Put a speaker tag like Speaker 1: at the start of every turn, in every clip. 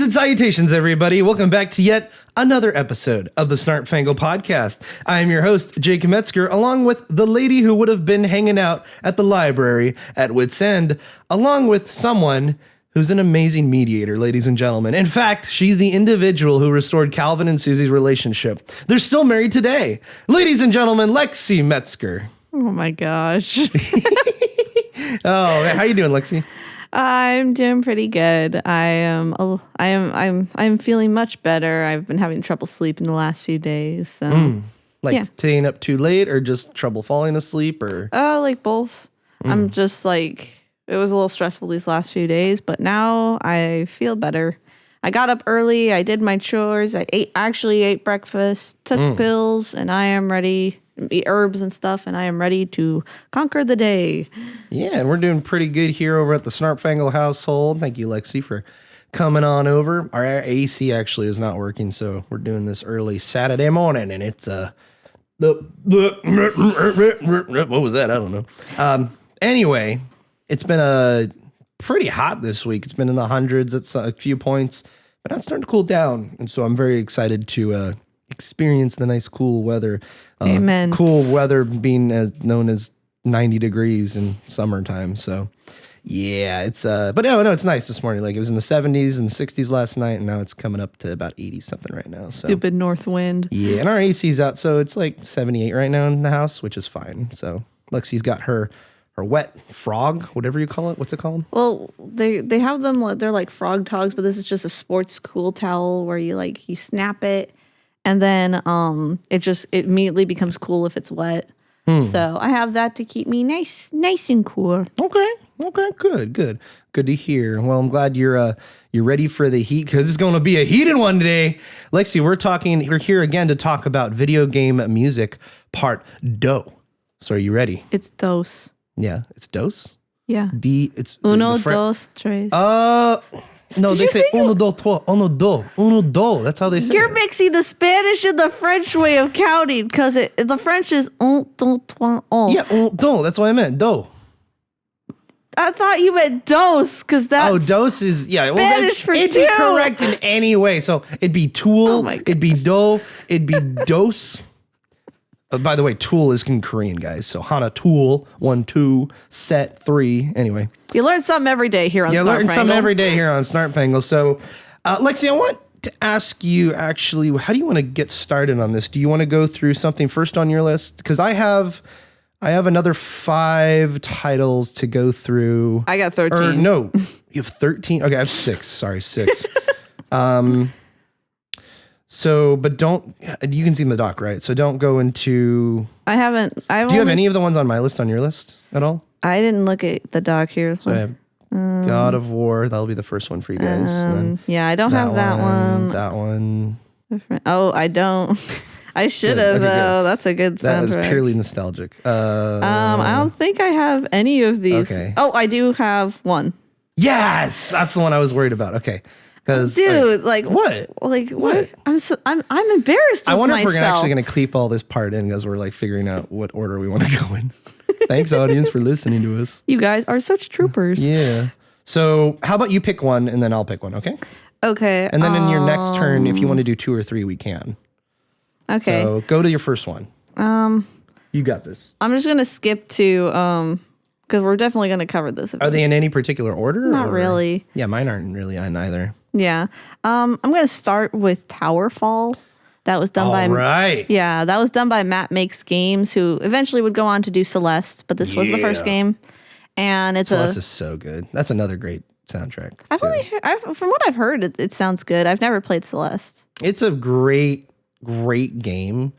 Speaker 1: and salutations, everybody. Welcome back to yet another episode of the Snarp Fangle podcast. I am your host, Jake Metzger, along with the lady who would have been hanging out at the library at Wits End, along with someone who's an amazing mediator, ladies and gentlemen. In fact, she's the individual who restored Calvin and Susie's relationship. They're still married today. Ladies and gentlemen, Lexi Metzger.
Speaker 2: Oh my gosh.
Speaker 1: Oh, how you doing, Lexi?
Speaker 2: I'm doing pretty good. I'm feeling much better. I've been having trouble sleeping the last few days. So.
Speaker 1: Staying up too late or just trouble falling asleep or?
Speaker 2: Oh, like both. I'm just like, it was a little stressful these last few days, but now I feel better. I got up early. I did my chores. I actually ate breakfast, took pills, and I am ready. Eat herbs and stuff, and I am ready to conquer the day.
Speaker 1: Yeah, and we're doing pretty good here over at the Snarp Fangle household. Thank you, Lexi, for coming on over. Our AC actually is not working, so we're doing this early Saturday morning, and it's what was that? I don't know. Anyway, it's been pretty hot this week. It's been in the hundreds at a few points, but now it's starting to cool down, and so I'm very excited to experience the nice cool weather.
Speaker 2: Amen.
Speaker 1: Cool weather being known as 90 degrees in summertime. So yeah, it's but no, it's nice this morning. Like it was in the 70s and 60s last night, and now it's coming up to about 80 something right now. So
Speaker 2: Stupid north wind.
Speaker 1: yeah, and our AC's out, so it's like 78 right now in the house, which is fine. So Lexi's got her wet frog, whatever you call it. What's it called?
Speaker 2: Well, they have them. They're like frog togs, but this is just a sports cool towel where you snap it. And then it immediately becomes cool if it's wet. So I have that to keep me nice and cool.
Speaker 1: Okay, good to hear. Well, I'm glad you're ready for the heat because it's going to be a heated one today. Lexi, we're here again to talk about video game music part do. So are you ready?
Speaker 2: It's dos.
Speaker 1: Yeah, it's dos.
Speaker 2: Yeah.
Speaker 1: It's
Speaker 2: uno, dos, tres.
Speaker 1: No, they say uno, dos, trois, uno, dos. That's how they say
Speaker 2: You're
Speaker 1: it.
Speaker 2: mixing the Spanish and the French way of counting because the French is un, dos, trois, un.
Speaker 1: Yeah, uno, dos. That's what I meant. Do.
Speaker 2: I thought you meant dos because that's
Speaker 1: dos is, yeah.
Speaker 2: Spanish for
Speaker 1: it'd
Speaker 2: two.
Speaker 1: be correct in any way. So it'd be tool,
Speaker 2: Oh my
Speaker 1: it'd be do, it'd be dos. By the way, tool is in Korean, guys. So Hana tool, 1, 2, set 3. Anyway.
Speaker 2: You learn something every day here on Snarp Fangle.
Speaker 1: You learn something every day here on Snarp Fangle. So, Lexi, I want to ask you, actually, how do you want to get started on this? Do you want to go through something first on your list? Because I have another 5 titles to go through.
Speaker 2: I got 13.
Speaker 1: Or, no, you have 13? Okay, I have 6. Sorry, 6. So, but you can see in the doc, right? So don't go into.
Speaker 2: Do you
Speaker 1: have any of the ones on my list on your list at all?
Speaker 2: I didn't look at the doc here.
Speaker 1: So I have God of War. That'll be the first one for you guys.
Speaker 2: Yeah, I don't have that one.
Speaker 1: That one.
Speaker 2: Oh, I don't. I should have, though. That's a good soundtrack.
Speaker 1: That is purely nostalgic.
Speaker 2: I don't think I have any of these.
Speaker 1: Okay.
Speaker 2: Oh, I do have one.
Speaker 1: Yes! That's the one I was worried about. Okay.
Speaker 2: Dude,
Speaker 1: what?
Speaker 2: What? I'm embarrassed.
Speaker 1: I wonder
Speaker 2: myself.
Speaker 1: if we're actually going to keep all this part in as we're figuring out what order we want to go in. Thanks, audience, for listening to us.
Speaker 2: You guys are such troopers.
Speaker 1: Yeah. So, how about you pick one and then I'll pick one, okay?
Speaker 2: Okay.
Speaker 1: And then in your next turn, if you want to do 2 or 3, we can.
Speaker 2: Okay.
Speaker 1: So go to your first one. You got this.
Speaker 2: I'm just gonna skip to because we're definitely gonna cover this.
Speaker 1: Are they in any particular order?
Speaker 2: Not really.
Speaker 1: Yeah, mine aren't really on either.
Speaker 2: Yeah. I'm gonna start with Towerfall. That was done by
Speaker 1: right.
Speaker 2: Yeah, that was done by Matt Makes Games, who eventually would go on to do Celeste, but this was the first game. And
Speaker 1: Celeste is so good. That's another great soundtrack.
Speaker 2: From what I've heard, it sounds good. I've never played Celeste.
Speaker 1: It's a great game.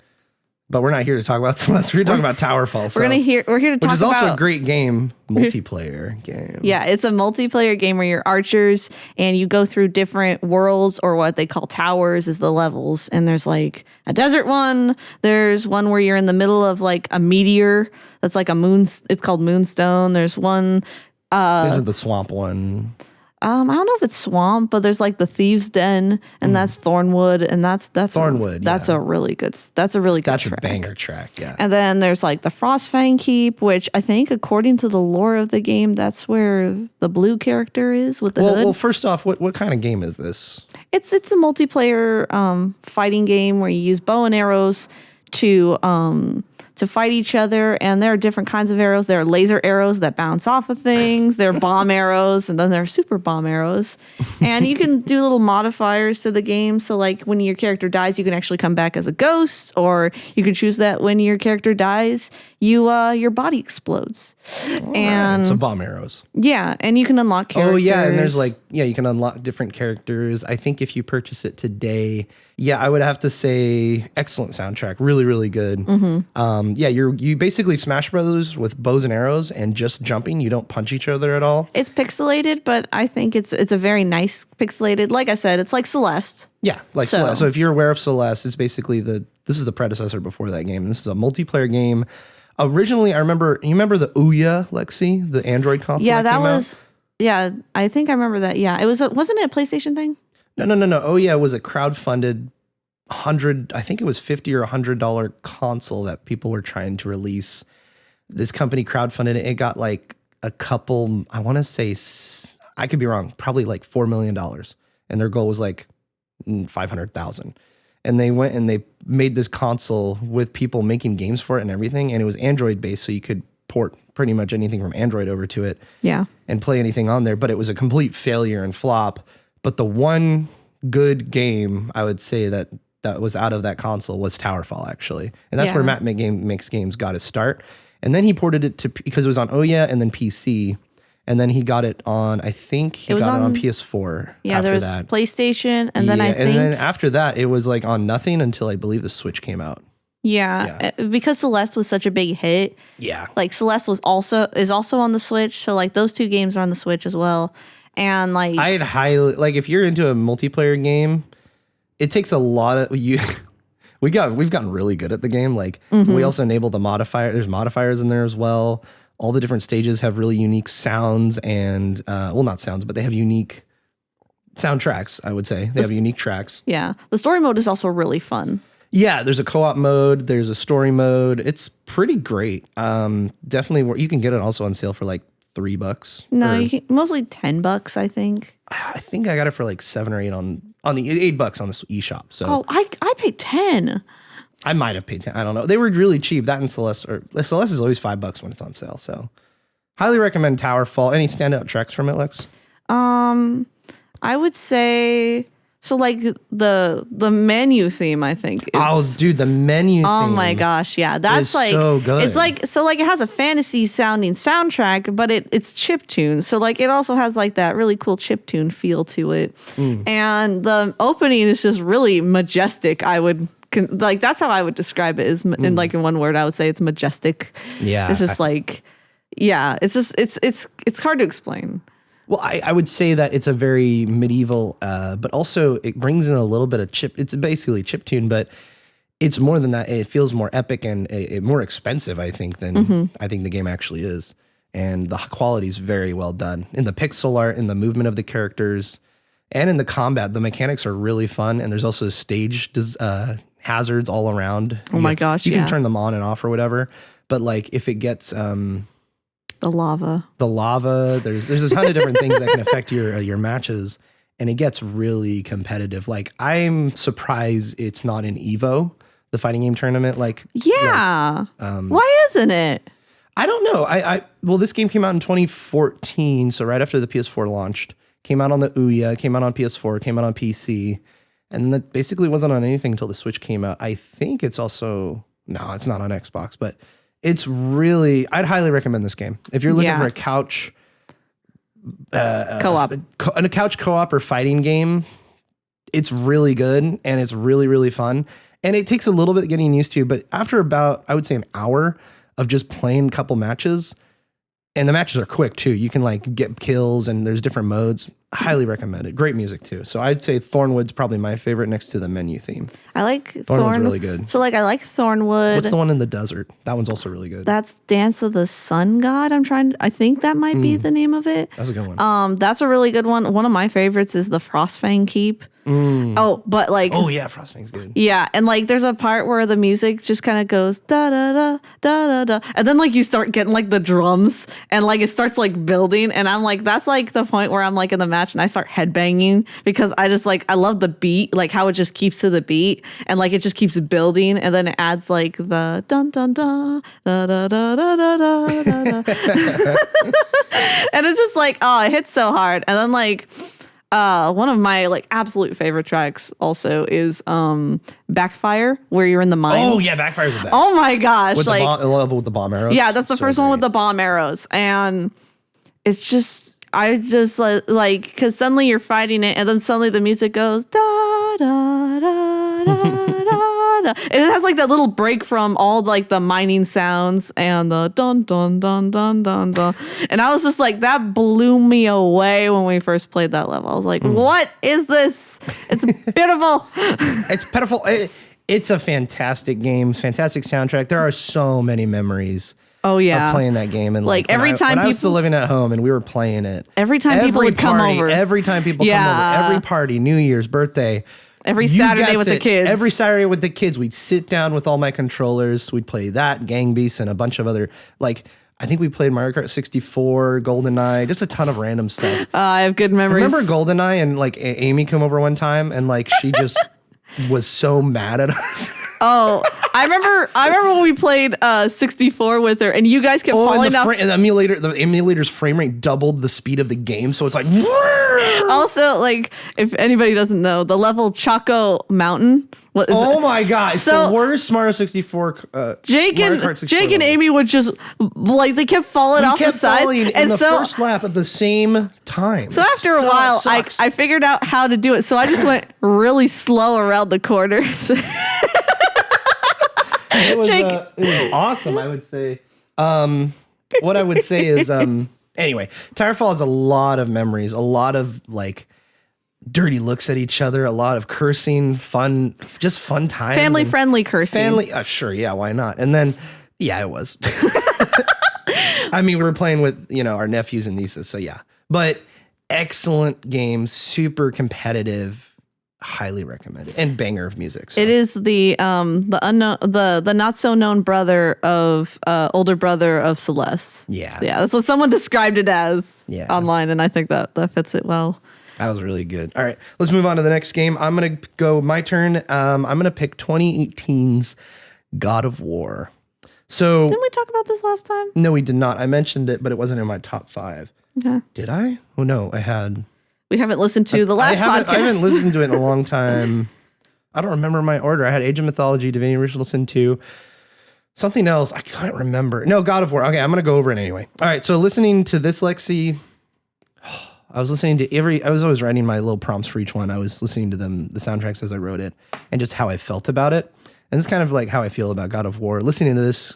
Speaker 1: But we're not here to talk about Celeste. We're talking about Towerfall.
Speaker 2: We're here to talk about,
Speaker 1: which is also a great game, multiplayer game.
Speaker 2: Yeah, it's a multiplayer game where you're archers and you go through different worlds, or what they call towers is the levels. And there's a desert one. There's one where you're in the middle of a meteor that's like a moon. It's called Moonstone. There's one.
Speaker 1: This is the swamp one.
Speaker 2: I don't know if it's swamp, but there's like the thieves' den, and that's Thornwood, and that's
Speaker 1: Thornwood.
Speaker 2: That's a really good. That's a really good.
Speaker 1: That's
Speaker 2: track.
Speaker 1: a banger track. Yeah.
Speaker 2: And then there's like the Frostfang Keep, which I think, according to the lore of the game, that's where the blue character is with the hood.
Speaker 1: Well, first off, what kind of game is this?
Speaker 2: It's a multiplayer fighting game where you use bow and arrows to fight each other, and there are different kinds of arrows. There are laser arrows that bounce off of things. There are bomb arrows, and then there are super bomb arrows. And you can do little modifiers to the game. So like when your character dies, you can actually come back as a ghost, or you can choose that when your character dies, your body explodes. And
Speaker 1: so bomb arrows.
Speaker 2: Yeah, and you can unlock characters.
Speaker 1: Oh yeah, and there's you can unlock different characters. I think if you purchase it today, I would have to say excellent soundtrack, really, really good. You basically Smash Brothers with bows and arrows and just jumping. You don't punch each other at all.
Speaker 2: It's pixelated, but I think it's a very nice pixelated. Like I said, it's like Celeste.
Speaker 1: Yeah, Celeste. So if you're aware of Celeste, it's basically this is the predecessor before that game. This is a multiplayer game. Originally, you remember the Ouya, Lexi, the Android console?
Speaker 2: Yeah, that was. Yeah, I think I remember that. Yeah, wasn't it a PlayStation thing?
Speaker 1: No. Ouya was a crowdfunded I think it was $50 or $100 console that people were trying to release. This company crowdfunded it. It got like a couple, I want to say, I could be wrong, probably like $4 million. And their goal was like 500,000. And they went and they made this console with people making games for it and everything. And it was Android based, so you could port pretty much anything from Android over to it.
Speaker 2: Yeah. And
Speaker 1: play anything on there. But it was a complete failure and flop. But the one good game I would say that was out of that console was Towerfall, actually. And that's where Matt Makes Games got his start. And then he ported it because it was on Ouya and then PC. And then he got it on, I think he got it on PS4.
Speaker 2: Yeah, there was PlayStation, and then
Speaker 1: and then after that, it was like on nothing until I believe the Switch came out.
Speaker 2: Yeah, because Celeste was such a big hit.
Speaker 1: Yeah,
Speaker 2: like Celeste is also on the Switch, so like those two games are on the Switch as well. And like
Speaker 1: I'd highly if you're into a multiplayer game, it takes a lot of you. We've gotten really good at the game. Like we also enable the modifier. There's modifiers in there as well. All the different stages have really unique sounds and, not sounds, but they have unique soundtracks, I would say. They have unique tracks.
Speaker 2: Yeah. The story mode is also really fun.
Speaker 1: Yeah, there's a co-op mode. There's a story mode. It's pretty great. Definitely, you can get it also on sale for like $3.
Speaker 2: No, you can, mostly $10, I think.
Speaker 1: I think I got it for like 7 or 8 on the $8 on the eShop. So
Speaker 2: I paid 10.
Speaker 1: I might have paid 10. I don't know. They were really cheap. That and Celeste, Celeste is always $5 when it's on sale. So, highly recommend Towerfall. Any standout tracks from it, Lex?
Speaker 2: I would say so. Like the menu theme, I think.
Speaker 1: The menu.
Speaker 2: Oh
Speaker 1: theme
Speaker 2: my gosh, yeah, that's like
Speaker 1: so good.
Speaker 2: It's like it has a fantasy sounding soundtrack, but it's chiptune. So like it also has like that really cool chiptune feel to it, and the opening is just really majestic. That's how I would describe it. Is in one word, I would say it's majestic.
Speaker 1: Yeah,
Speaker 2: it's just it's hard to explain.
Speaker 1: Well, I would say that it's a very medieval, but also it brings in a little bit of chip. It's basically chiptune, but it's more than that. It feels more epic and more expensive, I think, than I think the game actually is. And the quality is very well done in the pixel art, in the movement of the characters, and in the combat. The mechanics are really fun, and there's also stage hazards all around.
Speaker 2: Oh my gosh,
Speaker 1: you can turn them on and off or whatever. But like if it gets
Speaker 2: the lava,
Speaker 1: there's a ton of different things that can affect your matches, and it gets really competitive. Like I'm surprised it's not in Evo, the fighting game tournament.
Speaker 2: Why isn't it?
Speaker 1: I don't know. Well, this game came out in 2014, so right after the PS4 launched. Came out on the Ouya, came out on PS4, came out on PC. And that basically wasn't on anything until the Switch came out. I think it's also... No, it's not on Xbox, but it's really... I'd highly recommend this game. If you're looking for a couch...
Speaker 2: co-op.
Speaker 1: A couch co-op or fighting game, it's really good, and it's really, really fun. And it takes a little bit getting used to, but after about, I would say, an hour of just playing a couple matches... And the matches are quick too. You can like get kills and there's different modes. highly recommended. Great music too. So I'd say Thornwood's probably my favorite next to the menu theme.
Speaker 2: I like
Speaker 1: Thornwood's really good.
Speaker 2: So like I like Thornwood.
Speaker 1: What's the one in the desert? That one's also really good.
Speaker 2: That's Dance of the Sun God. I think that might be the name of it.
Speaker 1: That's a good one.
Speaker 2: That's a really good one. One of my favorites is the Frostfang Keep. Oh, but like,
Speaker 1: oh yeah, Frostfang's good.
Speaker 2: Yeah, and like there's a part where the music just kind of goes da da da da da da, and then like you start getting like the drums and like it starts like building, and I'm like, that's like the point where I'm like in the match and I start headbanging because I just like I love the beat, like how it just keeps to the beat and like it just keeps building, and then it adds like the dun dun dun da da da da da da da, and it's just like oh, it hits so hard, and then like. One of my like absolute favorite tracks also is Backfire, where you're in the mines.
Speaker 1: Oh yeah, Backfire's the best.
Speaker 2: Oh my gosh,
Speaker 1: with
Speaker 2: like
Speaker 1: the level with the bomb arrows.
Speaker 2: yeah, that's the first one with the bomb arrows, and it's just I just like because suddenly you're fighting it, and then suddenly the music goes da da da da da. It has like that little break from all like the mining sounds and the dun dun dun dun dun dun, and I was just like that blew me away when we first played that level. I was like, what is this? It's beautiful.
Speaker 1: It's pitiful. It's a fantastic game, fantastic soundtrack. There are so many memories.
Speaker 2: Oh yeah,
Speaker 1: of playing that game, and
Speaker 2: like every time
Speaker 1: when I was still living at home and we were playing it.
Speaker 2: Every time people would come over.
Speaker 1: Every time people come over. Every party, New Year's, birthday.
Speaker 2: Every Saturday with the kids.
Speaker 1: Every Saturday with the kids, we'd sit down with all my controllers. We'd play that, Gang Beasts, and a bunch of other, like, I think we played Mario Kart 64, GoldenEye, just a ton of random stuff.
Speaker 2: I have good memories.
Speaker 1: Remember GoldenEye and, like, Amy come over one time and, like, she just was so mad at us.
Speaker 2: Oh, I remember when we played 64 with her, and you guys kept falling off.
Speaker 1: And the emulator's frame rate doubled the speed of the game, so it's like.
Speaker 2: Also, like if anybody doesn't know, the level Choco Mountain. What is
Speaker 1: oh my god! It's the worst Mario 64.
Speaker 2: Jake and Amy would just like they kept falling off the sides,
Speaker 1: and the first lap at the same time.
Speaker 2: So after a while, I figured out how to do it. So I just went really slow around the corners.
Speaker 1: It was awesome, I would say. What I would say is, anyway, Tirefall has a lot of memories, a lot of like dirty looks at each other, a lot of cursing, fun times.
Speaker 2: Family friendly cursing.
Speaker 1: Sure, yeah, why not? And then, yeah, it was. I mean, we were playing with, our nephews and nieces, so yeah. But excellent game, super competitive. Highly recommended and banger of music. So.
Speaker 2: It is the unknown, the not so known brother of older brother of Celeste.
Speaker 1: Yeah,
Speaker 2: that's what someone described it as online, and I think that fits it well.
Speaker 1: That was really good. All right, let's move on to the next game. I'm gonna go my turn. I'm gonna pick 2018's God of War. So
Speaker 2: didn't we talk about this last time?
Speaker 1: No, we did not. I mentioned it, but it wasn't in my top 5.
Speaker 2: Okay.
Speaker 1: Did I? Oh no, I had.
Speaker 2: We haven't listened to the last podcast.
Speaker 1: I haven't listened to it in a long time. I don't remember my order. I had Age of Mythology, Divinity Original Sin 2, something else. I can't remember. No, God of War. Okay, I'm going to go over it anyway. All right, so listening to this, Lexi, I was listening to I was always writing my little prompts for each one. I was listening to the soundtracks as I wrote it, and just how I felt about it. And it's kind of like how I feel about God of War. Listening to this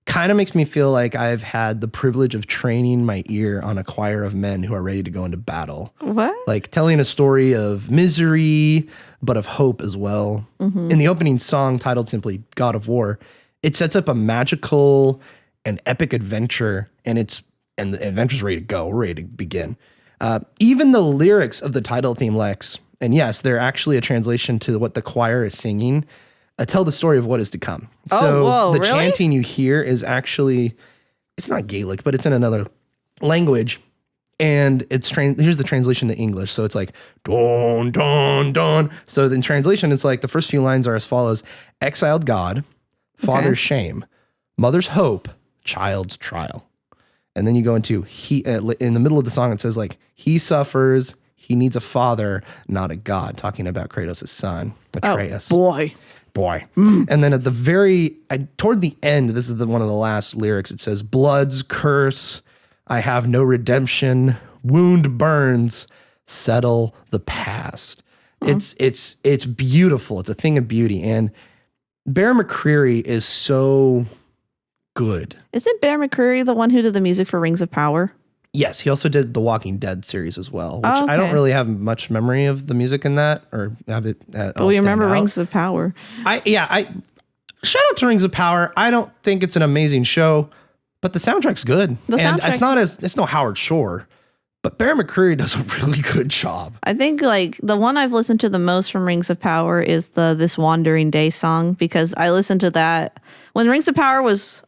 Speaker 1: kind of makes me feel like I've had the privilege of training my ear on a choir of men who are ready to go into battle.
Speaker 2: What?
Speaker 1: Like telling a story of misery, but of hope as well. Mm-hmm. In the opening song titled simply God of War, it sets up a magical and epic adventure, and the adventure's ready to go, ready to begin. Even the lyrics of the title theme, Lex, and yes, they're actually a translation to what the choir is singing, tell the story of what is to come. So the chanting you hear is actually, it's not Gaelic, but it's in another language. And here's the translation to English. So it's like, don, don, don. So in translation, it's like the first few lines are as follows: exiled God, father's shame, mother's hope, child's trial. And then you go into, in the middle of the song, it says like, he suffers, he needs a father, not a God, talking about Kratos' son, Atreus.
Speaker 2: Oh,
Speaker 1: boy. And then at the toward the end, this is one of the last lyrics. It says, blood's curse, I have no redemption, wound burns, settle the past. It's beautiful. It's a thing of beauty. And Bear McCreary is so good.
Speaker 2: Isn't Bear McCreary the one who did the music for Rings of Power?
Speaker 1: Yes, he also did the Walking Dead series as well, which
Speaker 2: Oh,
Speaker 1: I don't
Speaker 2: okay.
Speaker 1: really have much memory of the music in that or have it.
Speaker 2: But we remember Rings of Power.
Speaker 1: I shout out to Rings of Power. I don't think it's an amazing show, but the soundtrack's good. And it's no Howard Shore, but Bear McCreary does a really good job.
Speaker 2: I think like the one I've listened to the most from Rings of Power is the This Wandering Day song, because I listened to that when Rings of Power was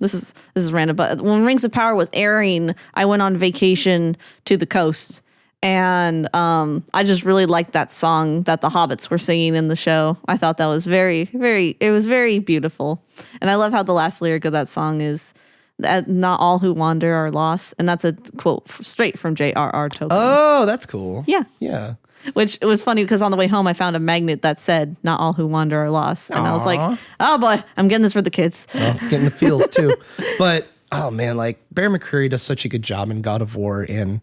Speaker 2: this is random, but when Rings of Power was airing, I went on vacation to the coast, and I just really liked that song that the hobbits were singing in the show. I thought that was it was very beautiful. And I love how the last lyric of that song is that not all who wander are lost. And that's a quote straight from J.R.R. Tolkien.
Speaker 1: Oh, that's cool.
Speaker 2: Yeah.
Speaker 1: Yeah.
Speaker 2: Which it was funny because on the way home, I found a magnet that said, not all who wander are lost. And I was like, oh boy, I'm getting this for the kids.
Speaker 1: Well, it's getting the feels too. But, oh man, like Bear McCreary does such a good job in God of War. And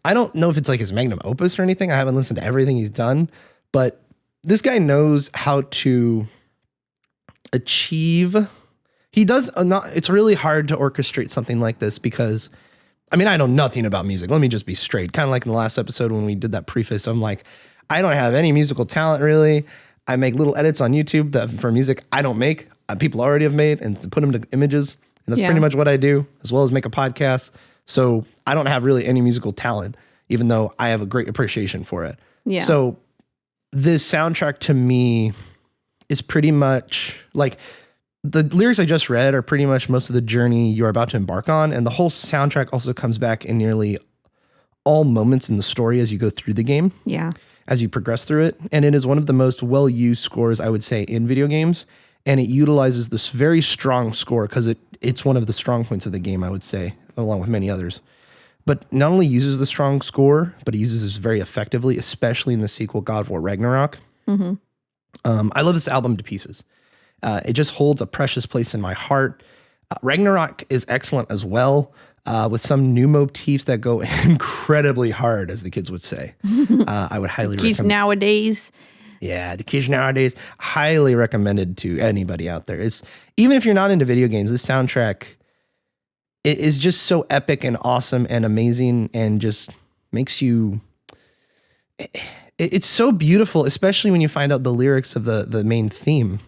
Speaker 1: I don't know if it's like his magnum opus or anything. I haven't listened to everything he's done, but this guy knows how to achieve. He does not, it's really hard to orchestrate something like this because, I mean, I know nothing about music. Let me just be straight. Kind of like in the last episode when we did that preface, I'm like, I don't have any musical talent really. I make little edits on YouTube that for music I don't make. People already have made and put them to images. And that's pretty much what I do, as well as make a podcast. So I don't have really any musical talent, even though I have a great appreciation for it.
Speaker 2: Yeah.
Speaker 1: So this soundtrack to me is pretty much like, the lyrics I just read are pretty much most of the journey you're about to embark on. And the whole soundtrack also comes back in nearly all moments in the story as you go through the game.
Speaker 2: Yeah.
Speaker 1: As you progress through it. And it is one of the most well-used scores, I would say, in video games. And it utilizes this very strong score because it's one of the strong points of the game, I would say, along with many others. But not only uses the strong score, but it uses this very effectively, especially in the sequel, God of War Ragnarok. Mm-hmm. I love this album to pieces. It just holds a precious place in my heart. Ragnarok is excellent as well, with some new motifs that go incredibly hard, as the kids would say. I would highly recommend.
Speaker 2: Nowadays.
Speaker 1: Yeah, the kids nowadays, highly recommended to anybody out there. Even if you're not into video games, this soundtrack is just so epic and awesome and amazing, and just makes you. It's so beautiful, especially when you find out the lyrics of the main theme.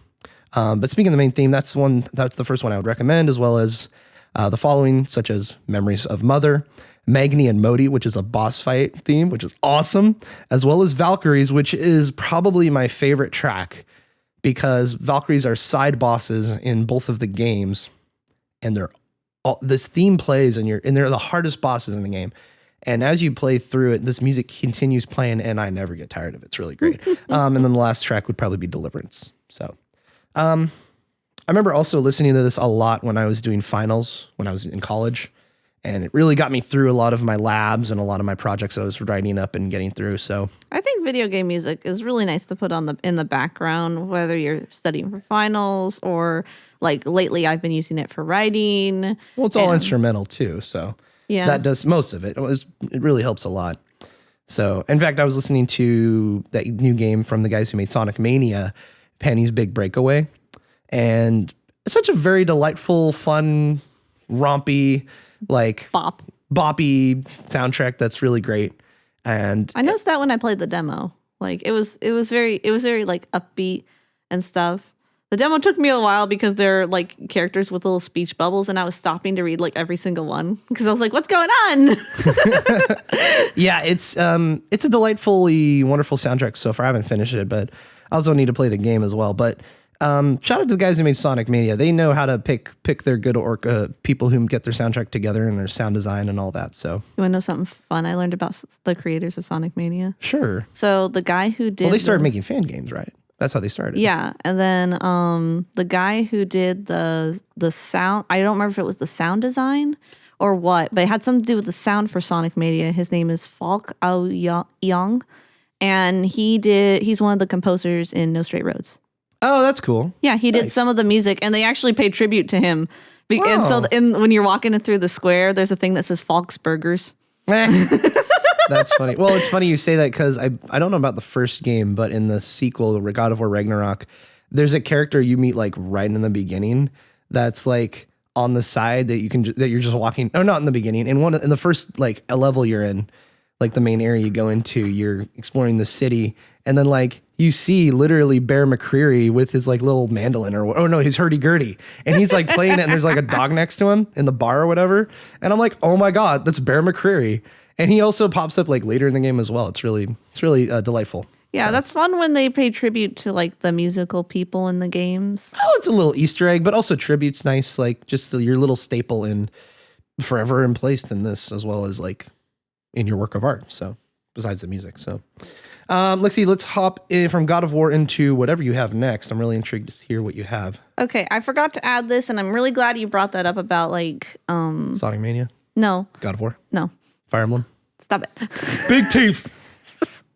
Speaker 1: But speaking of the main theme, that's the first one I would recommend, as well as the following, such as Memories of Mother, Magni and Modi, which is a boss fight theme, which is awesome, as well as Valkyries, which is probably my favorite track because Valkyries are side bosses in both of the games, and this theme plays, and they're the hardest bosses in the game. And as you play through it, this music continues playing, and I never get tired of it. It's really great. And then the last track would probably be Deliverance. So. I remember also listening to this a lot when I was doing finals when I was in college, and it really got me through a lot of my labs and a lot of my projects I was writing up and getting through. So
Speaker 2: I think video game music is really nice to put on in the background, whether you're studying for finals or like lately I've been using it for writing.
Speaker 1: Well, it's all instrumental too. So
Speaker 2: yeah,
Speaker 1: that does most of it. It really helps a lot. So in fact, I was listening to that new game from the guys who made Sonic Mania, Penny's Big Breakaway, and it's such a very delightful, fun, rompy, like boppy soundtrack that's really great. And
Speaker 2: I noticed that when I played the demo, like it was very like upbeat and stuff. The demo took me a while because they're like characters with little speech bubbles, and I was stopping to read like every single one because I was like, "What's going on?"
Speaker 1: Yeah, it's a delightfully wonderful soundtrack so far. I haven't finished it, but I also need to play the game as well. But shout out to the guys who made Sonic Mania. They know how to pick their good people who get their soundtrack together and their sound design and all that. So
Speaker 2: you want to know something fun I learned about the creators of Sonic Mania?
Speaker 1: Sure.
Speaker 2: So the guy who did
Speaker 1: they started making fan games, right? That's how they started.
Speaker 2: Yeah, and then the guy who did the sound, I don't remember if it was the sound design or what, but it had something to do with the sound for Sonic Mania. His name is Falk Ao Young, and he's one of the composers in No Straight Roads.
Speaker 1: Oh, that's cool.
Speaker 2: Yeah, he did some of the music, and they actually paid tribute to him. And so when you're walking through the square, there's a thing that says Falk's Burgers.
Speaker 1: That's funny. Well, it's funny you say that because I don't know about the first game, but in the sequel, God of War Ragnarok, there's a character you meet like right in the beginning that's like on the side that you can that you're just walking. Oh, not in the beginning. In the first like a level you're in, like the main area you go into, you're exploring the city, and then like you see literally Bear McCreary with his like little mandolin his hurdy-gurdy, and he's like playing it, and there's like a dog next to him in the bar or whatever, and I'm like, oh my god, that's Bear McCreary, and he also pops up like later in the game as well. It's really delightful.
Speaker 2: Yeah, that's fun when they pay tribute to like the musical people in the games.
Speaker 1: Oh, it's a little Easter egg, but also tribute's nice, like just your little staple in forever and placed in this, as well as like in your work of art. So besides the music, so. Lexi, let's hop in from God of War into whatever you have next. I'm really intrigued to hear what you have.
Speaker 2: Okay, I forgot to add this, and I'm really glad you brought that up about like
Speaker 1: Sonic Mania?
Speaker 2: No.
Speaker 1: God of War?
Speaker 2: No.
Speaker 1: Fire Emblem?
Speaker 2: Stop it.
Speaker 1: Big teeth.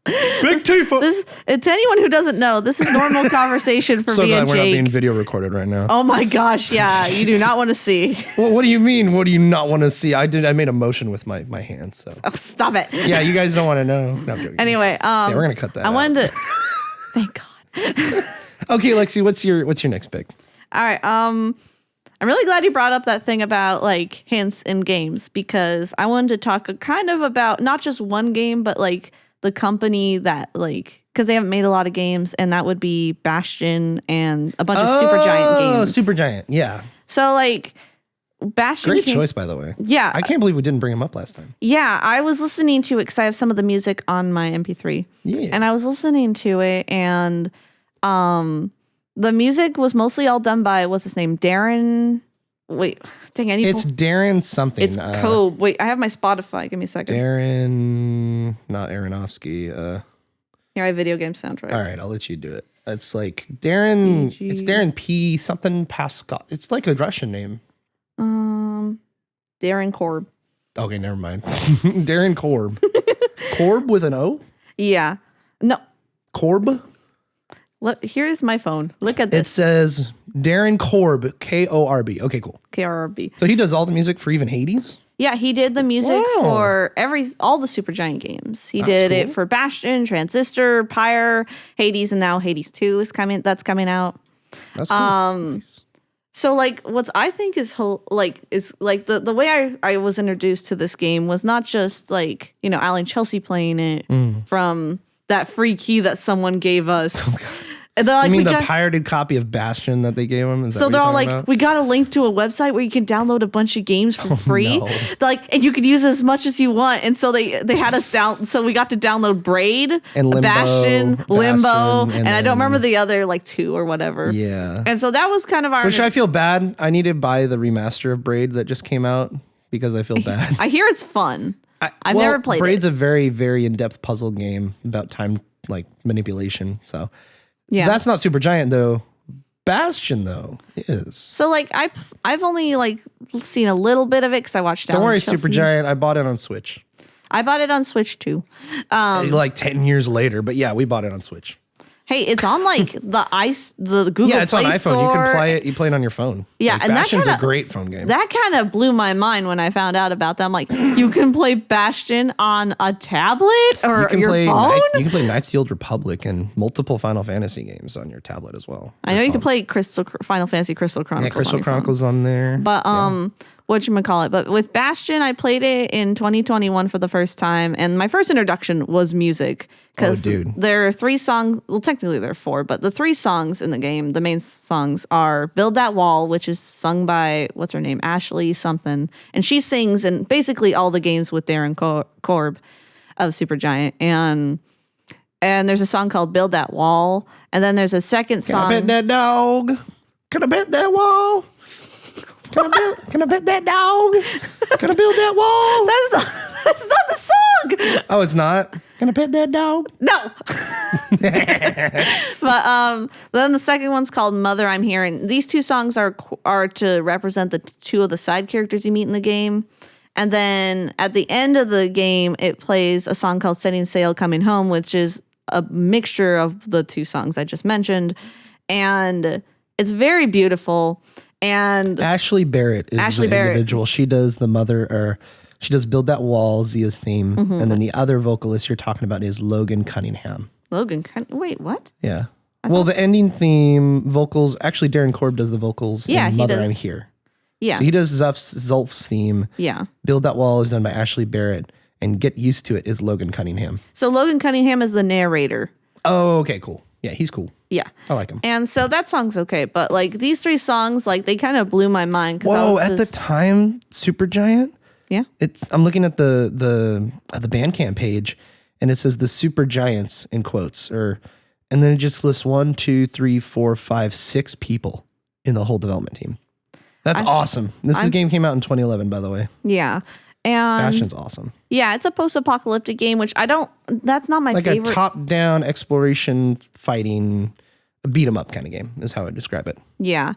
Speaker 1: Big teeth.
Speaker 2: To anyone who doesn't know, this is normal conversation for me and Jake.
Speaker 1: We're not being video recorded right now.
Speaker 2: Oh my gosh, yeah, you do not want to see.
Speaker 1: Well, what do you mean? What do you not want to see? I made a motion with my hand. So
Speaker 2: stop it.
Speaker 1: Yeah, you guys don't want to know. No, I'm joking.
Speaker 2: Anyway,
Speaker 1: yeah, we're gonna cut that.
Speaker 2: I wanted to. Thank God.
Speaker 1: Okay, Lexi, what's your next pick?
Speaker 2: All right. I'm really glad you brought up that thing about like hints in games, because I wanted to talk kind of about not just one game, but like the company that like, because they haven't made a lot of games, and that would be Bastion and a bunch of Supergiant games.
Speaker 1: Oh, Supergiant, yeah.
Speaker 2: So like Bastion.
Speaker 1: Great choice, by the way.
Speaker 2: Yeah.
Speaker 1: I can't believe we didn't bring him up last time.
Speaker 2: Yeah, I was listening to it because I have some of the music on my MP3.
Speaker 1: Yeah.
Speaker 2: And I was listening to it, and the music was mostly all done by, what's his name? Dang,
Speaker 1: it's Darren something.
Speaker 2: It's Cobe. Wait, I have my Spotify. Give me a second.
Speaker 1: Darren, not Aronofsky.
Speaker 2: Here, I have video game soundtrack.
Speaker 1: All right, I'll let you do it. It's like Darren. It's Darren P. something Pascal. It's like a Russian name.
Speaker 2: Darren Korb.
Speaker 1: Okay, never mind. Darren Korb. Korb with an O?
Speaker 2: Yeah. No.
Speaker 1: Korb?
Speaker 2: Look, here's my phone. Look at this.
Speaker 1: It says Darren Korb, K-O-R-B. Okay, cool.
Speaker 2: K-R-B.
Speaker 1: So he does all the music for even Hades?
Speaker 2: Yeah, he did the music for all the Supergiant games. He did it for Bastion, Transistor, Pyre, Hades, and now Hades 2 is coming. That's coming out.
Speaker 1: That's cool. Nice.
Speaker 2: So like what I think is the way I was introduced to this game was not just like, Alan Chelsea playing it from that free key that someone gave us. And they're like,
Speaker 1: you mean the pirated copy of Bastion that they gave him?
Speaker 2: So they're all like, we got a link to a website where you can download a bunch of games for free.
Speaker 1: No.
Speaker 2: Like, and you could use as much as you want. And so they had us down. So we got to download Braid,
Speaker 1: and Limbo,
Speaker 2: Bastion, and I don't remember the other like 2 or whatever.
Speaker 1: Yeah.
Speaker 2: And so that was kind of our.
Speaker 1: Which I feel bad. I need to buy the remaster of Braid that just came out because I feel bad.
Speaker 2: I hear it's fun. I've never played
Speaker 1: Braid's
Speaker 2: it.
Speaker 1: a very, very in-depth puzzle game about time like manipulation. So.
Speaker 2: Yeah,
Speaker 1: that's not Supergiant though. Bastion though is.
Speaker 2: So like I've only like seen a little bit of it because I watched.
Speaker 1: Don't worry, Supergiant. I bought it on Switch.
Speaker 2: I bought it on Switch too.
Speaker 1: Like 10 years later, but yeah, we bought it on Switch.
Speaker 2: Hey, it's on like the Google
Speaker 1: Yeah, it's
Speaker 2: Play
Speaker 1: on iPhone.
Speaker 2: Store.
Speaker 1: You can play it. You play it on your phone.
Speaker 2: Yeah,
Speaker 1: like,
Speaker 2: and
Speaker 1: Bastion's a great phone game.
Speaker 2: That kind of blew my mind when I found out about that. I'm like, you can play Bastion on a tablet or your phone?
Speaker 1: You can play Knights of the Old Republic and multiple Final Fantasy games on your tablet as well.
Speaker 2: I know you can play Final Fantasy Crystal Chronicles.
Speaker 1: Yeah, Crystal Chronicles on there.
Speaker 2: But whatchamacallit. But with Bastion, I played it in 2021 for the first time, and my first introduction was music. Because there are 3 songs, well, technically there are 4, but the 3 songs in the game, the main songs are Build That Wall, which is sung by, what's her name, Ashley something. And she sings in basically all the games with Darren Korb of Supergiant. And there's a song called Build That Wall. And then there's a second song.
Speaker 1: Can I bet that dog? Can I bet that wall? Can I bet that dog? Can I build that wall?
Speaker 2: That's not the song.
Speaker 1: Oh, it's not? Can I pet that dog?
Speaker 2: No. But then the second one's called Mother, I'm Here. And these 2 songs are to represent the 2 of the side characters you meet in the game. And then at the end of the game, it plays a song called Setting Sail, Coming Home, which is a mixture of the 2 songs I just mentioned. And it's very beautiful. And
Speaker 1: Ashley Barrett is the individual. She does the mother, or she does Build That Wall, Zia's theme. And then the other vocalist you're talking about is Logan Cunningham.
Speaker 2: Wait, what?
Speaker 1: Yeah. Well, the ending theme vocals, actually Darren Korb does the vocals in Mother, I'm Here.
Speaker 2: Yeah.
Speaker 1: So he does Zulf's theme.
Speaker 2: Yeah.
Speaker 1: Build That Wall is done by Ashley Barrett. And Get Used to It is Logan Cunningham.
Speaker 2: So Logan Cunningham is the narrator.
Speaker 1: Oh, okay, cool. Yeah, he's cool.
Speaker 2: Yeah.
Speaker 1: I like him.
Speaker 2: And so that song's okay. But like these 3 songs, like they kind of blew my mind.
Speaker 1: Whoa, at the time, Supergiant?
Speaker 2: Yeah.
Speaker 1: I'm looking at the Bandcamp page, and it says the Supergiants in quotes, and then it just lists 1, 2, 3, 4, 5, 6 people in the whole development team. That's awesome. This game came out in 2011, by the way.
Speaker 2: Yeah. And
Speaker 1: Bastion's awesome.
Speaker 2: Yeah, it's a post-apocalyptic game, which that's not my favorite.
Speaker 1: Like a top-down exploration fighting beat 'em up kind of game is how I describe it.
Speaker 2: Yeah.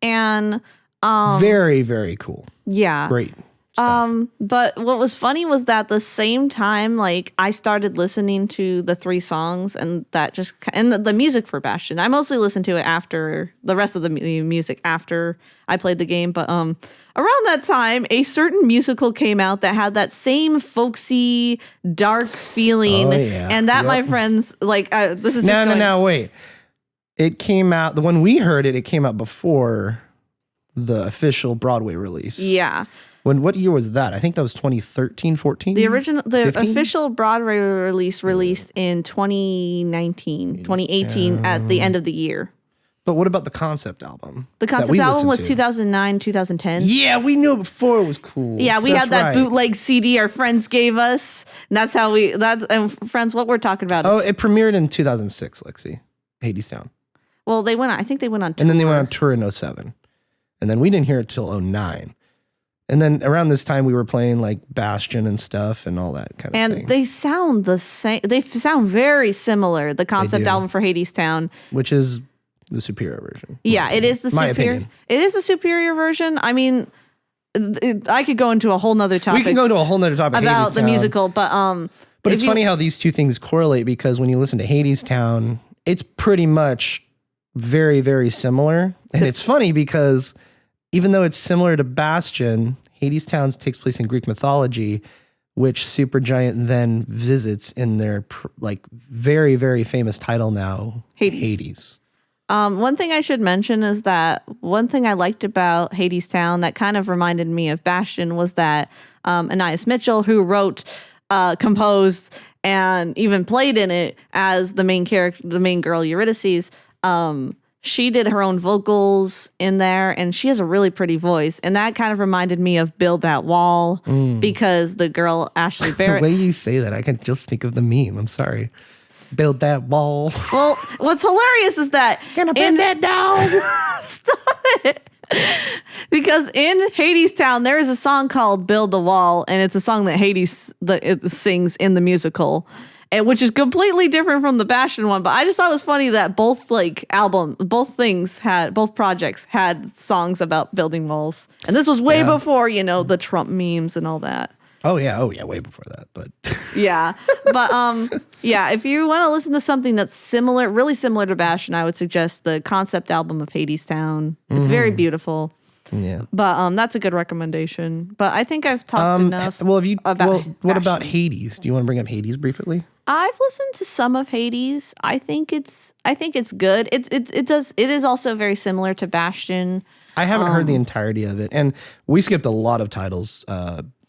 Speaker 2: And
Speaker 1: very, very cool.
Speaker 2: Yeah.
Speaker 1: Great stuff.
Speaker 2: But what was funny was that the same time, like I started listening to the 3 songs and the music for Bastion. I mostly listened to it after the rest of the music after I played the game. But around that time, a certain musical came out that had that same folksy, dark feeling.
Speaker 1: Oh, yeah.
Speaker 2: And that, my friends, like this is just
Speaker 1: No, wait. It came out, the one we heard it came out before the official Broadway release.
Speaker 2: Yeah.
Speaker 1: What year was that? I think that was 2013, 14?
Speaker 2: The 15? Official Broadway released in 2018 at the end of the year.
Speaker 1: But what about the concept album?
Speaker 2: The concept album was 2009, 2010.
Speaker 1: Yeah, we knew it before it was cool.
Speaker 2: Yeah, we had that bootleg CD our friends gave us. And that's how and friends, what we're talking about is,
Speaker 1: it premiered in 2006, Lexi. Hadestown.
Speaker 2: Well, I think they went on tour.
Speaker 1: And then they went on tour in 07. And then we didn't hear it till 09. And then around this time, we were playing like Bastion and stuff and all that kind of thing.
Speaker 2: And they sound the same. They sound very similar, the concept album for Hadestown.
Speaker 1: Which is the superior version.
Speaker 2: Yeah, it is the superior.
Speaker 1: Opinion.
Speaker 2: It is the superior version. I mean, I could go into a whole nother topic.
Speaker 1: We can go to a whole nother topic
Speaker 2: about the musical, but
Speaker 1: it's funny how these two things correlate, because when you listen to Hadestown, it's pretty much very, very similar. And it's funny because even though it's similar to Bastion, Hadestown takes place in Greek mythology, which Supergiant then visits in their very, very famous title now, Hades.
Speaker 2: One thing I should mention is that one thing I liked about Hadestown that kind of reminded me of Bastion was that Anais Mitchell, who wrote, composed, and even played in it as the main character, the main girl Eurydice, she did her own vocals in there, and she has a really pretty voice. And that kind of reminded me of Build That Wall, because the girl Ashley Barrett.
Speaker 1: The way you say that, I can just think of the meme. I'm sorry. Build that wall.
Speaker 2: Well, what's hilarious is that
Speaker 1: gonna bend that down.
Speaker 2: Stop it. Because in Hadestown, there is a song called Build the Wall, and it's a song that Hades sings in the musical, which is completely different from the Bastion one. But I just thought it was funny that both projects had songs about building walls. And this was way before, the Trump memes and all that.
Speaker 1: Oh yeah, way before that, but
Speaker 2: yeah. But if you want to listen to something that's similar, really similar to Bastion, I would suggest the concept album of Hadestown. It's very beautiful.
Speaker 1: Yeah.
Speaker 2: But that's a good recommendation. But I think I've talked enough.
Speaker 1: Well,
Speaker 2: about
Speaker 1: what about
Speaker 2: Bastion.
Speaker 1: Hades? Do you want to bring up Hades briefly?
Speaker 2: I've listened to some of Hades. I think it's good. It is also very similar to Bastion.
Speaker 1: I haven't heard the entirety of it, and we skipped a lot of titles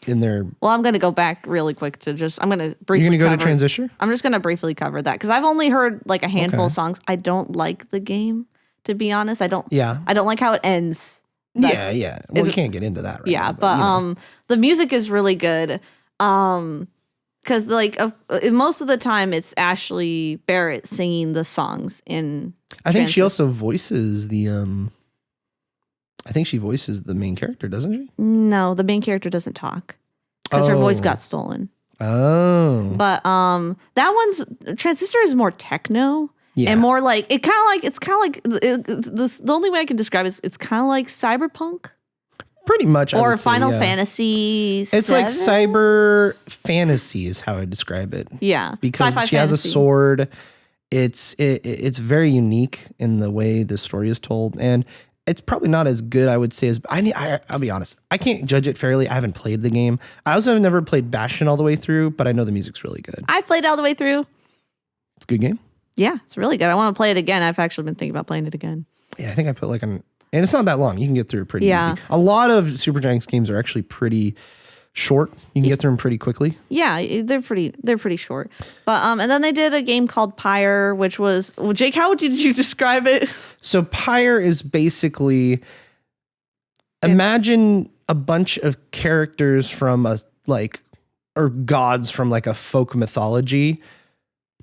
Speaker 1: in there.
Speaker 2: Well, I'm going to go back really quick to I'm going to briefly.
Speaker 1: You're going to go to Transistor?
Speaker 2: I'm just going to briefly cover that because I've only heard like a handful of songs. I don't like the game, to be honest. I don't like how it ends.
Speaker 1: Yeah. Well, we can't get into that right now.
Speaker 2: But the music is really good. Because most of the time it's Ashley Barrett singing the songs in.
Speaker 1: I think she also voices the. I think she voices the main character, doesn't she?
Speaker 2: No, the main character doesn't talk because her voice got stolen.
Speaker 1: Oh.
Speaker 2: But that Transistor is more techno. Yeah. And more like the only way I can describe it is it's kind of like cyberpunk.
Speaker 1: Pretty much.
Speaker 2: Or Final Fantasy 7?
Speaker 1: It's like cyber fantasy is how I describe it.
Speaker 2: Yeah.
Speaker 1: Because she has a sword. It's very unique in the way the story is told. And it's probably not as good, I would say, as I'll be honest. I can't judge it fairly. I haven't played the game. I also have never played Bastion all the way through, but I know the music's really good.
Speaker 2: I played all the way through.
Speaker 1: It's a good game.
Speaker 2: Yeah, it's really good. I want to play it again. I've actually been thinking about playing it again.
Speaker 1: Yeah, I think I put like an And it's not that long. You can get through it pretty easy. A lot of Supergiant's games are actually pretty short. You can get through them pretty quickly.
Speaker 2: Yeah, they're pretty short. But and then they did a game called Pyre, which was Jake. How did you describe it?
Speaker 1: So Pyre is basically imagine a bunch of characters from or gods from like a folk mythology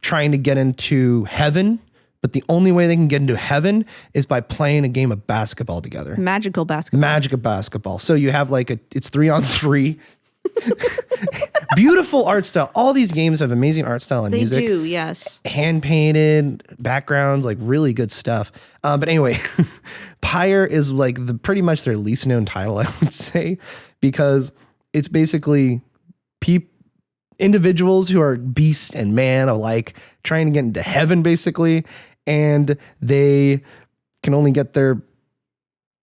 Speaker 1: trying to get into heaven. But the only way they can get into heaven is by playing a game of basketball together.
Speaker 2: Magical basketball.
Speaker 1: So you have it's 3-on-3. Beautiful art style. All these games have amazing art style and music.
Speaker 2: They do, yes.
Speaker 1: Hand painted backgrounds, like really good stuff. But anyway, Pyre is like pretty much their least known title, I would say, because it's basically individuals who are beast and man alike trying to get into heaven, basically, and they can only get there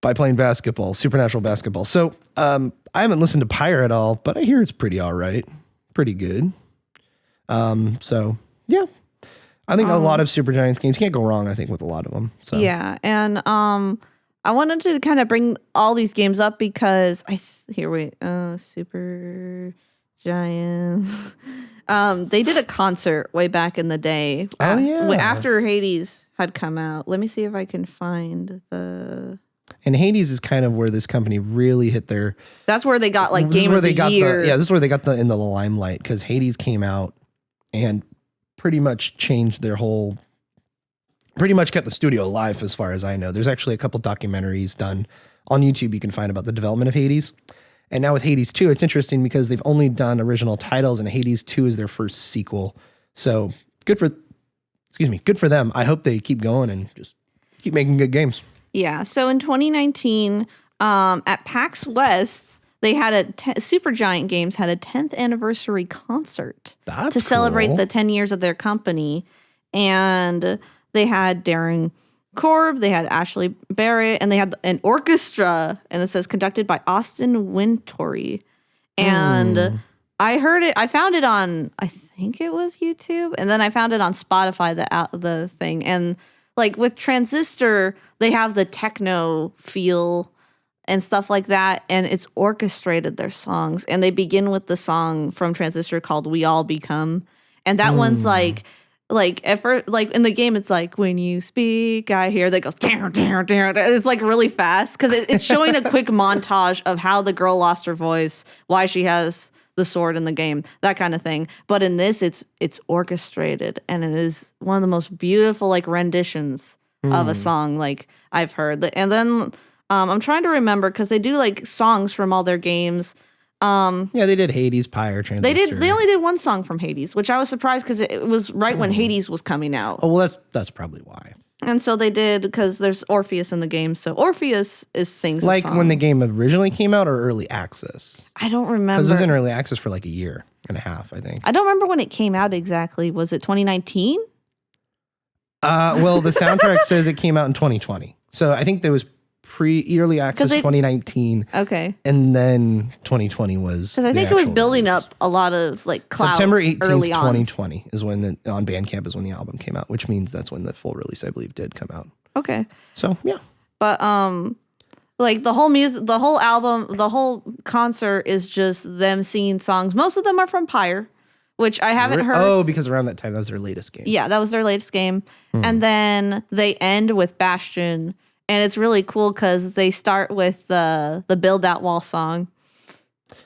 Speaker 1: by playing basketball, supernatural basketball. So I haven't listened to Pyre at all, but I hear it's pretty all right, pretty good. So yeah, I think a lot of Supergiant's games can't go wrong. I think with a lot of them. So
Speaker 2: yeah, and I wanted to kind of bring all these games up because Super Giants. They did a concert way back in the day.
Speaker 1: Oh yeah,
Speaker 2: after Hades had come out. Let me see if I can find the.
Speaker 1: And Hades is kind of where this company really hit their.
Speaker 2: That's where they got like game of the year.
Speaker 1: This is where they got in the limelight because Hades came out and pretty much changed their whole. Pretty much kept the studio alive, as far as I know. There's actually a couple documentaries done on YouTube you can find about the development of Hades. And now with Hades 2, it's interesting because they've only done original titles, and Hades 2 is their first sequel. So good for them. I hope they keep going and just keep making good games. Yeah.
Speaker 2: So in 2019, at PAX West, they had Supergiant Games had a 10th anniversary concert to celebrate the 10 years of their company, and they had Darren Korb, they had Ashley Barrett, and they had an orchestra, and it says conducted by Austin Wintory. And I found it on, I think it was YouTube, and then I found it on Spotify, the thing. And like with Transistor, they have the techno feel and stuff like that, and it's orchestrated their songs. And they begin with the song from Transistor called We All Become. And that one's like at first, like in the game, it's like when you speak, I hear that goes down, down, down. It's like really fast because it's showing a quick montage of how the girl lost her voice, why she has the sword in the game, that kind of thing. But in this, it's orchestrated, and it is one of the most beautiful like renditions of a song like I've heard. And then I'm trying to remember because they do like songs from all their games.
Speaker 1: Yeah, they did Hades, Pyre, Transistor.
Speaker 2: They only did one song from Hades, which I was surprised because it was right when Hades was coming out.
Speaker 1: Oh, well, that's probably why.
Speaker 2: And so they did, because there's Orpheus in the game, so Orpheus sings
Speaker 1: like
Speaker 2: a song.
Speaker 1: when the game originally came out, or early access?
Speaker 2: I don't remember.
Speaker 1: Because it was in early access for like a year and a half, I think.
Speaker 2: I don't remember when it came out exactly. Was it 2019?
Speaker 1: Well, the soundtrack says it came out in 2020. So I think there was early access 2019.
Speaker 2: Okay.
Speaker 1: And then 2020 was.
Speaker 2: Because I think it was building up a lot of like clout.
Speaker 1: September 18th, 2020 is when on Bandcamp is when the album came out, which means that's when the full release, I believe, did come out.
Speaker 2: Okay.
Speaker 1: So yeah.
Speaker 2: But like the whole music, the whole album, the whole concert is just them singing songs. Most of them are from Pyre, which I haven't heard.
Speaker 1: Oh, because around that time that was their latest game.
Speaker 2: Yeah, that was their latest game. And then they end with Bastion. And it's really cool because they start with the Build That Wall song.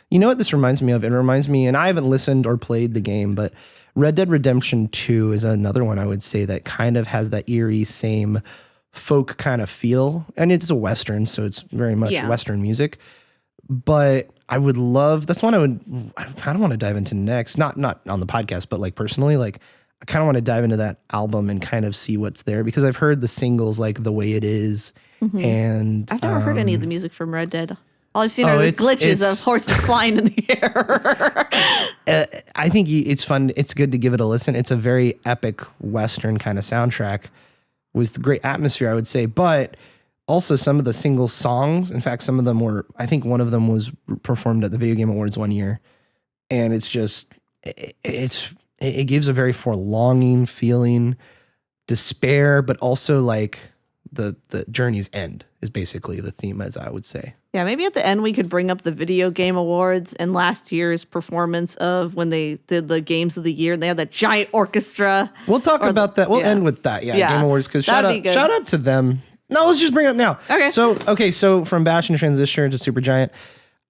Speaker 1: You know what this reminds me of? It reminds me, and I haven't listened or played the game, but Red Dead Redemption 2 is another one I would say that kind of has that eerie, same folk kind of feel. And it's a Western, so it's very much Western music. But I would love, that's one I kind of want to dive into next. Not on the podcast, but like personally, like I kind of want to dive into that album and kind of see what's there, because I've heard the singles like The Way It Is. And
Speaker 2: I've never heard any of the music from Red Dead. All I've seen are the glitches of horses flying in the air.
Speaker 1: I think it's fun. It's good to give it a listen. It's a very epic Western kind of soundtrack with great atmosphere, I would say. But also some of the single songs, in fact, some of them were, I think one of them was performed at the Video Game Awards one year. And it's just, it gives a very forlonging feeling, despair, but also like the journey's end is basically the theme, as I would say.
Speaker 2: Yeah, maybe at the end we could bring up the video game awards and last year's performance of when they did the games of the year. And they had that giant orchestra.
Speaker 1: We'll talk about that. We'll end with that. Yeah, Game Awards, because shout out to them. No, let's just bring it up now.
Speaker 2: Okay.
Speaker 1: So from Bastion Transistor to Supergiant,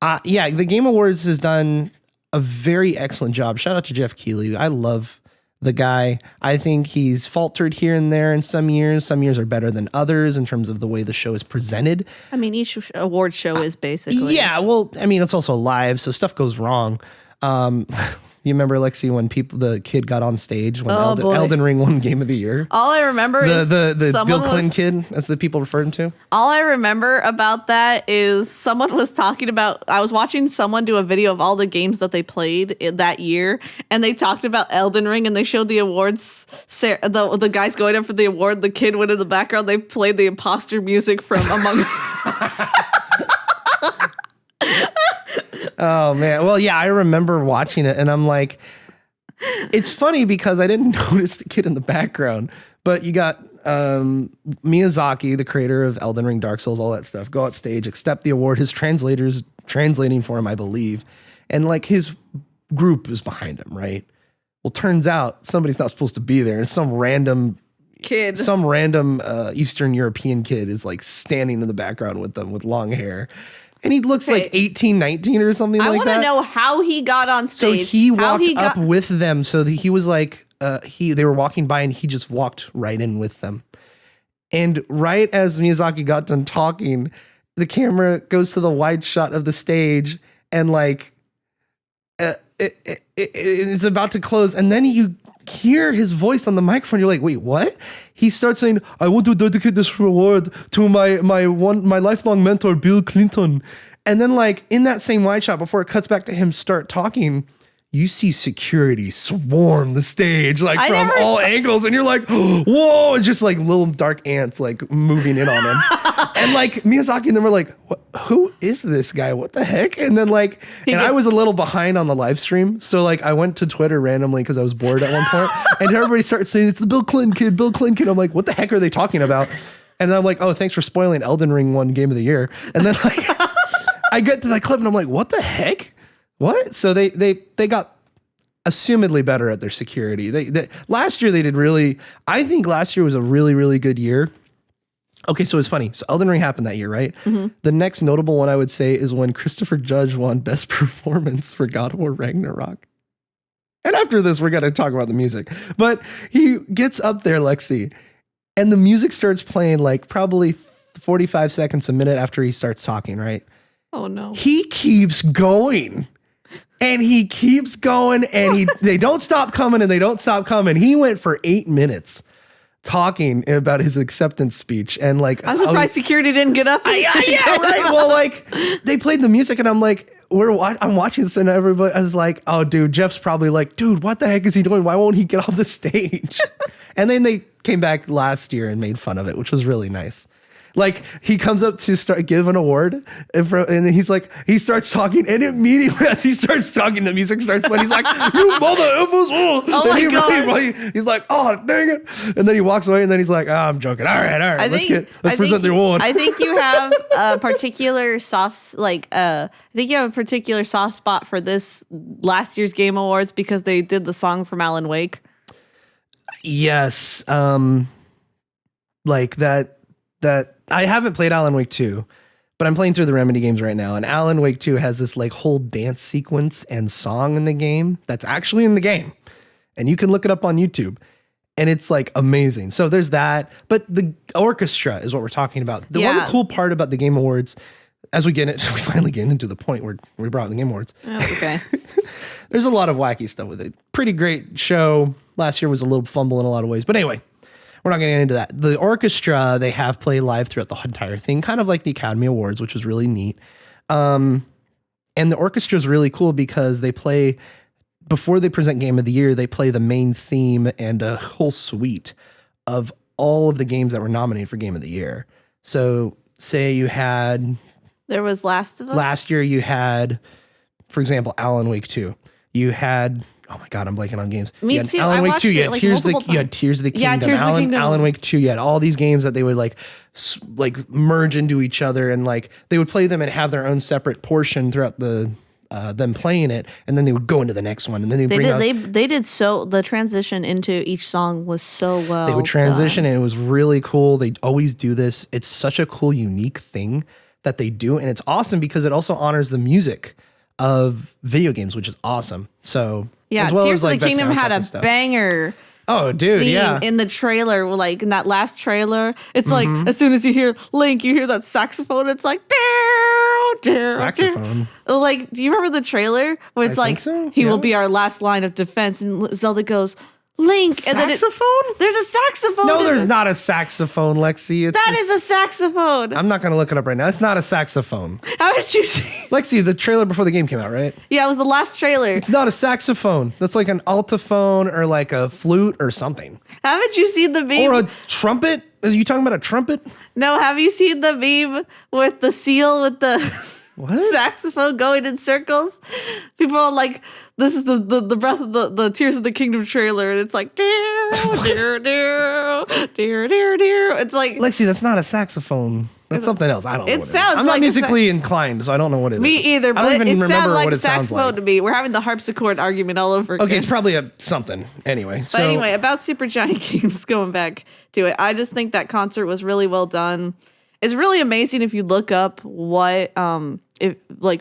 Speaker 1: the Game Awards has done a very excellent job. Shout out to Jeff Keighley. I love the guy. I think he's faltered here and there in some years. Some years are better than others in terms of the way the show is presented.
Speaker 2: I mean, each award show is basically.
Speaker 1: Yeah, well, I mean, it's also live, so stuff goes wrong. You remember, Lexi, when the kid got on stage when Elden Ring won Game of the Year?
Speaker 2: All I remember is
Speaker 1: the Bill Clinton kid, as the people referred him to.
Speaker 2: All I remember about that is someone was talking about. I was watching someone do a video of all the games that they played that year, and they talked about Elden Ring, and they showed the awards. The guys going up for the award, the kid went in the background. They played the imposter music from Among Us.
Speaker 1: Oh man. Well, yeah, I remember watching it and I'm like, it's funny because I didn't notice the kid in the background, but you got Miyazaki, the creator of Elden Ring, Dark Souls, all that stuff, go out stage, accept the award. His translator's translating for him, I believe. And like his group is behind him, right? Well, turns out somebody's not supposed to be there. And some random Eastern European kid is like standing in the background with them with long hair. And he looks like 18, 19 or something like that.
Speaker 2: I want to know how he got on stage.
Speaker 1: So he walked up with them. So he was like, they were walking by and he just walked right in with them. And right as Miyazaki got done talking, the camera goes to the wide shot of the stage and like, it's about to close. And then you hear his voice on the microphone. You're like, wait, what? He starts saying, I want to dedicate this reward to my lifelong mentor, Bill Clinton. And then like in that same wide shot, before it cuts back to him start talking, you see security swarm the stage like from all angles. And you're like, whoa, it's just like little dark ants like moving in on him. And like Miyazaki and them were like, who is this guy? What the heck? And then like, I was a little behind on the live stream. So like I went to Twitter randomly because I was bored at one point. And everybody started saying, it's the Bill Clinton kid. I'm like, what the heck are they talking about? And then I'm like, oh, thanks for spoiling Elden Ring won Game of the Year. And then like, I get to that clip and I'm like, what the heck? What? So they got assumedly better at their security. They last year they did really. I think last year was a really, really good year. Okay, so it's funny. So Elden Ring happened that year, right? Mm-hmm. The next notable one I would say is when Christopher Judge won Best Performance for God of War Ragnarok. And after this, we're going to talk about the music. But he gets up there, Lexi, and the music starts playing like probably 45 seconds, a minute after he starts talking, right?
Speaker 2: Oh, no.
Speaker 1: He keeps going. And he keeps going, and they don't stop coming, and they don't stop coming. He went for 8 minutes talking about his acceptance speech, and like
Speaker 2: I'm surprised security didn't get up.
Speaker 1: Yeah, right. Well, like they played the music, and I'm like, I'm watching this, and everybody I was like, oh, dude, Jeff's probably like, dude, what the heck is he doing? Why won't he get off the stage? And then they came back last year and made fun of it, which was really nice. Like he comes up to give an award and then he's like, he starts talking and immediately as he starts talking, the music starts playing. He's like, you mother effers.
Speaker 2: Oh my God.
Speaker 1: He's like, oh, dang it. And then he walks away and then he's like, oh, I'm joking. All right. Let's present the award.
Speaker 2: I think you have a particular soft spot for this last year's Game Awards because they did the song from Alan Wake.
Speaker 1: Yes. Like that I haven't played Alan Wake 2, but I'm playing through the Remedy games right now. And Alan Wake 2 has this like whole dance sequence and song in the game that's actually in the game. And you can look it up on YouTube. And it's like amazing. So there's that. But the orchestra is what we're talking about. The one cool part about the Game Awards, as we finally get into the point where we brought the Game Awards.
Speaker 2: Oh, okay.
Speaker 1: There's a lot of wacky stuff with it. Pretty great show. Last year was a little fumble in a lot of ways. But anyway. We're not going to get into that. The orchestra, they have played live throughout the entire thing, kind of like the Academy Awards, which was really neat. And the orchestra is really cool because they play, before they present Game of the Year, they play the main theme and a whole suite of all of the games that were nominated for Game of the Year. So say you had...
Speaker 2: There was Last of Us?
Speaker 1: Last year you had, for example, Alan Wake 2. You had oh my God, I'm blanking on games.
Speaker 2: Me
Speaker 1: You had
Speaker 2: too.
Speaker 1: Alan
Speaker 2: I
Speaker 1: Wake
Speaker 2: watched
Speaker 1: 2.
Speaker 2: it, like,
Speaker 1: You had
Speaker 2: multiple
Speaker 1: Tears of the Kingdom.
Speaker 2: Yeah, Tears of the Kingdom.
Speaker 1: Alan Wake 2. You had all these games that they would like merge into each other, and like they would play them and have their own separate portion throughout the them playing it, and then they would go into the next one, and then
Speaker 2: They did so the transition into each song was so well.
Speaker 1: They would transition,
Speaker 2: done.
Speaker 1: and it was really cool. They always do this. It's such a cool, unique thing that they do, and it's awesome because it also honors the music of video games, which is awesome. So
Speaker 2: Yeah,
Speaker 1: as well
Speaker 2: Tears
Speaker 1: as, like,
Speaker 2: of the
Speaker 1: best
Speaker 2: Kingdom had
Speaker 1: soundtrack
Speaker 2: a
Speaker 1: and stuff.
Speaker 2: banger
Speaker 1: Oh, dude,
Speaker 2: theme
Speaker 1: yeah.
Speaker 2: in the trailer, like in that last trailer. It's like as soon as you hear Link, you hear that saxophone. It's like
Speaker 1: Saxophone.
Speaker 2: Like, do you remember the trailer where it's
Speaker 1: I
Speaker 2: like
Speaker 1: think so,
Speaker 2: he
Speaker 1: yeah.
Speaker 2: will be our last line of defense, and Zelda goes Link, and then
Speaker 1: Saxophone?
Speaker 2: there's a saxophone.
Speaker 1: No,
Speaker 2: in
Speaker 1: there's
Speaker 2: it.
Speaker 1: not a saxophone, Lexi. It's
Speaker 2: That is a saxophone.
Speaker 1: I'm not going to look it up right now. It's not a saxophone.
Speaker 2: How did you see?
Speaker 1: Lexi, the trailer before the game came out, right?
Speaker 2: Yeah, it was the last trailer.
Speaker 1: It's not a saxophone. That's like an altophone or like a flute or something.
Speaker 2: Haven't you seen the meme?
Speaker 1: Or a trumpet? Are you talking about a trumpet?
Speaker 2: No, have you seen the meme with the seal with the
Speaker 1: What?
Speaker 2: saxophone going in circles? People are like, this is the breath of the Tears of the Kingdom trailer, and it's like dear. It's like
Speaker 1: Lexi, that's not a saxophone. That's something else. I don't know
Speaker 2: It
Speaker 1: what it is.
Speaker 2: sounds
Speaker 1: I'm not
Speaker 2: like a
Speaker 1: musically inclined, so I don't know what it is.
Speaker 2: me either,
Speaker 1: I
Speaker 2: but
Speaker 1: don't even
Speaker 2: it
Speaker 1: remember
Speaker 2: sounds like
Speaker 1: what it sounds
Speaker 2: saxophone
Speaker 1: like.
Speaker 2: to me. We're having the harpsichord argument all over again.
Speaker 1: Okay, it's probably a something. Anyway,
Speaker 2: But anyway, about Supergiant Games, going back to it, I just think that concert was really well done. It's really amazing if you look up what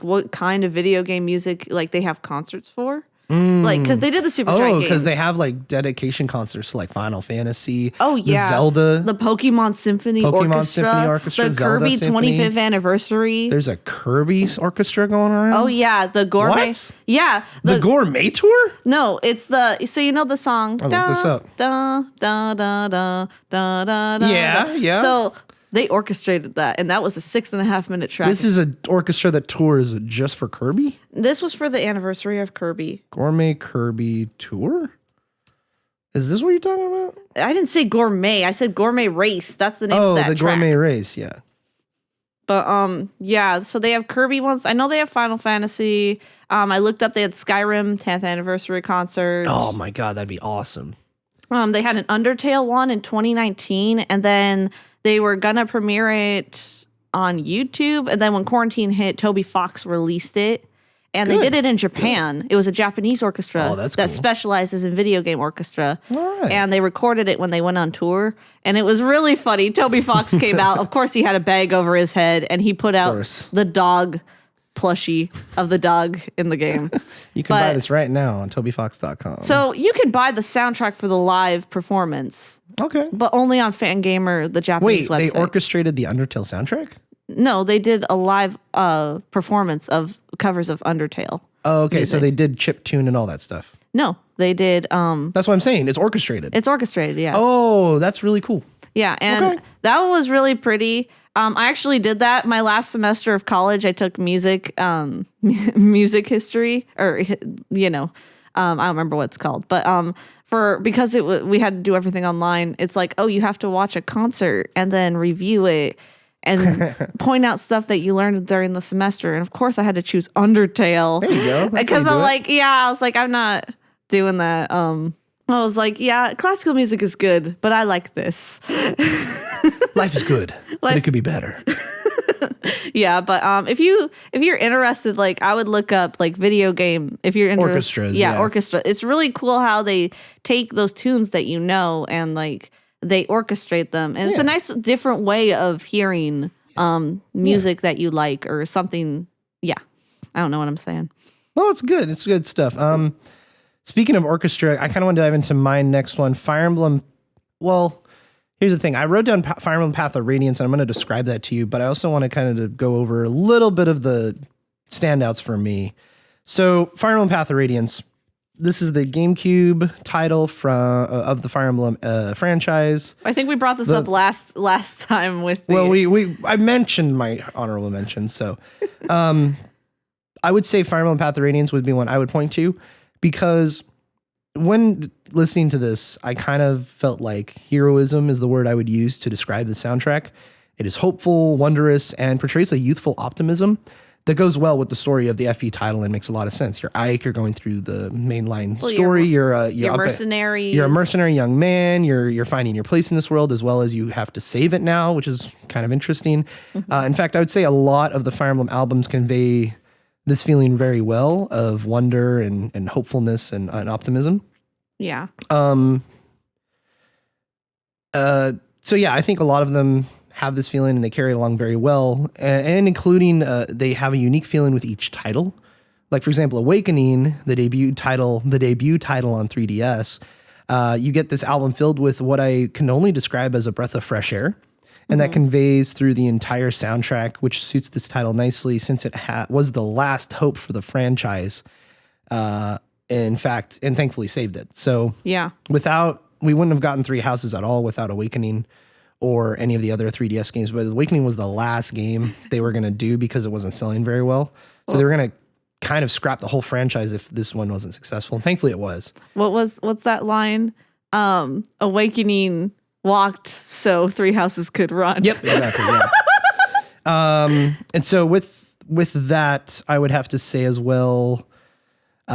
Speaker 2: what kind of video game music like they have concerts for. Like, because they did the Supergiant Games.
Speaker 1: Oh, because they have like dedication concerts to like Final Fantasy.
Speaker 2: Oh yeah,
Speaker 1: the Zelda.
Speaker 2: the Pokemon Symphony Orchestra,
Speaker 1: the
Speaker 2: the
Speaker 1: Zelda
Speaker 2: Kirby
Speaker 1: Symphony.
Speaker 2: 25th anniversary.
Speaker 1: There's a Kirby orchestra going around.
Speaker 2: Oh yeah, the gourmet.
Speaker 1: What?
Speaker 2: Yeah,
Speaker 1: The gourmet tour?
Speaker 2: no, it's the so you know the song.
Speaker 1: I'll look this up.
Speaker 2: Da da da da da da da.
Speaker 1: Yeah, yeah.
Speaker 2: So they orchestrated that, and that was a 6.5 minute track.
Speaker 1: This is an orchestra that tours just for Kirby?
Speaker 2: This was for the anniversary of Kirby.
Speaker 1: Gourmet Kirby tour? Is this what you're talking about?
Speaker 2: I didn't say gourmet. I said gourmet race. That's the name of that
Speaker 1: the
Speaker 2: track.
Speaker 1: gourmet race, yeah.
Speaker 2: But yeah. So they have Kirby ones. I know they have Final Fantasy. I looked up. They had Skyrim 10th anniversary concert.
Speaker 1: Oh my god, that'd be awesome.
Speaker 2: They had an Undertale one in 2019, and then they were gonna premiere it on YouTube. And then when quarantine hit, Toby Fox released it. And they
Speaker 1: Good.
Speaker 2: did it in Japan. Good. It was a Japanese orchestra
Speaker 1: Oh, that's
Speaker 2: that
Speaker 1: cool.
Speaker 2: specializes in video game orchestra.
Speaker 1: All right.
Speaker 2: And they recorded it when they went on tour. And it was really funny. Toby Fox came out. Of course, he had a bag over his head, and he put out
Speaker 1: course.
Speaker 2: the dog plushie of the dog in the game.
Speaker 1: You can buy
Speaker 2: But-
Speaker 1: this right now on TobyFox.com.
Speaker 2: So you can buy the soundtrack for the live performance,
Speaker 1: okay.
Speaker 2: but only on Fangamer, the Japanese
Speaker 1: Wait,
Speaker 2: website.
Speaker 1: they orchestrated the Undertale soundtrack?
Speaker 2: No, they did a live performance of covers of Undertale.
Speaker 1: Oh, okay. So
Speaker 2: Music.
Speaker 1: they did chip tune and all that stuff.
Speaker 2: No, they did.
Speaker 1: That's what I'm saying. It's orchestrated.
Speaker 2: It's orchestrated, yeah.
Speaker 1: Oh, that's really cool.
Speaker 2: Yeah, and
Speaker 1: Okay.
Speaker 2: that was really pretty. I actually did that my last semester of college. I took music history, or I don't remember what it's called, but because we had to do everything online. It's like, oh, you have to watch a concert and then review it and point out stuff that you learned during the semester. And of course, I had to choose Undertale.
Speaker 1: There you go. That's how
Speaker 2: Because
Speaker 1: you do
Speaker 2: I'm
Speaker 1: it.
Speaker 2: like, I was like, I'm not doing that. I was like, yeah, classical music is good, but I like this.
Speaker 1: Life is good, but it could be better.
Speaker 2: Yeah, but if you're interested, like I would look up like video game if you're interested.
Speaker 1: Orchestras,
Speaker 2: Yeah,
Speaker 1: yeah.
Speaker 2: orchestra. It's really cool how they take those tunes that you know and like they orchestrate them, and it's a nice different way of hearing music that you like or something. Yeah, I don't know what I'm saying.
Speaker 1: Well, it's good. It's good stuff. Speaking of orchestra, I kind of want to dive into my next one, Fire Emblem. Well, here's the thing. I wrote down Fire Emblem Path of Radiance, and I'm going to describe that to you, but I also want to kind of go over a little bit of the standouts for me. So, Fire Emblem Path of Radiance, this is the GameCube title of the Fire Emblem franchise.
Speaker 2: I think we brought this up last time with the
Speaker 1: Well, I mentioned my honorable mentions, so I would say Fire Emblem Path of Radiance would be one I would point to, because when listening to this, I kind of felt like heroism is the word I would use to describe the soundtrack. It is hopeful, wondrous, and portrays a youthful optimism that goes well with the story of the FE title and makes a lot of sense. You're Ike, you're going through the mainline story. You're
Speaker 2: mercenary.
Speaker 1: You're a mercenary young man. You're finding your place in this world, as well as you have to save it now, which is kind of interesting. In fact, I would say a lot of the Fire Emblem albums convey this feeling very well of wonder and hopefulness and optimism.
Speaker 2: Yeah.
Speaker 1: So yeah, I think a lot of them have this feeling and they carry it along very well, and including they have a unique feeling with each title. Like, for example, Awakening, the debut title on 3DS, you get this album filled with what I can only describe as a breath of fresh air, and that conveys through the entire soundtrack, which suits this title nicely since it was the last hope for the franchise. In fact, and thankfully saved it. So
Speaker 2: yeah,
Speaker 1: we wouldn't have gotten Three Houses at all without Awakening or any of the other 3DS games. But Awakening was the last game they were going to do because it wasn't selling very well. So they were going to kind of scrap the whole franchise if this one wasn't successful. And thankfully it was.
Speaker 2: What's that line? Awakening walked so Three Houses could run.
Speaker 1: Yep, exactly. Yeah. And so with that, I would have to say as well,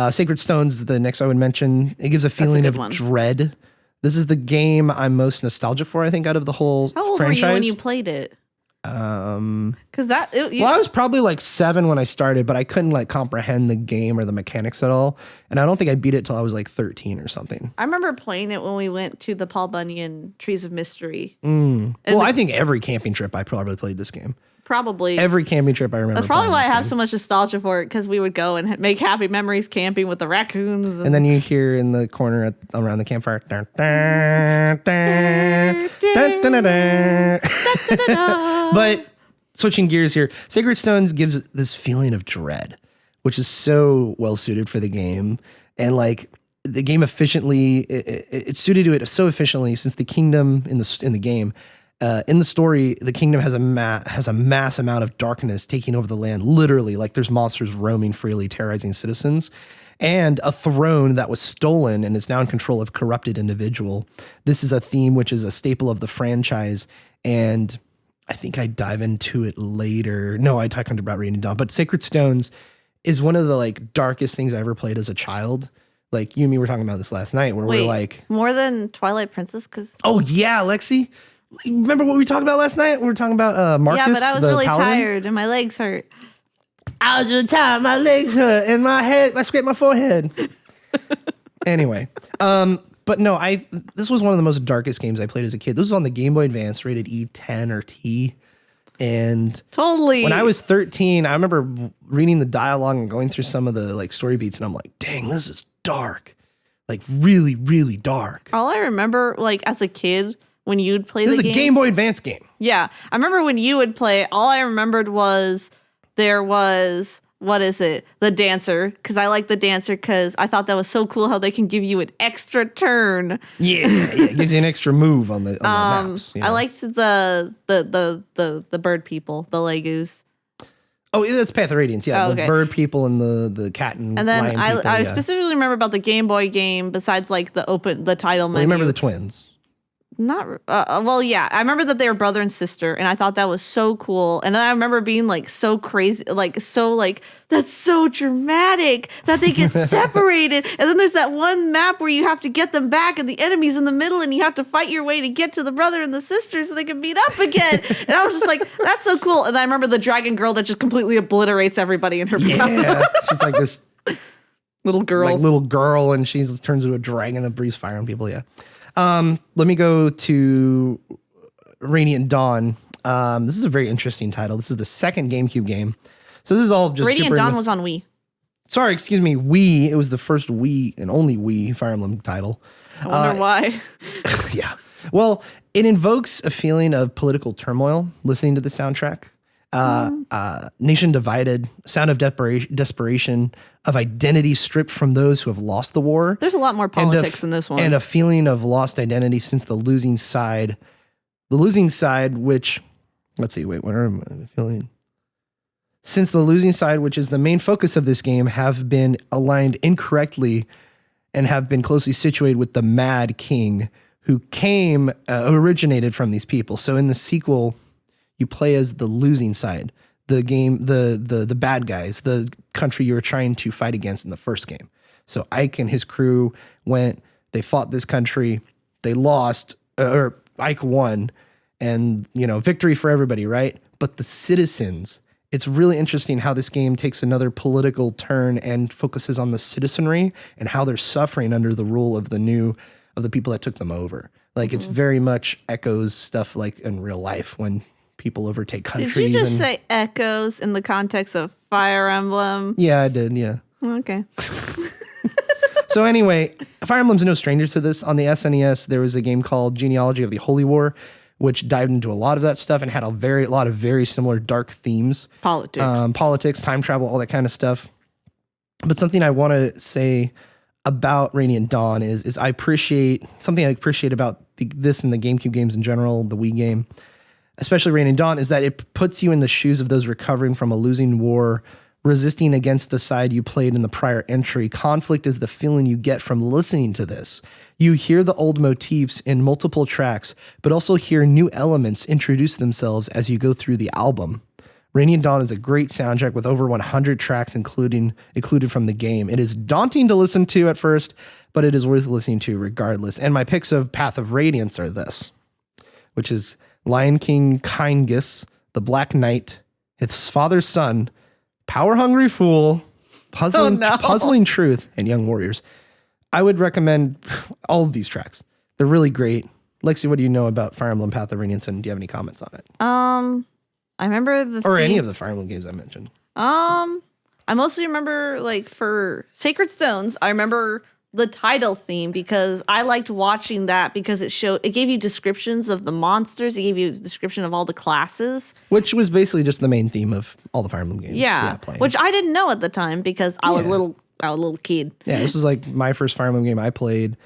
Speaker 1: Sacred Stones is the next I would mention. It gives a feeling of dread. This is the game I'm most nostalgic for, I think, out of the whole franchise.
Speaker 2: How old were you when you played it? Because
Speaker 1: I was probably like 7 when I started, but I couldn't like comprehend the game or the mechanics at all. And I don't think I beat it till I was like 13 or something.
Speaker 2: I remember playing it when we went to the Paul Bunyan Trees of Mystery.
Speaker 1: I think every camping trip I probably played this game.
Speaker 2: Probably.
Speaker 1: Every camping trip I remember.
Speaker 2: That's probably why I have so much nostalgia for it, because we would go and make happy memories camping with the raccoons.
Speaker 1: And then you hear in the corner around the campfire. But switching gears here, Sacred Stones gives this feeling of dread, which is so well suited for the game. And like the game efficiently, it's suited to it so efficiently since the kingdom in the game. In the story, the kingdom has a mass amount of darkness taking over the land, literally, like there's monsters roaming freely, terrorizing citizens, and a throne that was stolen and is now in control of a corrupted individual. This is a theme which is a staple of the franchise, and I think I dive into it later. No, I talk about Radiant Dawn, but Sacred Stones is one of the like darkest things I ever played as a child. Like you and me were talking about this last night, where we're like
Speaker 2: more than Twilight Princess, because
Speaker 1: yeah, Lexi. Remember what we talked about last night? We were talking about Marcus.
Speaker 2: Yeah, but I was really tired and my legs hurt.
Speaker 1: I was really tired. My legs hurt and my head. I scraped my forehead. Anyway, but no, this was one of the most darkest games I played as a kid. This was on the Game Boy Advance, rated E10 or T. And
Speaker 2: totally,
Speaker 1: when I was 13, I remember reading the dialogue and going through some of the like story beats, and I'm like, dang, this is dark, like really, really dark.
Speaker 2: All I remember, like as a kid, when you would play the game.
Speaker 1: This is a Game Boy Advance game.
Speaker 2: Yeah. I remember when you would play, all I remembered was there was, the dancer. Because I like the dancer because I thought that was so cool how they can give you an extra turn.
Speaker 1: Yeah. It gives you an extra move on the maps.
Speaker 2: I liked the bird people, the Legus.
Speaker 1: Oh, that's Path of Radiance. Yeah, the bird people and the cat and
Speaker 2: then
Speaker 1: lion people.
Speaker 2: I specifically remember about the Game Boy game besides like the title menu.
Speaker 1: I remember the twins.
Speaker 2: Not yeah, I remember that they were brother and sister, and I thought that was so cool. And then I remember being like so crazy, that's so dramatic that they get separated. And then there's that one map where you have to get them back, and the enemy's in the middle, and you have to fight your way to get to the brother and the sister so they can meet up again. And I was just like, that's so cool. And then I remember the dragon girl that just completely obliterates everybody in her path.
Speaker 1: Yeah, she's like this
Speaker 2: little
Speaker 1: girl, and she turns into a dragon that breathes fire on people. Yeah. Let me go to Radiant Dawn. This is a very interesting title. This is the second GameCube game. So this is all just
Speaker 2: Radiant Dawn was on Wii.
Speaker 1: Sorry, excuse me, Wii. It was the first Wii and only Wii Fire Emblem title.
Speaker 2: I wonder why.
Speaker 1: Yeah. Well, it invokes a feeling of political turmoil listening to the soundtrack. Nation divided, sound of desperation, of identity stripped from those who have lost the war.
Speaker 2: There's a lot more politics in this one.
Speaker 1: And a feeling of lost identity since the losing side. The losing side, which, let's see, wait, what am I feeling? Since the losing side, which is the main focus of this game, have been aligned incorrectly and have been closely situated with the Mad King, who originated from these people. So in the sequel, you play as the losing side, the game, the bad guys, the country you were trying to fight against in the first game. So Ike and his crew went, they fought this country, they lost, or Ike won, and, victory for everybody, right? But the citizens, it's really interesting how this game takes another political turn and focuses on the citizenry and how they're suffering under the rule of the people that took them over. Like, it's very much echoes stuff like in real life when people overtake countries.
Speaker 2: Did you just say echoes in the context of Fire Emblem?
Speaker 1: Yeah, I did, yeah.
Speaker 2: Okay.
Speaker 1: So anyway, Fire Emblem's no stranger to this. On the SNES, there was a game called Genealogy of the Holy War, which dived into a lot of that stuff and had a lot of very similar dark themes. Politics, time travel, all that kind of stuff. But something I want to say about Radiant Dawn is I appreciate about this and the GameCube games in general, the Wii game, especially Radiant Dawn, is that it puts you in the shoes of those recovering from a losing war, resisting against the side you played in the prior entry. Conflict is the feeling you get from listening to this. You hear the old motifs in multiple tracks, but also hear new elements introduce themselves as you go through the album. Radiant Dawn is a great soundtrack with over 100 tracks included from the game. It is daunting to listen to at first, but it is worth listening to regardless. And my picks of Path of Radiance are this, which is Lion King Kingus, The Black Knight, His Father's Son, Power Hungry Fool, Puzzling Truth, and Young Warriors. I would recommend all of these tracks. They're really great. Lexi, what do you know about Fire Emblem Path of Radiance, and do you have any comments on it?
Speaker 2: I remember
Speaker 1: any of the Fire Emblem games I mentioned.
Speaker 2: I mostly remember, like, for Sacred Stones, I remember the title theme because I liked watching that because it gave you descriptions of the monsters, it gave you a description of all the classes,
Speaker 1: which was basically just the main theme of all the Fire Emblem games.
Speaker 2: Yeah, which I didn't know at the time because I was a little kid.
Speaker 1: Yeah, this was like my first Fire Emblem game I played.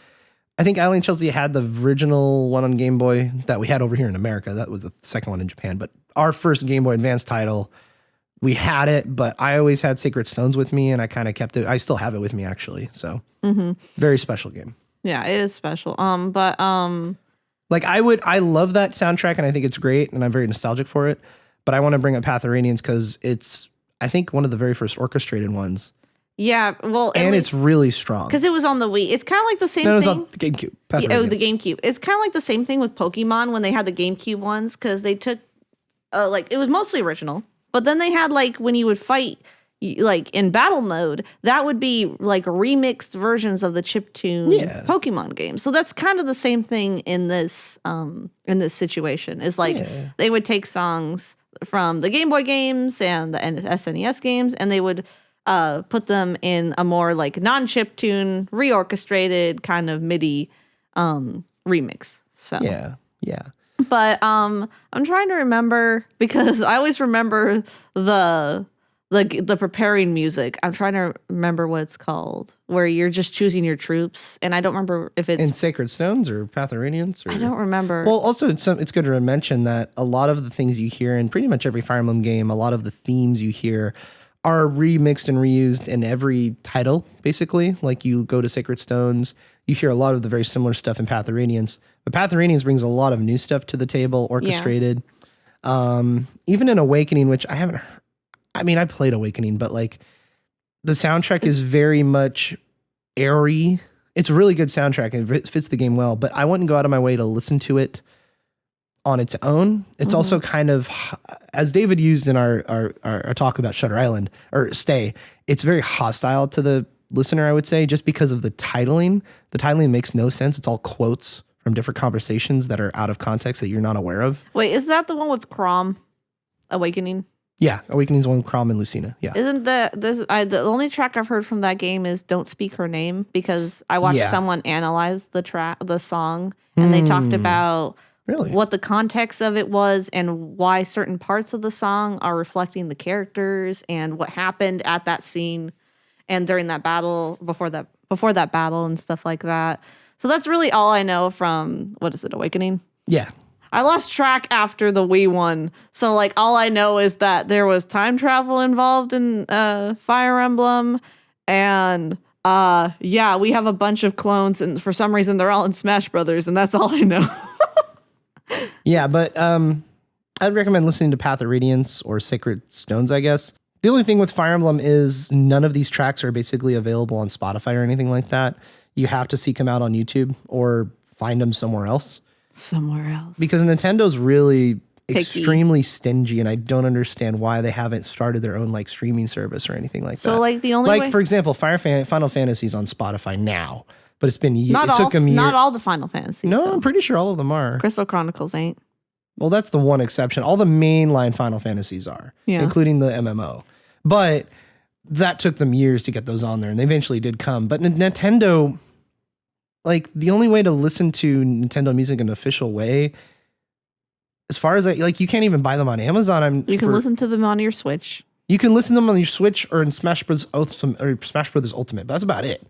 Speaker 1: I think Island Chelsea had the original one on Game Boy that we had over here in America. That was the second one in Japan. But our first Game Boy Advance title, we had it, but I always had Sacred Stones with me, and I kind of kept it. I still have it with me, actually. So, very special game.
Speaker 2: Yeah, it is special.
Speaker 1: Like I love that soundtrack, and I think it's great, and I'm very nostalgic for it. But I want to bring up Path of Radiance because it's, I think, one of the very first orchestrated ones.
Speaker 2: Yeah, well,
Speaker 1: and it's really strong
Speaker 2: because it was on the Wii. It's kind of like the same thing.
Speaker 1: It was on the GameCube.
Speaker 2: The GameCube. It's kind of like the same thing with Pokemon when they had the GameCube ones because they took, it was mostly original, but then they had like when you would fight, like in battle mode, that would be like remixed versions of the chiptune Pokemon game. So that's kind of the same thing in this situation. Is like they would take songs from the Game Boy games and the SNES games, and they would put them in a more like non-chiptune, reorchestrated kind of MIDI remix. So
Speaker 1: yeah.
Speaker 2: But I'm trying to remember because I always remember the preparing music. I'm trying to remember what it's called, where you're just choosing your troops, and I don't remember if it's
Speaker 1: in Sacred Stones or Path of Radiance. I
Speaker 2: don't remember.
Speaker 1: Well, also it's good to mention that a lot of the things you hear in pretty much every Fire Emblem game, a lot of the themes you hear are remixed and reused in every title, basically. Like you go to Sacred Stones, you hear a lot of the very similar stuff in Path of Radiance. But Path of Radiance brings a lot of new stuff to the table, orchestrated. Even in Awakening, which I haven't, I played Awakening, but like the soundtrack is very much airy. It's a really good soundtrack and it fits the game well, but I wouldn't go out of my way to listen to it on its own. It's also kind of, as David used in our talk about Shutter Island or Stay, it's very hostile to the listener, I would say, just because of the titling. The titling makes no sense. It's all quotes from different conversations that are out of context that you're not aware of.
Speaker 2: Wait, is that the one with Chrom? Awakening?
Speaker 1: Yeah, Awakening's one with Chrom and Lucina. Yeah.
Speaker 2: Isn't the only track I've heard from that game is Don't Speak Her Name, because I watched someone analyze the song, and they talked about what the context of it was and why certain parts of the song are reflecting the characters and what happened at that scene and during that battle, before that battle and stuff like that. So that's really all I know from, Awakening?
Speaker 1: Yeah.
Speaker 2: I lost track after the Wii one. So like all I know is that there was time travel involved in Fire Emblem, and we have a bunch of clones, and for some reason they're all in Smash Brothers, and that's all I know.
Speaker 1: Yeah, but I'd recommend listening to Path of Radiance or Sacred Stones, I guess. The only thing with Fire Emblem is none of these tracks are basically available on Spotify or anything like that. You have to seek them out on YouTube or find them somewhere else.
Speaker 2: Somewhere else.
Speaker 1: Because Nintendo's really
Speaker 2: Picky.
Speaker 1: extremely stingy, and I don't understand why they haven't started their own like streaming service or anything like that.
Speaker 2: So like the only way,
Speaker 1: for example, Final Fantasy's on Spotify now, but it's been
Speaker 2: not
Speaker 1: it took them years.
Speaker 2: Not all the Final Fantasies.
Speaker 1: No,
Speaker 2: though.
Speaker 1: I'm pretty sure all of them are.
Speaker 2: Crystal Chronicles ain't.
Speaker 1: Well, that's the one exception. All the mainline Final Fantasies are, including the MMO. But that took them years to get those on there, and they eventually did come. But Nintendo, like, the only way to listen to Nintendo music in an official way, as far as like, you can't even buy them on Amazon.
Speaker 2: You can listen to them on your Switch.
Speaker 1: You can listen to them on your Switch or in Smash Bros. Ultimate, but that's about it.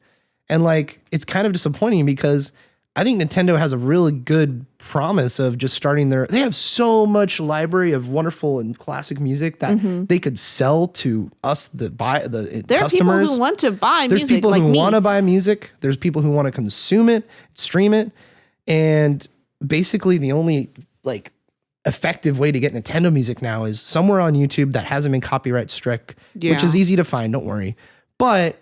Speaker 1: And like, it's kind of disappointing because I think Nintendo has a really good promise of just starting they have so much library of wonderful and classic music that they could sell to us, the customers.
Speaker 2: There are people who want to buy
Speaker 1: There's
Speaker 2: music
Speaker 1: people
Speaker 2: like
Speaker 1: who
Speaker 2: me.
Speaker 1: want to buy music. There's people who want to consume it, stream it. And basically the only like effective way to get Nintendo music now is somewhere on YouTube that hasn't been copyright struck, which is easy to find, don't worry.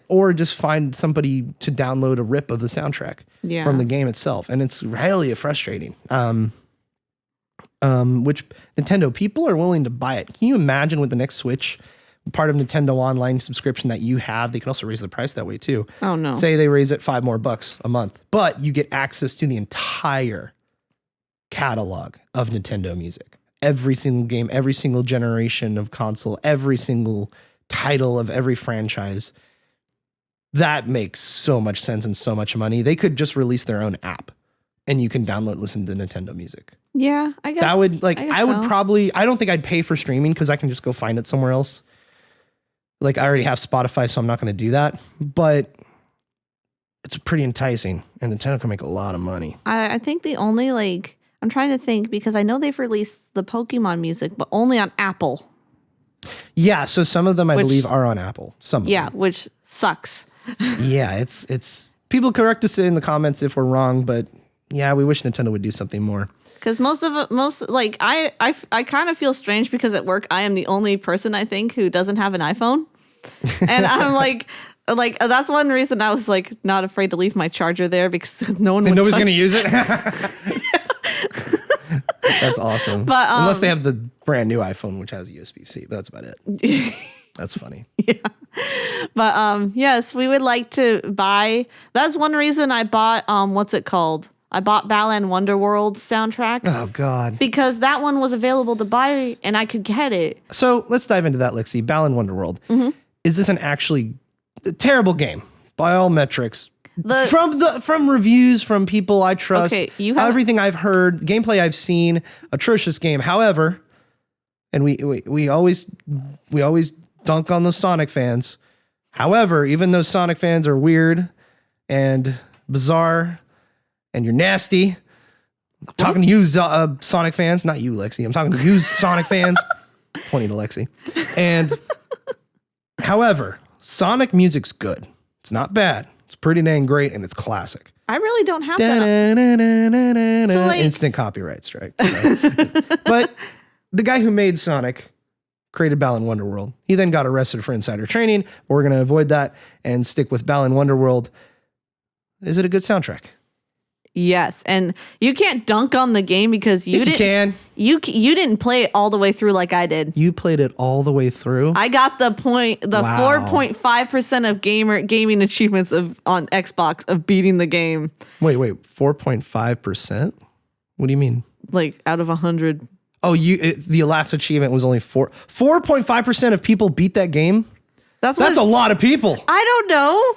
Speaker 1: Or just find somebody to download a rip of the soundtrack from the game itself. And it's really frustrating. Which Nintendo people are willing to buy it. Can you imagine with the next Switch, part of Nintendo Online subscription that you have, they can also raise the price that way too.
Speaker 2: Oh no.
Speaker 1: Say they raise it $5 more a month, but you get access to the entire catalog of Nintendo music. Every single game, every single generation of console, every single title of every franchise. That makes so much sense and so much money. They could just release their own app and you can download and listen to Nintendo music.
Speaker 2: Yeah, I guess.
Speaker 1: That would I would
Speaker 2: so.
Speaker 1: probably, I don't think I'd pay for streaming because I can just go find it somewhere else. Like I already have Spotify, so I'm not going to do that. But it's pretty enticing and Nintendo can make a lot of money.
Speaker 2: I think the only I'm trying to think because I know they've released the Pokemon music, but only on Apple.
Speaker 1: Yeah, so some of them I believe are on Apple. Some of them.
Speaker 2: Which sucks.
Speaker 1: Yeah, it's people correct us in the comments if we're wrong, but yeah, we wish Nintendo would do something more.
Speaker 2: Because I kind of feel strange because at work I am the only person I think who doesn't have an iPhone, and I'm like that's one reason I was like not afraid to leave my charger there because nobody's
Speaker 1: going to use it. That's awesome.
Speaker 2: But
Speaker 1: unless they have the brand new iPhone which has USB-C, but that's about it. That's funny.
Speaker 2: Yeah. But yes, we would like to buy. That's one reason I bought what's it called? I bought Balan Wonderworld soundtrack.
Speaker 1: Oh God.
Speaker 2: Because that one was available to buy and I could get it.
Speaker 1: So let's dive into that, Lexi. Balan Wonderworld. Is this an actually terrible game by all metrics? From reviews from people I trust, everything I've heard, gameplay I've seen, atrocious game. However, and we always dunk on those Sonic fans. However, even though Sonic fans are weird and bizarre, and you're nasty, I'm talking to you, Sonic fans, not you, Lexi. I'm talking to you, Sonic fans. Pointing to Lexi. And however, Sonic music's good. It's not bad. It's pretty dang great, and it's classic.
Speaker 2: I really don't have that.
Speaker 1: So instant copyright strike. But the guy who made Sonic created Balan Wonderworld. He then got arrested for insider trading. But we're going to avoid that and stick with Balan Wonderworld. Is it a good soundtrack?
Speaker 2: Yes, and you can't dunk on the game because you didn't play it all the way through like I did.
Speaker 1: You played it all the way through?
Speaker 2: I got the 4.5% of gaming achievements on Xbox of beating the game.
Speaker 1: Wait, 4.5%? What do you mean?
Speaker 2: Like out of 100.
Speaker 1: Oh, the last achievement was only 4.5% of people beat that game? That's a lot of people.
Speaker 2: I don't know.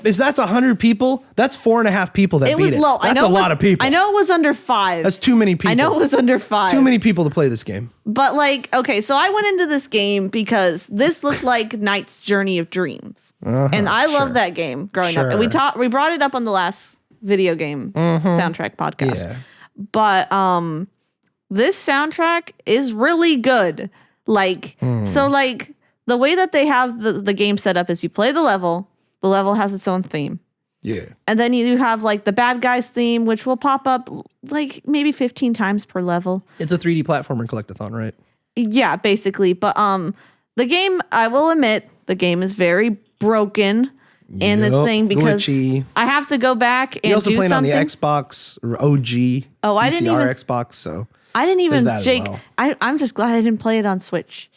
Speaker 1: If that's 100 people, that's 4.5 people that beat it.
Speaker 2: It was low.
Speaker 1: That's a lot of people.
Speaker 2: I know it was under 5.
Speaker 1: That's too many people.
Speaker 2: I know it was under 5.
Speaker 1: Too many people to play this game.
Speaker 2: But so I went into this game because this looked like Knight's Journey of Dreams. And I loved that game growing up. And we brought it up on the last video game soundtrack podcast.
Speaker 1: Yeah.
Speaker 2: But this soundtrack is really good. The way that they have the game set up is you play the level has its own theme.
Speaker 1: Yeah.
Speaker 2: And then you have like the bad guys theme, which will pop up like maybe 15 times per level.
Speaker 1: It's a 3D platformer collectathon, right?
Speaker 2: Yeah, basically. But the game, I will admit, the game is very broken in this thing because
Speaker 1: glitchy.
Speaker 2: I have to go back and do something.
Speaker 1: You also playing on the Xbox or OG.
Speaker 2: Oh, I didn't even
Speaker 1: Xbox. So
Speaker 2: I didn't even,
Speaker 1: that as
Speaker 2: Jake.
Speaker 1: well.
Speaker 2: I'm just glad I didn't play it on Switch.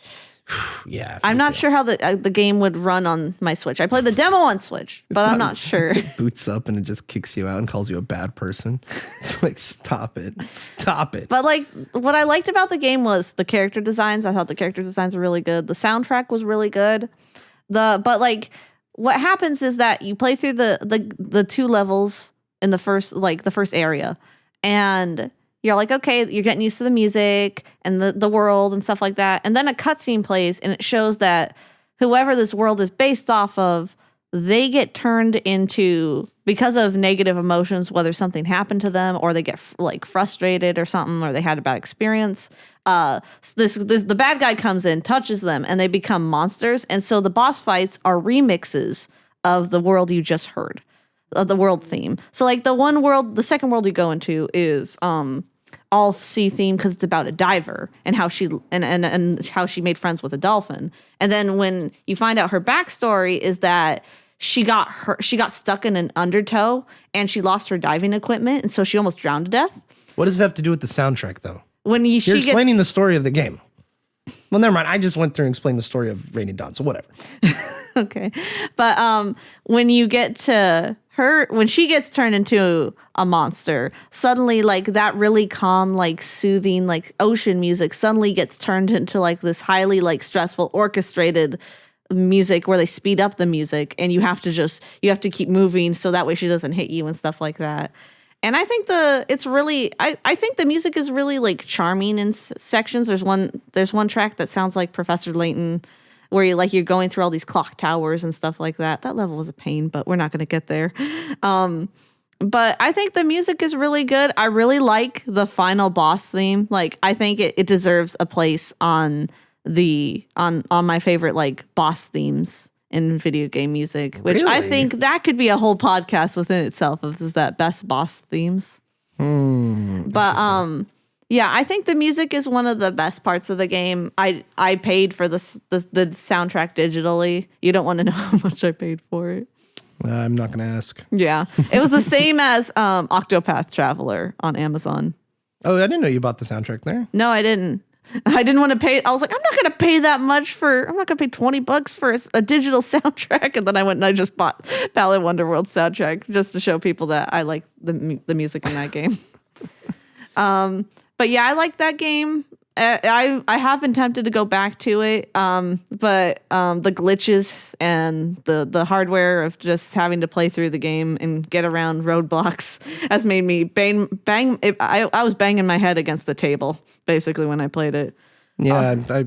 Speaker 1: Yeah,
Speaker 2: I'm not sure how the game would run on my Switch. I played the demo on Switch, but I'm not sure.
Speaker 1: It boots up and it just kicks you out and calls you a bad person. It's like, stop it.
Speaker 2: But like, what I liked about the game was the character designs. I thought the character designs were really good. The soundtrack was really good. But like, what happens is that you play through the 2 levels in the first area, and you're like, okay, you're getting used to the music and the world and stuff like that. And then a cutscene plays and it shows that whoever this world is based off of, they get turned into, because of negative emotions, whether something happened to them or they get like frustrated or something, or they had a bad experience. The bad guy comes in, touches them, and they become monsters. And so the boss fights are remixes of the world you just heard. The world theme. So like the second world you go into is all sea themed because it's about a diver and how she and how she made friends with a dolphin. And then when you find out her backstory is that she got stuck in an undertow and she lost her diving equipment, and so she almost drowned to death.
Speaker 1: What does it have to do with the soundtrack though?
Speaker 2: You're
Speaker 1: explaining the story of the game. Well, never mind. I just went through and explained the story of Raining Dawn, so whatever.
Speaker 2: Okay. But when you get to her, when she gets turned into a monster, suddenly like that really calm, like soothing, like ocean music suddenly gets turned into like this highly like stressful orchestrated music where they speed up the music, and you have to keep moving so that way she doesn't hit you and stuff like that. And I think I think the music is really like charming in sections. There's one track that sounds like Professor Layton, where you're going through all these clock towers and stuff like that. That level was a pain, but we're not going to get there. But I think the music is really good. I really like the final boss theme. Like, I think it deserves a place on my favorite like boss themes in video game music, which I think that could be a whole podcast within itself of that best boss themes. But yeah, I think the music is one of the best parts of the game. I paid for the soundtrack digitally. You don't want to know how much I paid for it.
Speaker 1: I'm not going to ask.
Speaker 2: Yeah, it was the same as Octopath Traveler on Amazon.
Speaker 1: Oh, I didn't know you bought the soundtrack there.
Speaker 2: No, I didn't. I didn't want to pay. I was like, I'm not going to pay that much I'm not going to pay $20 for a digital soundtrack. And then I went and I just bought Ballad Wonderworld soundtrack just to show people that I like the music in that game. But yeah, I like that game. I have been tempted to go back to it, but the glitches and the hardware of just having to play through the game and get around roadblocks has made me bang. I was banging my head against the table basically when I played it.
Speaker 1: Yeah,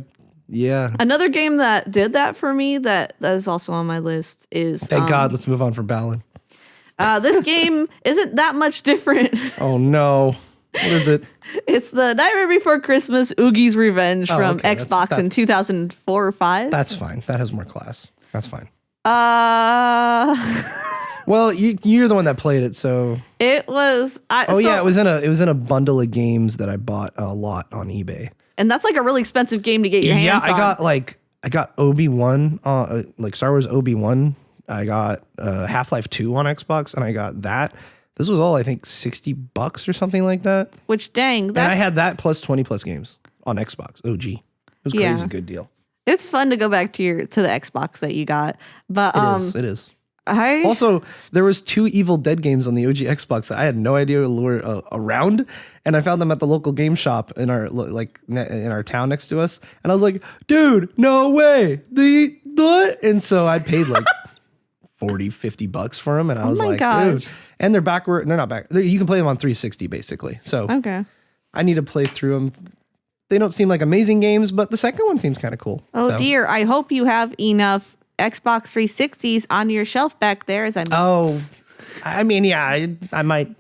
Speaker 1: yeah.
Speaker 2: Another game that did that for me that is also on my list is
Speaker 1: Thank God. Let's move on from Ballad.
Speaker 2: This game isn't that much different.
Speaker 1: Oh no. What is it?
Speaker 2: It's the Nightmare Before Christmas Oogie's Revenge from Xbox in 2004 or 5.
Speaker 1: That's fine. That has more class. That's fine.
Speaker 2: Well,
Speaker 1: you're the one that played it, so
Speaker 2: it was.
Speaker 1: It was in a bundle of games that I bought a lot on eBay.
Speaker 2: And that's like a really expensive game to get your hands on.
Speaker 1: I got Obi-Wan, like Star Wars Obi-Wan. I got Half-Life 2 on Xbox, and I got that. This was all, I think, $60 or something like that.
Speaker 2: Which, dang.
Speaker 1: And I had that plus 20 plus games on Xbox. OG. It was crazy good deal.
Speaker 2: It's fun to go back to the Xbox that you got. But
Speaker 1: It is. Also, there was 2 Evil Dead games on the OG Xbox that I had no idea were around, and I found them at the local game shop in our town next to us, and I was like, "Dude, no way!" And so I paid like $40-$50 for them, and I was like, "Dude!" And they're backward. They're not back. You can play them on 360 basically. So
Speaker 2: okay,
Speaker 1: I need to play through them. They don't seem like amazing games, but the second one seems kind of cool.
Speaker 2: Oh dear! I hope you have enough Xbox 360s on your shelf back there. I might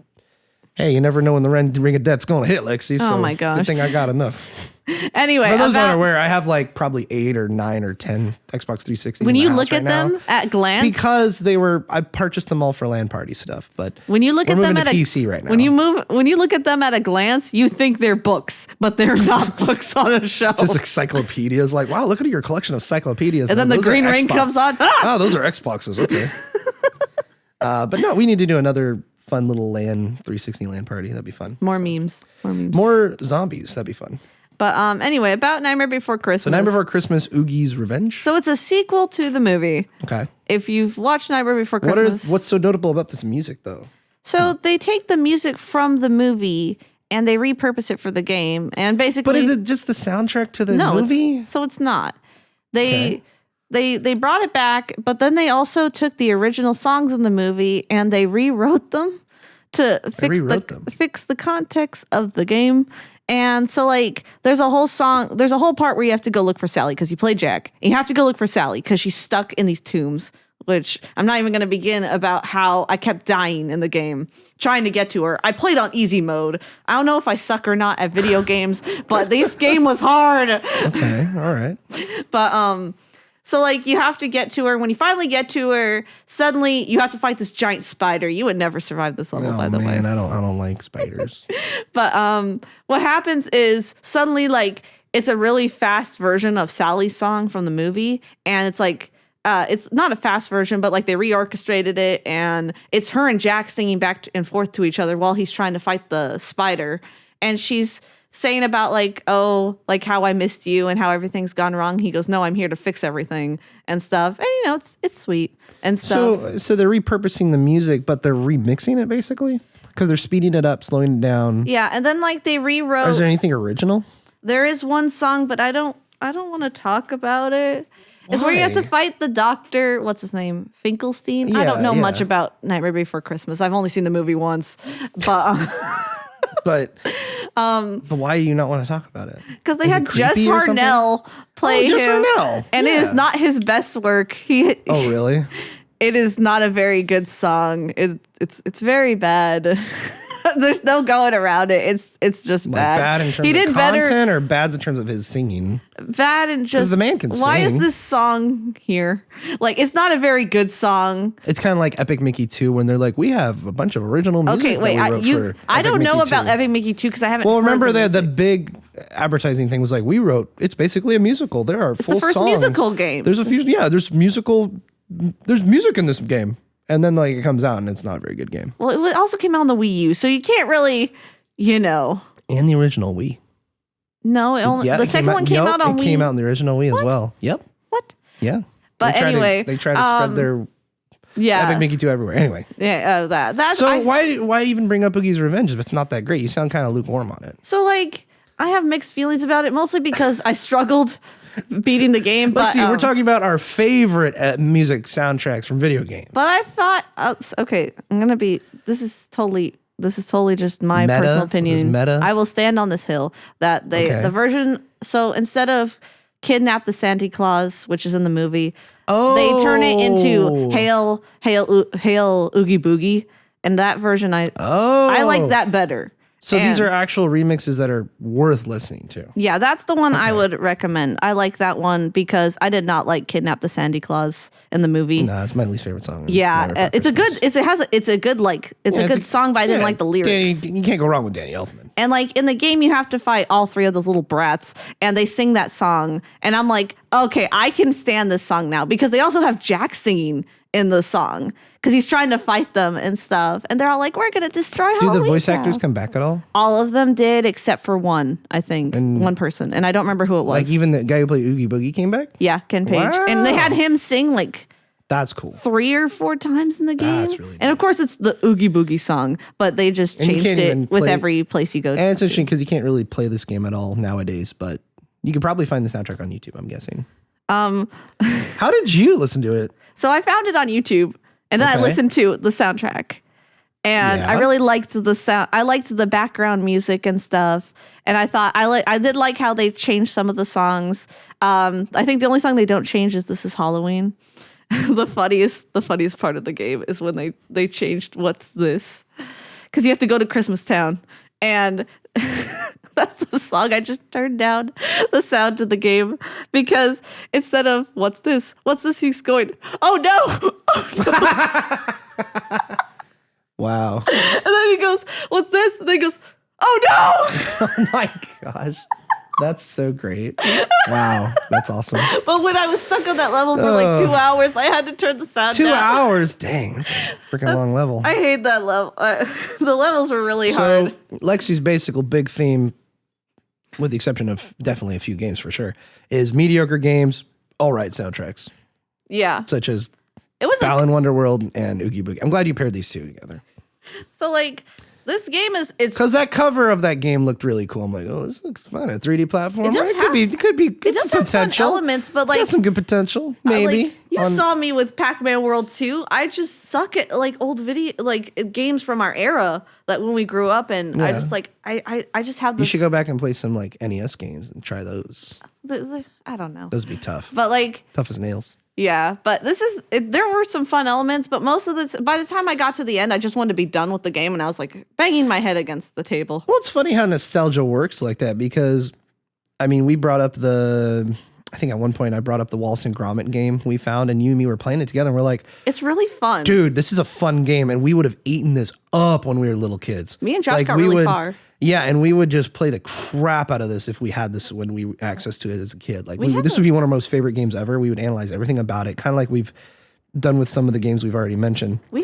Speaker 1: Hey, you never know when the ring of death's going to hit, Lexi. So
Speaker 2: my gosh.
Speaker 1: Good thing I got enough.
Speaker 2: Anyway,
Speaker 1: For those unaware, I have like probably 8 or 9 or 10 Xbox 360s.
Speaker 2: when
Speaker 1: in the
Speaker 2: you
Speaker 1: house
Speaker 2: look
Speaker 1: right
Speaker 2: at
Speaker 1: now.
Speaker 2: them at glance,
Speaker 1: Because I purchased them all for LAN party stuff, but
Speaker 2: when you look
Speaker 1: we're
Speaker 2: at them
Speaker 1: moving
Speaker 2: at
Speaker 1: to
Speaker 2: a
Speaker 1: PC right now.
Speaker 2: when you look at them at a glance, you think they're books, but they're not books on a shelf.
Speaker 1: just encyclopedias, like, wow, look at your collection of encyclopedias.
Speaker 2: And then the green ring comes on.
Speaker 1: Oh, those are Xboxes. Okay. But no, we need to do another fun little LAN 360 LAN party. That'd be fun.
Speaker 2: More memes.
Speaker 1: More zombies. That'd be fun.
Speaker 2: But anyway, about Nightmare Before Christmas.
Speaker 1: So Nightmare Before Christmas, Oogie's Revenge.
Speaker 2: So it's a sequel to the movie.
Speaker 1: Okay.
Speaker 2: If you've watched Nightmare Before Christmas.
Speaker 1: What's so notable about this music, though?
Speaker 2: So they take the music from the movie and they repurpose it for the game. And basically.
Speaker 1: But is it just the soundtrack to the movie?
Speaker 2: So it's not. They brought it back, but then they also took the original songs in the movie and they rewrote them to fix the context of the game. And so, like, there's a whole part where you have to go look for Sally because you play Jack. And you have to go look for Sally because she's stuck in these tombs, which I'm not even going to begin about how I kept dying in the game trying to get to her. I played on easy mode. I don't know if I suck or not at video games, but this game was hard.
Speaker 1: Okay, all right.
Speaker 2: But, so, like, you have to get to her. When you finally get to her, suddenly you have to fight this giant spider. You would never survive this level, by the way.
Speaker 1: I don't like spiders.
Speaker 2: But what happens is suddenly, like, it's a really fast version of Sally's song from the movie. And it's like, it's not a fast version, but, like, they reorchestrated it. And it's her and Jack singing back and forth to each other while he's trying to fight the spider. And she's saying about, like, oh, like, how I missed you and how everything's gone wrong. He goes, no, I'm here to fix everything and stuff. And, you know, it's sweet and stuff.
Speaker 1: So they're repurposing the music, but they're remixing it, basically? Because they're speeding it up, slowing it down.
Speaker 2: Yeah, and then, like, they rewrote.
Speaker 1: Or is there anything original?
Speaker 2: There is one song, but I don't want to talk about it. It's where you have to fight the doctor. What's his name? Finkelstein?
Speaker 1: Yeah,
Speaker 2: I don't know much about Nightmare Before Christmas. I've only seen the movie once. But
Speaker 1: but why do you not want to talk about it?
Speaker 2: Because they had Jess Harnell play him.
Speaker 1: Harnell.
Speaker 2: And it is not his best work.
Speaker 1: Oh, really?
Speaker 2: It is not a very good song. It's very bad. There's no going around it. It's just
Speaker 1: Like
Speaker 2: bad.
Speaker 1: Bad in terms
Speaker 2: he did
Speaker 1: of
Speaker 2: better,
Speaker 1: content or bad in terms of his singing?
Speaker 2: Bad and just
Speaker 1: the man can
Speaker 2: why
Speaker 1: sing.
Speaker 2: is this song here? Like, it's not a very good song.
Speaker 1: It's kind of like Epic Mickey 2 when they're like, we have a bunch of original music.
Speaker 2: Okay, wait. I don't know about Epic Mickey 2 because I haven't.
Speaker 1: Well,
Speaker 2: heard
Speaker 1: remember
Speaker 2: the
Speaker 1: the big advertising thing was like, we wrote. It's basically a musical. There are full
Speaker 2: the first
Speaker 1: songs.
Speaker 2: musical game.
Speaker 1: There's a few. Yeah, there's music in this game. And then, like, it comes out and it's not a very good game.
Speaker 2: Well, it also came out on the Wii U, so you can't really, And
Speaker 1: the original Wii.
Speaker 2: No, the second one came out on Wii.
Speaker 1: It came out in the original Wii as well. Yep.
Speaker 2: What?
Speaker 1: Yeah.
Speaker 2: But anyway,
Speaker 1: they try to spread their Epic Mickey 2 everywhere. Anyway.
Speaker 2: Yeah, that's
Speaker 1: so why even bring up Oogie's Revenge if it's not that great? You sound kind of lukewarm on it.
Speaker 2: So, like, I have mixed feelings about it, mostly because I struggled beating the game.
Speaker 1: Let's see, we're talking about our favorite music soundtracks from video games.
Speaker 2: But I thought, okay, this is totally just my personal opinion. I will stand on this hill that the version, so instead of Kidnap the Santa Claus, which is in the movie, they turn it into Hail Oogie Boogie. And that version, I like that better.
Speaker 1: So these are actual remixes that are worth listening to.
Speaker 2: Yeah, that's the one I would recommend. I like that one because I did not like Kidnap the Santa Claus in the movie.
Speaker 1: No, it's my least favorite song.
Speaker 2: Yeah, it's a good song, but I didn't like the lyrics.
Speaker 1: You can't go wrong with Danny Elfman.
Speaker 2: And, like, in the game, you have to fight all three of those little brats, and they sing that song. And I'm like, okay, I can stand this song now because they also have Jack singing in the song because he's trying to fight them and stuff. And they're all like, we're going to destroy Halloween.
Speaker 1: Do the voice actors come back at all?
Speaker 2: All of them did except for one, I think. One person. And I don't remember who it was.
Speaker 1: Like, even the guy who played Oogie Boogie came back?
Speaker 2: Yeah, Ken Page.
Speaker 1: Wow.
Speaker 2: And they had him sing, like,
Speaker 1: that's cool.
Speaker 2: 3 or 4 times in the game.
Speaker 1: That's really
Speaker 2: and of course, it's the Oogie Boogie song, but they just changed it with every place you go to.
Speaker 1: And it's interesting because you can't really play this game at all nowadays, but you could probably find the soundtrack on YouTube, I'm guessing. How did you listen to it?
Speaker 2: So I found it on YouTube, and then I listened to the soundtrack. And I really liked the sound. I liked the background music and stuff. And I thought I did like how they changed some of the songs. I think the only song they don't change is "This Is Halloween." The funniest part of the game is when they changed "What's This," because you have to go to Christmas Town. And that's the song. I just turned down the sound to the game because instead of what's this, he's going, oh no.
Speaker 1: Wow.
Speaker 2: And then he goes, what's this? And then he goes, oh no.
Speaker 1: Oh my gosh. That's so great. Wow. That's awesome.
Speaker 2: But when I was stuck on that level for like 2 hours, I had to turn the sound down.
Speaker 1: 2 hours? Dang. That's a freaking long level.
Speaker 2: I hate that level. The levels were really hard.
Speaker 1: Lexi's basic big theme, with the exception of definitely a few games for sure, is mediocre games, all right soundtracks.
Speaker 2: Yeah.
Speaker 1: Such as
Speaker 2: it was
Speaker 1: Balan Wonderworld and Oogie Boogie. I'm glad you paired these two together.
Speaker 2: So like this game it's
Speaker 1: because that cover of that game looked really cool. I'm like, oh, this looks fun. A 3D platform.
Speaker 2: It
Speaker 1: could be.
Speaker 2: It does have fun elements, but like
Speaker 1: got some good potential. Maybe
Speaker 2: like, you saw me with Pac-Man World 2. I just suck at like old video games from our era, like when we grew up, and yeah. I just like I just have.
Speaker 1: You should go back and play some like NES games and try those.
Speaker 2: I don't know.
Speaker 1: Those would be tough.
Speaker 2: But like
Speaker 1: tough as nails.
Speaker 2: Yeah, but there were some fun elements, but most of this, by the time I got to the end, I just wanted to be done with the game, and I was like banging my head against the table.
Speaker 1: Well, it's funny how nostalgia works like that, because, I mean, we brought up I think at one point I brought up the Wallace and Gromit game we found, and you and me were playing it together, and we're like,
Speaker 2: it's really fun.
Speaker 1: Dude, this is a fun game, and we would have eaten this up when we were little kids.
Speaker 2: Me and Josh got really far.
Speaker 1: Yeah, and we would just play the crap out of this if we had this when we access to it as a kid. Like this would be one of our most favorite games ever. We would analyze everything about it, kind of like we've done with some of the games we've already mentioned.
Speaker 2: We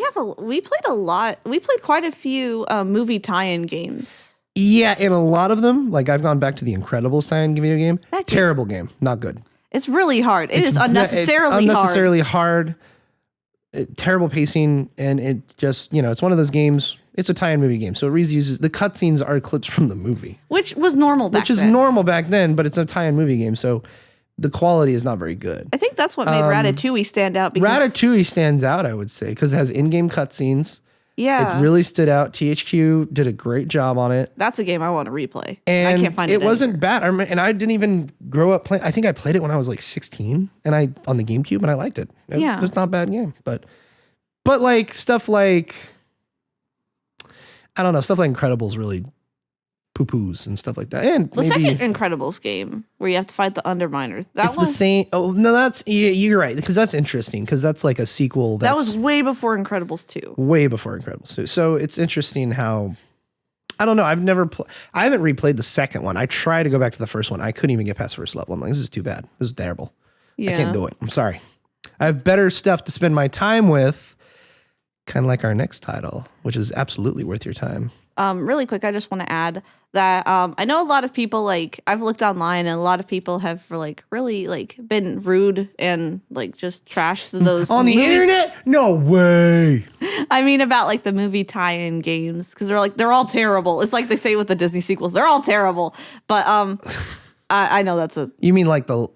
Speaker 2: played a lot. We played quite a few movie tie-in games.
Speaker 1: Yeah, and a lot of them, like I've gone back to the Incredibles tie-in video game. Terrible game, not good.
Speaker 2: It's really hard. It's
Speaker 1: unnecessarily hard. Terrible pacing, and it just, it's one of those games. It's a tie-in movie game, so it reuses the cutscenes are clips from the movie,
Speaker 2: which was normal back then.
Speaker 1: Which is normal back then, but it's a tie-in movie game, so the quality is not very good.
Speaker 2: I think that's what made Ratatouille stand out. Because
Speaker 1: Ratatouille stands out, I would say, because it has in-game cutscenes.
Speaker 2: Yeah,
Speaker 1: it really stood out. THQ did a great job on it.
Speaker 2: That's a game I want to replay.
Speaker 1: And
Speaker 2: I can't find it.
Speaker 1: It wasn't bad, and I didn't even grow up playing. I think I played it when I was like 16, and on the GameCube, and I liked it. It was not a bad game, but like stuff like, I don't know, stuff like Incredibles really poo-poos and stuff like that. And
Speaker 2: the second Incredibles game where you have to fight the Underminers.
Speaker 1: It's the same. Oh, no, you're right, because that's interesting, because that's like a sequel.
Speaker 2: That was way before Incredibles 2.
Speaker 1: Way before Incredibles 2. So it's interesting how, I don't know, I haven't replayed the second one. I tried to go back to the first one. I couldn't even get past the first level. I'm like, this is too bad. This is terrible.
Speaker 2: Yeah.
Speaker 1: I can't do it. I'm sorry. I have better stuff to spend my time with. Kind of like our next title, which is absolutely worth your time.
Speaker 2: Really quick, I just want to add that I know a lot of people, like, I've looked online, and a lot of people have really been rude and just trashed those
Speaker 1: on the internet. No way.
Speaker 2: I mean, about like the movie tie-in games, because they're all terrible. It's like they say with the Disney sequels, they're all terrible. But I know that's a.
Speaker 1: You mean like the.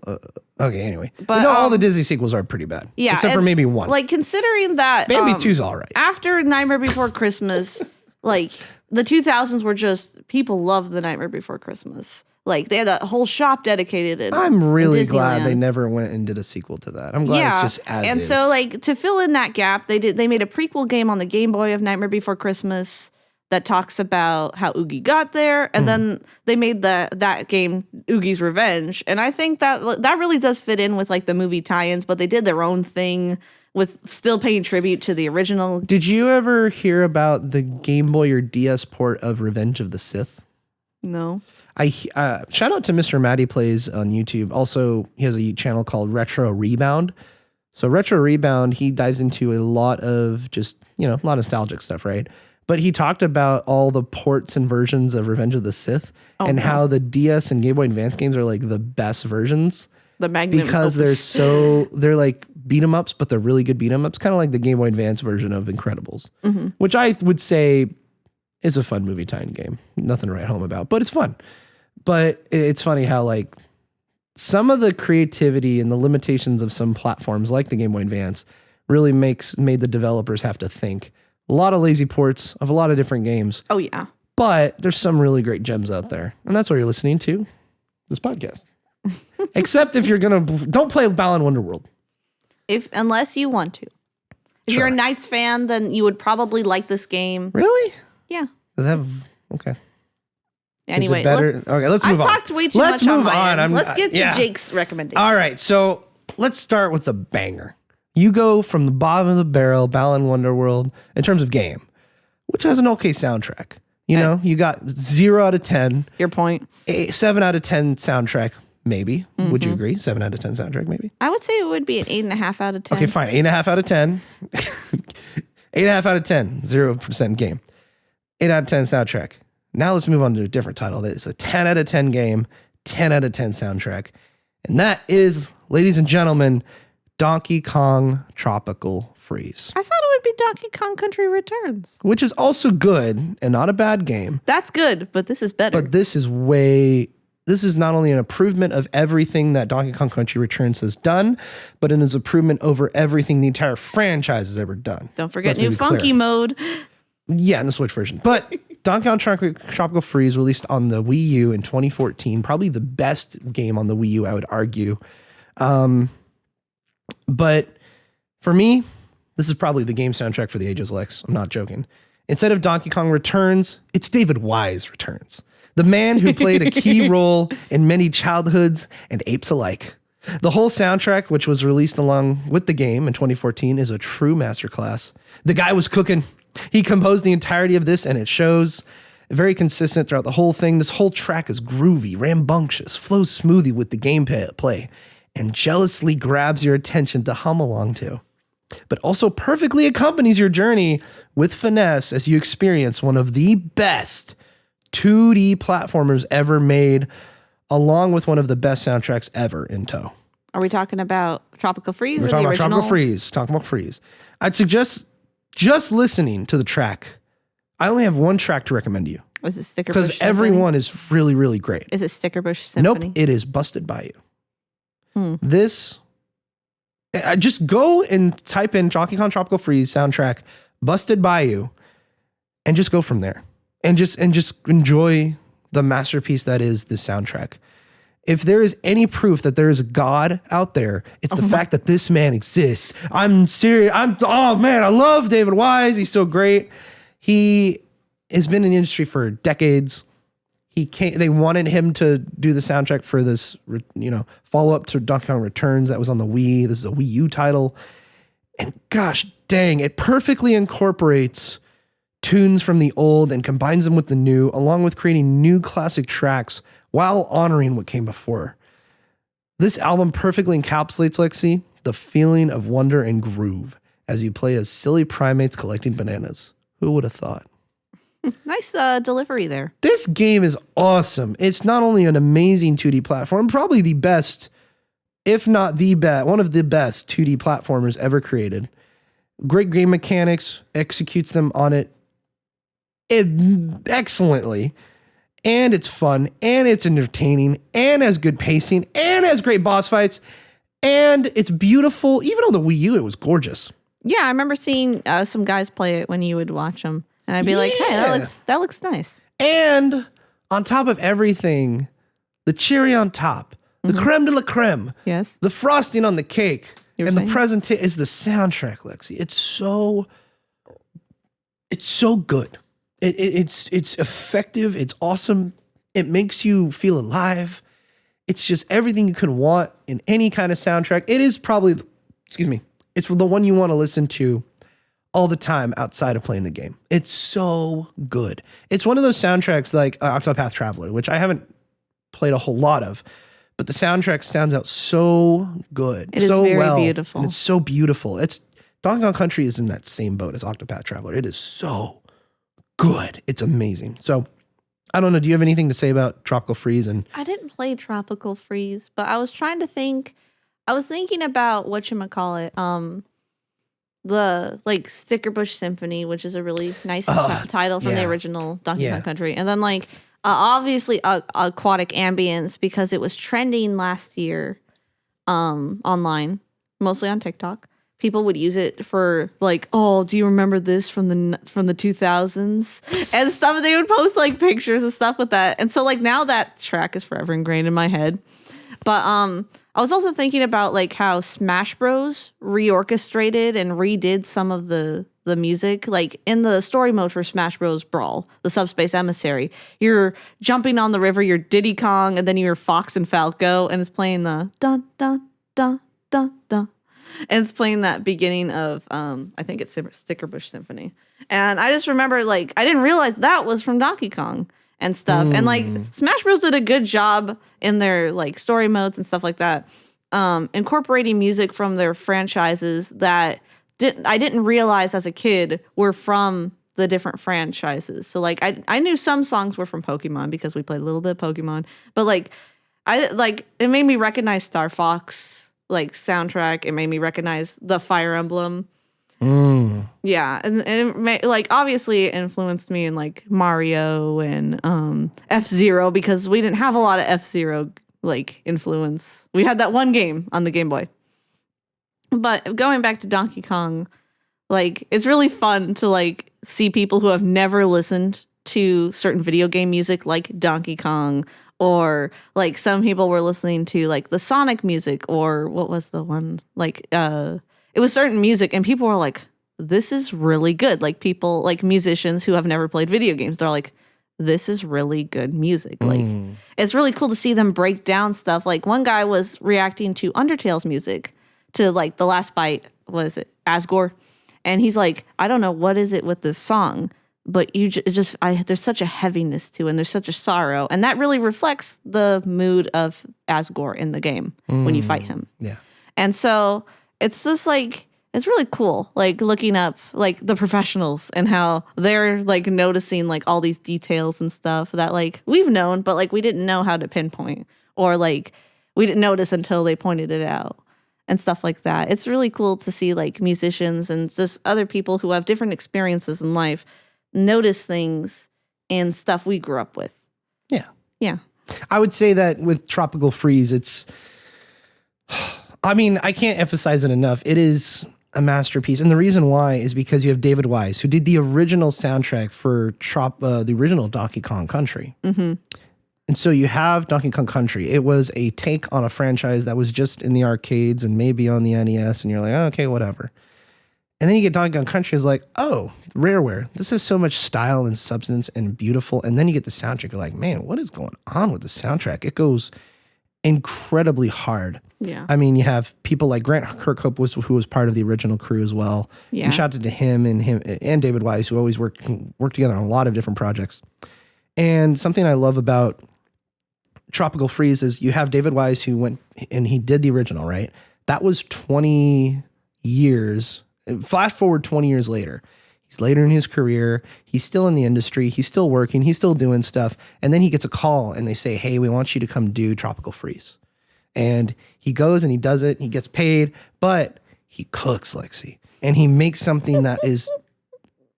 Speaker 1: Okay, anyway. But all the Disney sequels are pretty bad.
Speaker 2: Yeah.
Speaker 1: Except for maybe one.
Speaker 2: Like, considering that
Speaker 1: Bambi 2's all right.
Speaker 2: After Nightmare Before Christmas, like, the 2000s were just, people loved the Nightmare Before Christmas. Like, they had a whole shop dedicated.
Speaker 1: I'm really glad they never went and did a sequel to that. I'm glad it's just as
Speaker 2: and
Speaker 1: is.
Speaker 2: So, like, to fill in that gap, they made a prequel game on the Game Boy of Nightmare Before Christmas that talks about how Oogie got there, and then they made that game Oogie's Revenge, and I think that really does fit in with like the movie tie-ins, but they did their own thing with still paying tribute to the original.
Speaker 1: Did you ever hear about the Game Boy or DS port of Revenge of the Sith?
Speaker 2: No.
Speaker 1: I shout out to Mr. Matty Plays on YouTube. Also, he has a channel called Retro Rebound. So Retro Rebound, he dives into a lot of just a lot of nostalgic stuff, right? But he talked about all the ports and versions of Revenge of the Sith how the DS and Game Boy Advance games are like the best versions.
Speaker 2: The magnum
Speaker 1: because they're like beat 'em ups, but they're really good beat 'em ups, kind of like the Game Boy Advance version of Incredibles, which I would say is a fun movie tie-in game. Nothing to write home about, but it's fun. But it's funny how like some of the creativity and the limitations of some platforms like the Game Boy Advance really made the developers have to think. A lot of lazy ports of a lot of different games.
Speaker 2: Oh, yeah.
Speaker 1: But there's some really great gems out there. And that's why you're listening to this podcast. Except if you're going to... Don't play Balan Wonderworld.
Speaker 2: Unless you want to. If you're a Knights fan, then you would probably like this game.
Speaker 1: Really?
Speaker 2: Yeah.
Speaker 1: Does it have okay?
Speaker 2: Anyway,
Speaker 1: Is it better? Okay, let's move on.
Speaker 2: I've talked way too
Speaker 1: Let's
Speaker 2: much
Speaker 1: move
Speaker 2: on.
Speaker 1: on.
Speaker 2: Let's get to Jake's recommendation.
Speaker 1: All right, so let's start with the banger. You go from the bottom of the barrel, Balan Wonderworld, in terms of game, which has an okay soundtrack. You know, you got 0 out of 10.
Speaker 2: Your point.
Speaker 1: 7 out of 10 soundtrack, maybe. Would you agree? 7 out of 10 soundtrack, maybe?
Speaker 2: I would say it would be an 8.5 out of 10.
Speaker 1: Okay, fine. 8.5 out of 10. 8.5 out of 10. 0% game. 8 out of 10 soundtrack. Now let's move on to a different title. It's a 10 out of 10 game, 10 out of 10 soundtrack. And that is, ladies and gentlemen, Donkey Kong Tropical Freeze.
Speaker 2: I thought it would be Donkey Kong Country Returns.
Speaker 1: Which is also good and not a bad game.
Speaker 2: That's good, but this is better.
Speaker 1: But this is not only an improvement of everything that Donkey Kong Country Returns has done, but it is an improvement over everything the entire franchise has ever done.
Speaker 2: Don't forget new funky mode.
Speaker 1: Yeah, in the Switch version. But Donkey Kong Tropical Freeze released on the Wii U in 2014. Probably the best game on the Wii U, I would argue. But for me, this is probably the game soundtrack for the ages, Lex. I'm not joking. Instead of Donkey Kong Returns, it's David Wise Returns. The man who played a key role in many childhoods and apes alike. The whole soundtrack, which was released along with the game in 2014, is a true masterclass. The guy was cooking. He composed the entirety of this, and it shows. Very consistent throughout the whole thing. This whole track is groovy, rambunctious, flows smoothly with the gameplay, and jealously grabs your attention to hum along to. But also perfectly accompanies your journey with finesse as you experience one of the best 2D platformers ever made, along with one of the best soundtracks ever in tow.
Speaker 2: Are we talking about Tropical Freeze?
Speaker 1: We're talking about Tropical Freeze. Talking about Freeze. I'd suggest just listening to the track. I only have one track to recommend to you.
Speaker 2: Is it Sticker Bush
Speaker 1: Because every one is really, really great.
Speaker 2: Is it Sticker Bush Symphony?
Speaker 1: Nope, it is Busted By You. This, just go and type in Donkey Kong Tropical Freeze soundtrack, Busted By You, and just go from there. And just enjoy the masterpiece that is this soundtrack. If there is any proof that there is a God out there, it's the fact that this man exists. I'm serious. Oh man, I love David Wise. He's so great. He has been in the industry for decades. They wanted him to do the soundtrack for this, follow up to Donkey Kong Returns that was on the Wii. This is a Wii U title. And gosh dang, it perfectly incorporates tunes from the old and combines them with the new, along with creating new classic tracks while honoring what came before. This album perfectly encapsulates, Lexi, the feeling of wonder and groove as you play as silly primates collecting bananas. Who would have thought?
Speaker 2: Nice delivery there.
Speaker 1: This game is awesome. It's not only an amazing 2D platform, probably the best, if not the best, one of the best 2D platformers ever created. Great game mechanics, executes them on it excellently. And it's fun, and it's entertaining, and has good pacing, and has great boss fights, and it's beautiful. Even on the Wii U, it was gorgeous.
Speaker 2: Yeah, I remember seeing some guys play it when you would watch them, and I'd be like, "Hey, that looks nice."
Speaker 1: And on top of everything, the cherry on top, the creme de la creme,
Speaker 2: yes,
Speaker 1: the frosting on the cake, and the presentation is the soundtrack, Lexi. It's so good. It's effective. It's awesome. It makes you feel alive. It's just everything you can want in any kind of soundtrack. It is probably, it's the one you want to listen to all the time outside of playing the game. It's so good. It's one of those soundtracks like Octopath Traveler, which I haven't played a whole lot of, but the soundtrack stands out so good.
Speaker 2: It is very beautiful.
Speaker 1: And it's so beautiful. Donkey Kong Country is in that same boat as Octopath Traveler. It is so good. It's amazing. So I don't know. Do you have anything to say about Tropical Freeze? And
Speaker 2: I didn't play Tropical Freeze, but I was trying to think. I was thinking about whatchamacallit, the Sticker Bush Symphony, which is a really nice title from the original Donkey Kong Country, and then obviously Aquatic Ambience because it was trending last year online, mostly on TikTok. People would use it for oh, do you remember this from the 2000s and stuff? And they would post pictures and stuff with that. And so now that track is forever ingrained in my head. But I was also thinking about how Smash Bros reorchestrated and redid some of the the music. Like in the story mode for Smash Bros. Brawl, the Subspace Emissary, you're jumping on the river, you're Diddy Kong, and then you're Fox and Falco, and it's playing the dun dun dun dun dun. And it's playing that beginning of I think it's Stickerbush Symphony. And I just remember like I didn't realize that was from Donkey Kong and stuff. And like Smash Bros. Did a good job in their like story modes and stuff like that. Incorporating music from their franchises that I didn't realize as a kid were from the different franchises. So like I knew some songs were from Pokemon because we played a little bit of Pokemon, but like it made me recognize Star Fox like soundtrack. It made me recognize the Fire Emblem. Yeah, and it like obviously it influenced me in like Mario and F-Zero because we didn't have a lot of F-Zero like influence. We had that one game on the Game Boy. But going back to Donkey Kong, like it's really fun to like see people who have never listened to certain video game music like Donkey Kong, or like some people were listening to like the Sonic music, or what was the one like it was certain music and people were like, this is really good. Like people like musicians who have never played video games, they're like, this is really good music. Like it's really cool to see them break down stuff. Like one guy was reacting to Undertale's music to like the last fight, was it Asgore? And he's like, I don't know what is it with this song, but there's such a heaviness to it and there's such a sorrow. And that really reflects the mood of Asgore in the game when you fight him.
Speaker 1: Yeah.
Speaker 2: And so it's just like, it's really cool, like looking up like the professionals and how they're like noticing like all these details and stuff that like we've known, but like we didn't know how to pinpoint, or like we didn't notice until they pointed it out and stuff like that. It's really cool to see like musicians and just other people who have different experiences in life notice things and stuff we grew up with.
Speaker 1: Yeah.
Speaker 2: Yeah.
Speaker 1: I would say that with Tropical Freeze, it's, I mean, I can't emphasize it enough. It is a masterpiece. And the reason why is because you have David Wise, who did the original soundtrack for the original Donkey Kong Country. Mm-hmm. And so you have Donkey Kong Country. It was a take on a franchise that was just in the arcades and maybe on the NES, and you're like, oh, okay, whatever. And then you get Donkey Kong Country, it's like, oh, Rareware. This has so much style and substance and beautiful. And then you get the soundtrack. You're like, man, what is going on with the soundtrack? It goes incredibly hard.
Speaker 2: Yeah.
Speaker 1: I mean, you have people like Grant Kirkhope, who was part of the original crew as well.
Speaker 2: Yeah.
Speaker 1: And shout out to him and David Wise, who always work together on a lot of different projects. And something I love about Tropical Freeze is you have David Wise, who went and he did the original, right? That was 20 years. Flash forward 20 years later. He's later in his career. He's still in the industry. He's still working. He's still doing stuff. And then he gets a call and they say, hey, we want you to come do Tropical Freeze. And he goes and he does it. He gets paid, but he cooks, Lexi. And he makes something that is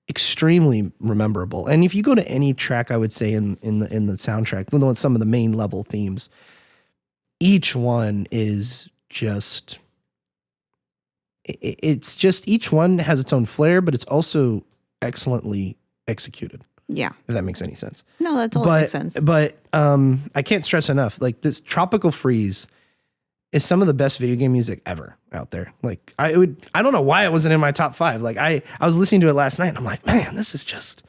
Speaker 1: extremely memorable. And if you go to any track, I would say in the soundtrack, some of the main level themes, each one is just, it's just, each one has its own flair, but it's also excellently executed.
Speaker 2: Yeah.
Speaker 1: If that makes any sense.
Speaker 2: No, that totally makes sense.
Speaker 1: But I can't stress enough, like this Tropical Freeze is some of the best video game music ever out there. Like I don't know why it wasn't in my top 5. Like I was listening to it last night and I'm like, man, this is just,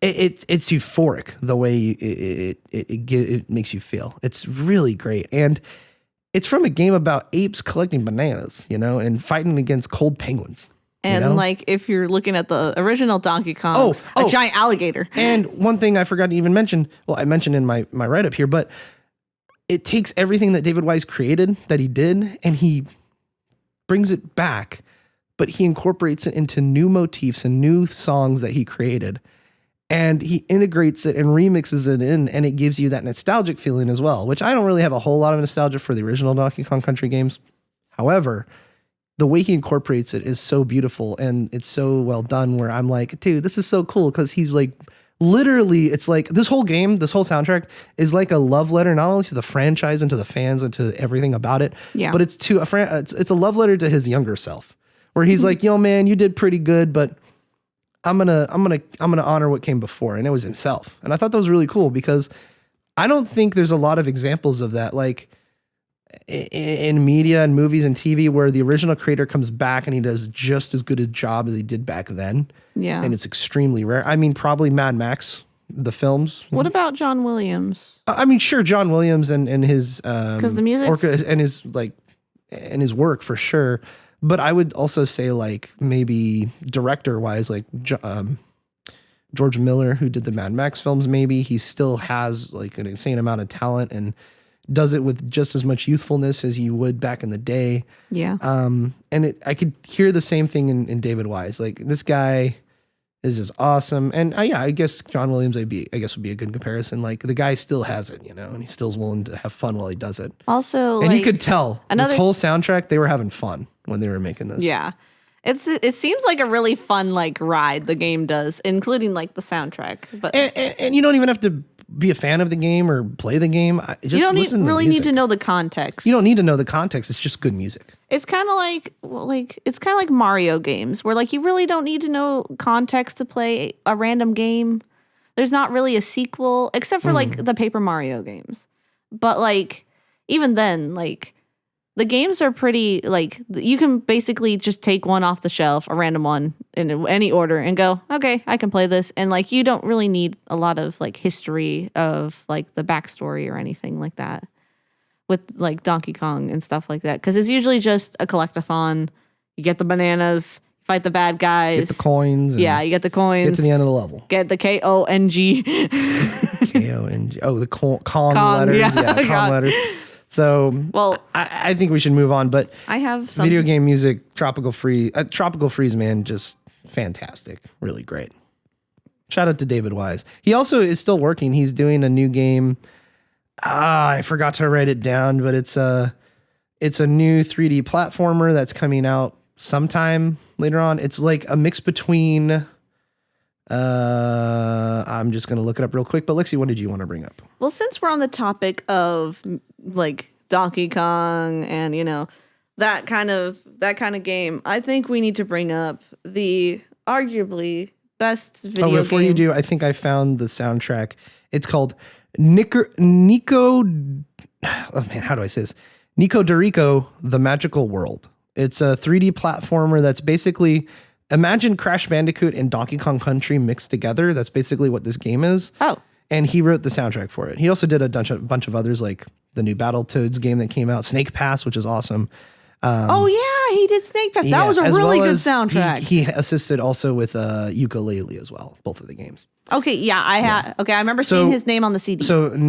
Speaker 1: it's euphoric the way it makes you feel. It's really great. And it's from a game about apes collecting bananas, and fighting against cold penguins.
Speaker 2: And like if you're looking at the original Donkey Kong, a giant alligator.
Speaker 1: And one thing I forgot to even mention, well, I mentioned in my write-up here, but it takes everything that David Wise created, that he did, and he brings it back, but he incorporates it into new motifs and new songs that he created. And he integrates it and remixes it in, and it gives you that nostalgic feeling as well, which I don't really have a whole lot of nostalgia for the original Donkey Kong Country games. However, the way he incorporates it is so beautiful and it's so well done, where I'm like, dude, this is so cool, because he's like, literally, it's like this whole game, this whole soundtrack is like a love letter, not only to the franchise and to the fans and to everything about it, but it's to it's a love letter to his younger self, where he's like, yo, man, you did pretty good, but I'm gonna honor what came before, and it was himself. And I thought that was really cool, because I don't think there's a lot of examples of that. Like, in media and movies and TV where the original creator comes back and he does just as good a job as he did back then.
Speaker 2: Yeah.
Speaker 1: And it's extremely rare. I mean, probably Mad Max, the films.
Speaker 2: What about John Williams?
Speaker 1: I mean, sure, John Williams and his
Speaker 2: Because the music
Speaker 1: and his his work for sure. But I would also say like maybe director wise, like George Miller, who did the Mad Max films, maybe he still has like an insane amount of talent and does it with just as much youthfulness as you would back in the day.
Speaker 2: Yeah.
Speaker 1: And I could hear the same thing in David Wise. Like this guy is just awesome. And I guess John Williams, would be a good comparison. Like the guy still has it, and he still's willing to have fun while he does it.
Speaker 2: Also,
Speaker 1: and you could tell this whole soundtrack, they were having fun when they were making this.
Speaker 2: Yeah. It seems like a really fun like ride the game does, including like the soundtrack. But
Speaker 1: and you don't even have to be a fan of the game or play the game.
Speaker 2: You don't need to know the context.
Speaker 1: You don't need to know the context. It's just good music.
Speaker 2: It's kind of like Mario games where like you really don't need to know context to play a random game. There's not really a sequel except for like the Paper Mario games. But like even then, like the games are pretty like you can basically just take one off the shelf, a random one in any order and go, okay, I can play this. And like you don't really need a lot of like history of like the backstory or anything like that with like Donkey Kong and stuff like that. Because it's usually just a collectathon. You get the bananas, fight the bad guys.
Speaker 1: Get the coins.
Speaker 2: Yeah, you get the coins.
Speaker 1: Get to the end of the level.
Speaker 2: Get the K-O-N-G.
Speaker 1: K-O-N-G. Oh, the Kong letters. Yeah, Kong letters. So, well, I think we should move on. But
Speaker 2: I have some
Speaker 1: video game music, Tropical Freeze, man, just fantastic, really great. Shout out to David Wise. He also is still working. He's doing a new game. I forgot to write it down, but it's a new 3D platformer that's coming out sometime later on. It's like a mix between. I'm just going to look it up real quick. But Lexi, what did you want to bring up?
Speaker 2: Well, since we're on the topic of like Donkey Kong and that kind of game, I think we need to bring up the arguably best video game.
Speaker 1: Before you do, I think I found the soundtrack. It's called Nico. Oh man, how do I say this? Nico Dorico: The Magical World. It's a 3D platformer that's basically. Imagine Crash Bandicoot and Donkey Kong Country mixed together. That's basically what this game is.
Speaker 2: Oh.
Speaker 1: And he wrote the soundtrack for it. He also did a bunch of others, like the new Battletoads game that came out, Snake Pass, which is awesome.
Speaker 2: Oh, yeah, he did Snake Pass. That was a really good soundtrack.
Speaker 1: He assisted also with Ukulele as well, both of the games.
Speaker 2: Okay, yeah, I remember seeing his name on the CD.
Speaker 1: So, how do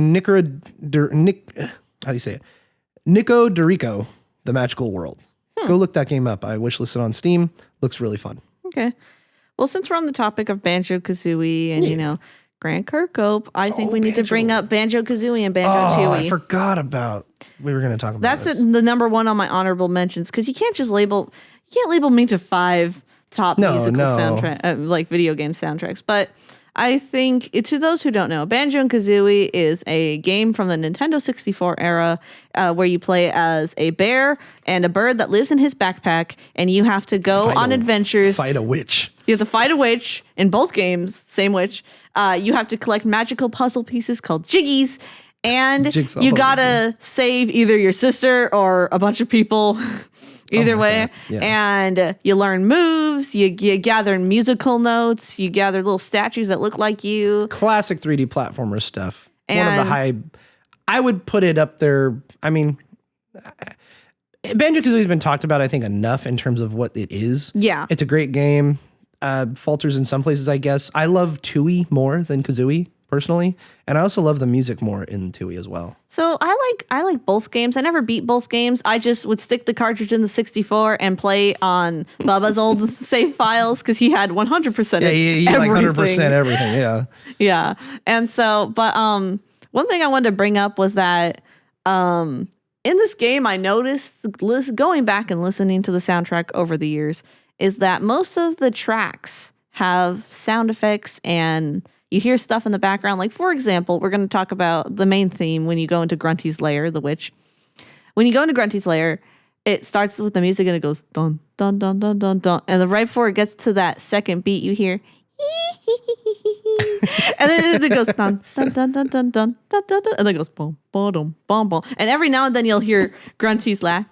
Speaker 1: you say it? Nico Dorico, The Magical World. Go look that game up. I wishlisted on Steam. Looks really fun.
Speaker 2: Okay. Well, since we're on the topic of Banjo-Kazooie and, Grant Kirkhope, I think we need to bring up Banjo-Kazooie and Banjo-Tooie.
Speaker 1: I forgot about. We were going to talk about
Speaker 2: That's the number one on my honorable mentions because you can't label me to 5 top musical soundtrack, like video game soundtracks. But I think, to those who don't know, Banjo-Kazooie is a game from the Nintendo 64 era where you play as a bear and a bird that lives in his backpack, and you have to go on adventures.
Speaker 1: Fight a witch.
Speaker 2: You have to fight a witch in both games, same witch. You have to collect magical puzzle pieces called jiggies, and you gotta save either your sister or a bunch of people. Either way. Yeah. And you learn moves, you gather musical notes, you gather little statues that look like you.
Speaker 1: Classic 3D platformer stuff. One of the I would put it up there. I mean, Banjo-Kazooie's been talked about, I think, enough in terms of what it is.
Speaker 2: Yeah.
Speaker 1: It's a great game. Falters in some places, I guess. I love Tooie more than Kazooie, personally. And I also love the music more in Tooie as well.
Speaker 2: So I like both games. I never beat both games. I just would stick the cartridge in the 64 and play on Bubba's old save files because he had 100%.
Speaker 1: Yeah, he like 100% everything. Yeah.
Speaker 2: Yeah. And so, but one thing I wanted to bring up was that in this game, I noticed going back and listening to the soundtrack over the years is that most of the tracks have sound effects and you hear stuff in the background. Like, for example, we're going to talk about the main theme when you go into Grunty's lair, the witch. When you go into Grunty's lair, it starts with the music and it goes dun, dun, dun, dun, dun, dun. And then right before it gets to that second beat, you hear, And then it goes dun dun dun dun dun dun dun dun, and then it goes boom boom boom boom. And every now and then you'll hear Grunty's laugh.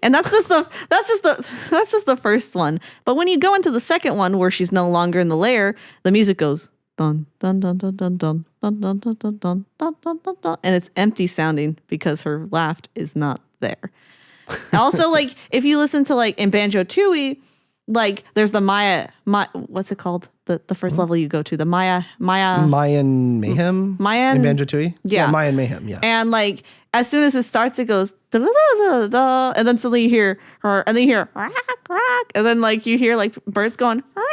Speaker 2: And that's just the first one. But when you go into the second one where she's no longer in the lair, the music goes dun dun dun dun dun dun dun dun dun dun dun dun dun dun dun, and it's empty sounding because her laugh is not there. Also, like if you listen to like in Banjo-Tooie, like there's the Maya, what's it called? The first level you go to, the Mayan Mayhem.
Speaker 1: In Banjo-Tooie?
Speaker 2: Yeah.
Speaker 1: Mayan Mayhem, yeah.
Speaker 2: And like as soon as it starts, it goes da, da, da, da, and then suddenly you hear her, and then you hear rock, rock, and then like you hear like birds going rah,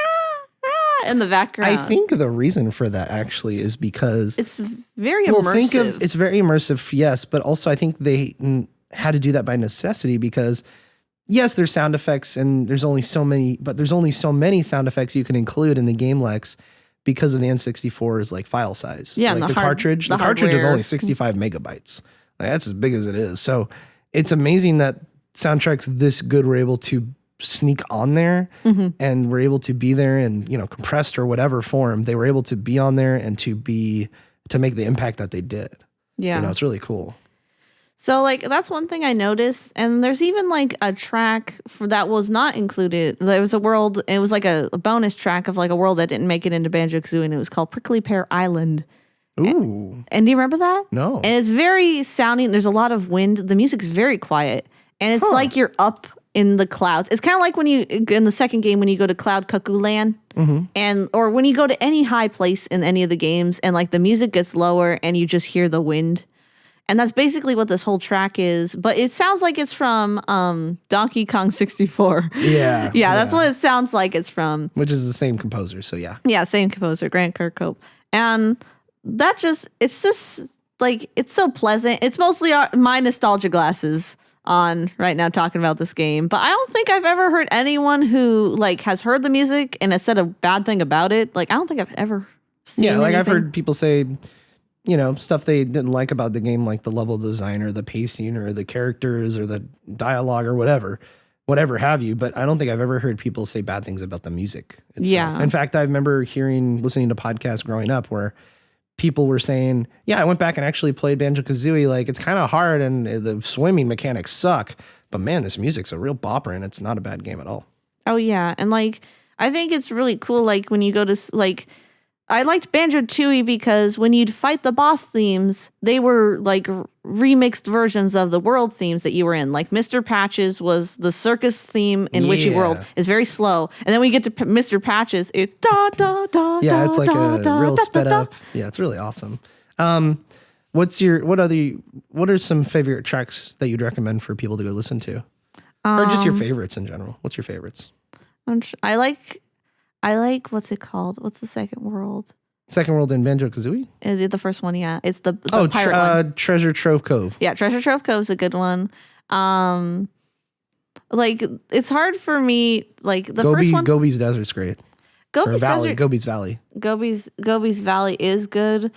Speaker 2: rah, in the background.
Speaker 1: I think the reason for that actually is because
Speaker 2: it's very immersive.
Speaker 1: It's very immersive, yes, but also I think they had to do that by necessity because yes, there's sound effects and there's only so many sound effects you can include in the game Lex because of the N64's like file size.
Speaker 2: Yeah,
Speaker 1: like the cartridge is only 65 megabytes. Like, that's as big as it is. So it's amazing that soundtracks this good were able to sneak on there and were able to be there in, compressed or whatever form. They were able to be on there and to make the impact that they did.
Speaker 2: Yeah.
Speaker 1: It's really cool.
Speaker 2: So, like, that's one thing I noticed. And there's even, like, a track that was not included. There was a world, it was like a bonus track of, like, a world that didn't make it into Banjo-Kazooie, and it was called Prickly Pear Island.
Speaker 1: Ooh.
Speaker 2: And do you remember that?
Speaker 1: No.
Speaker 2: And it's very sounding. There's a lot of wind. The music's very quiet. And it's like you're up in the clouds. It's kind of like when in the second game, when you go to Cloud Cuckoo Land, or when you go to any high place in any of the games, and, like, the music gets lower, and you just hear the wind. And that's basically what this whole track is. But it sounds like it's from Donkey Kong 64.
Speaker 1: Yeah.
Speaker 2: Yeah, that's what it sounds like it's from.
Speaker 1: Which is the same composer, so yeah.
Speaker 2: Yeah, same composer, Grant Kirkhope. And it's just like, it's so pleasant. It's mostly my nostalgia glasses on right now talking about this game. But I don't think I've ever heard anyone who, like, has heard the music and has said a bad thing about it. Like, I don't think I've ever seen anything.
Speaker 1: I've heard people say stuff they didn't like about the game, like the level design or the pacing or the characters or the dialogue or whatever have you. But I don't think I've ever heard people say bad things about the music itself.
Speaker 2: Yeah.
Speaker 1: In fact, I remember listening to podcasts growing up where people were saying, yeah, I went back and actually played Banjo-Kazooie. Like, it's kind of hard and the swimming mechanics suck. But man, this music's a real bopper and it's not a bad game at all.
Speaker 2: Oh, yeah. And, like, I think it's really cool, like, when you go to, like, I liked Banjo-Tooie because when you'd fight the boss themes, they were like remixed versions of the world themes that you were in. Like Mr. Patches was the circus theme in Witchy World. It's very slow. And then when you get to Mr. Patches, it's da da da.
Speaker 1: Yeah,
Speaker 2: da,
Speaker 1: it's like
Speaker 2: da,
Speaker 1: a
Speaker 2: da,
Speaker 1: real
Speaker 2: da,
Speaker 1: sped
Speaker 2: da,
Speaker 1: up. Yeah, it's really awesome. What are some favorite tracks that you'd recommend for people to go listen to? Or just your favorites in general? What's your favorites?
Speaker 2: I like, what's it called? What's the second world?
Speaker 1: Second world in Banjo-Kazooie?
Speaker 2: Is it the first one? Yeah. It's the pirate one.
Speaker 1: Treasure Trove Cove.
Speaker 2: Yeah, Treasure Trove Cove is a good one. Like, it's hard for me, like, first one.
Speaker 1: Gobi's Desert's great.
Speaker 2: Gobi's Valley.
Speaker 1: Gobi's Valley.
Speaker 2: Gobi's Valley is good.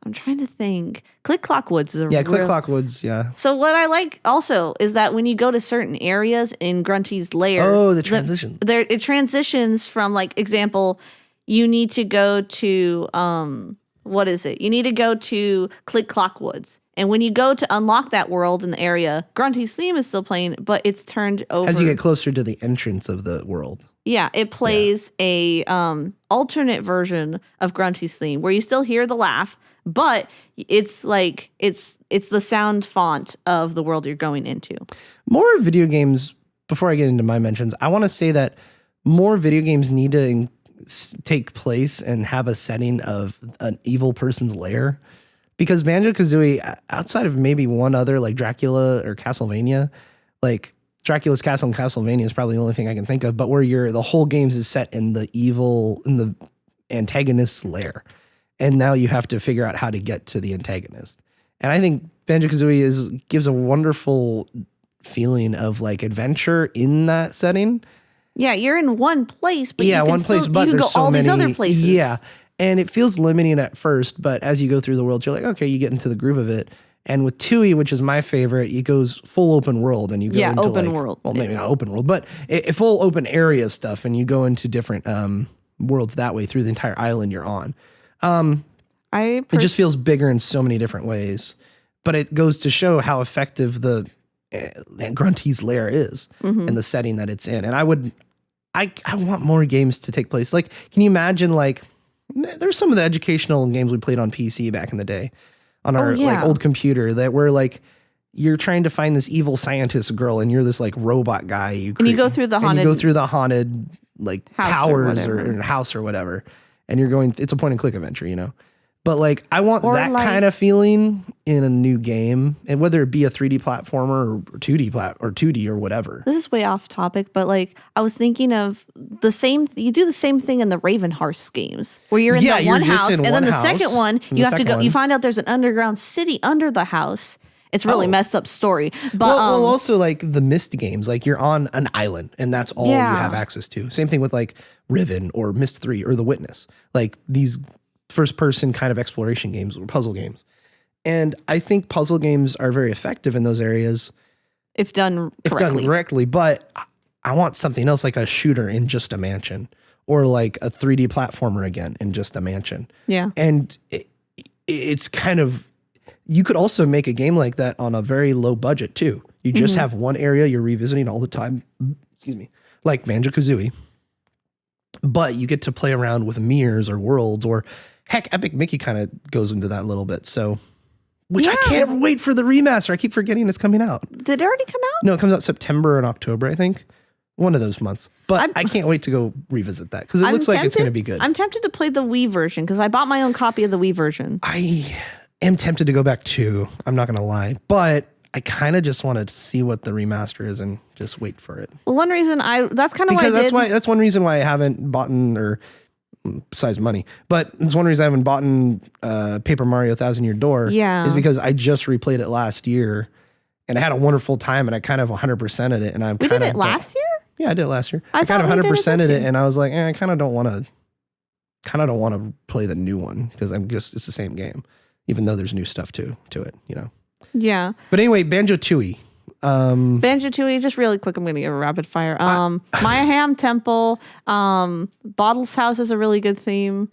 Speaker 2: I'm trying to think. Click Clock Woods is
Speaker 1: Click Clock Woods, yeah.
Speaker 2: So what I like also is that when you go to certain areas in Grunty's lair,
Speaker 1: the transition.
Speaker 2: It transitions from, like, example, you need to go to what is it? You need to go to Click Clock Woods. And when you go to unlock that world in the area, Grunty's theme is still playing, but it's turned over.
Speaker 1: As you get closer to the entrance of the world.
Speaker 2: Yeah, it plays a alternate version of Grunty's theme where you still hear the laugh, but it's like it's the sound font of the world you're going into. More
Speaker 1: video games, before I get into my mentions, I want to say that more video games need to take place and have a setting of an evil person's lair. Because Banjo-Kazooie, outside of maybe one other, like Dracula or Castlevania, like Dracula's Castle and Castlevania is probably the only thing I can think of, but where the whole games is set in the antagonist's lair. And now you have to figure out how to get to the antagonist. And I think Banjo-Kazooie gives a wonderful feeling of like adventure in that setting.
Speaker 2: Yeah, you're in one place, but you can
Speaker 1: go
Speaker 2: all these other places.
Speaker 1: Yeah. And it feels limiting at first, but as you go through the world, you're like, okay, you get into the groove of it. And with Tui, which is my favorite, it goes full open world, and you go into
Speaker 2: open
Speaker 1: like,
Speaker 2: world.
Speaker 1: well, maybe not open world, but full open area stuff, and you go into different worlds that way through the entire island you're on. It just feels bigger in so many different ways, but it goes to show how effective the Grunty's lair is in the setting that it's in. And I want more games to take place. Like, can you imagine, like, there's some of the educational games we played on PC back in the day on our like old computer that were like, you're trying to find this evil scientist girl and you're this like robot guy. You
Speaker 2: go through the
Speaker 1: haunted like towers or house or whatever. And you're going, it's a point and click adventure, you know? But like, I want that kind of feeling in a new game, and whether it be a 3D platformer or 2D or whatever.
Speaker 2: This is way off topic, but like, I was thinking of you do the same thing in the Ravenhearst games, where you're in that one house, and then the second one, you have to go, you find out there's an underground city under the house. It's really messed up story. But
Speaker 1: well, also like the Myst games, like you're on an island and that's all you have access to. Same thing with like Riven or Myst 3 or The Witness. Like these first person kind of exploration games or puzzle games. And I think puzzle games are very effective in those areas.
Speaker 2: If done correctly.
Speaker 1: But I want something else, like a shooter in just a mansion, or like a 3D platformer again in just a mansion.
Speaker 2: Yeah.
Speaker 1: And it's kind of, you could also make a game like that on a very low budget too. You just have one area you're revisiting all the time. Excuse me. Like Banjo-Kazooie. But you get to play around with mirrors or worlds, or heck, Epic Mickey kind of goes into that a little bit. So, which I can't wait for the remaster. I keep forgetting it's coming out.
Speaker 2: Did it already come out?
Speaker 1: No, it comes out September and October, I think. One of those months. But I can't wait to go revisit that because it looks like it's going to be good.
Speaker 2: I'm tempted to play the Wii version because I bought my own copy of the Wii version.
Speaker 1: I am tempted to go back too. I'm not going to lie. But I kind of just want to see what the remaster is and just wait for it.
Speaker 2: Well, one reason that's kind of why I did.
Speaker 1: That's one reason why I haven't bought or besides money, but it's one reason I haven't bought Paper Mario Thousand Year Door is because I just replayed it last year and I had a wonderful time and I kind of 100%ed it. And
Speaker 2: We did it last year?
Speaker 1: Yeah, I did it last year. I kind of 100%ed it and I was like, I kind of don't want to play the new one because it's the same game, even though there's new stuff to it, you know?
Speaker 2: Yeah.
Speaker 1: But anyway, Banjo-Tooie.
Speaker 2: Banjo-Tooie, just really quick, I'm going to give a rapid fire. Maya Ham Temple, Bottle's House is a really good theme.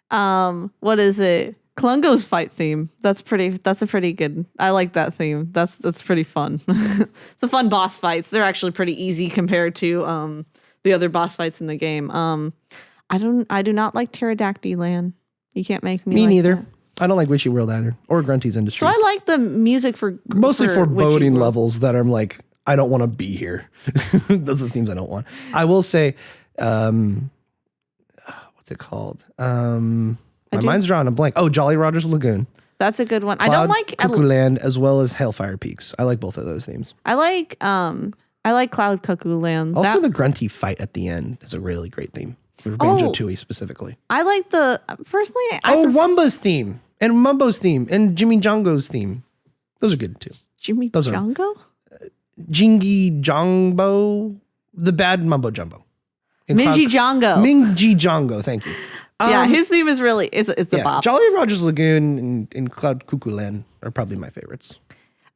Speaker 2: What is it? Klungo's fight theme. That's a pretty good. I like that theme. That's pretty fun. It's a fun boss fights. They're actually pretty easy compared to the other boss fights in the game. I do not like Pterodactyl Land. You can't make me.
Speaker 1: Me
Speaker 2: like
Speaker 1: neither.
Speaker 2: That.
Speaker 1: I don't like Witchy World either, or Grunty's Industries.
Speaker 2: So I like the music
Speaker 1: mostly foreboding levels that I'm like, I don't want to be here. Those are the themes I don't want. I will say, what's it called? My mind's drawing a blank. Oh, Jolly Roger's Lagoon.
Speaker 2: That's a good one.
Speaker 1: Cloud
Speaker 2: I don't like
Speaker 1: Cuckoo Land as well as Hailfire Peaks. I like both of those themes.
Speaker 2: I like Cloud Cuckoo Land.
Speaker 1: Also, the Grunty fight at the end is a really great theme. For Banjo-Tooie specifically.
Speaker 2: I like personally.
Speaker 1: Wumba's theme and Mumbo's theme and Jimmy Jongo's theme. Those are good too.
Speaker 2: Jimmy Jongo?
Speaker 1: Jingy Jongbo, the bad Mumbo Jumbo.
Speaker 2: Mingy Jongo.
Speaker 1: Mingy Jongo, thank you.
Speaker 2: Yeah, his theme is really, it's the bop.
Speaker 1: Jolly Roger's Lagoon and Cloud Cuckoo Land are probably my favorites.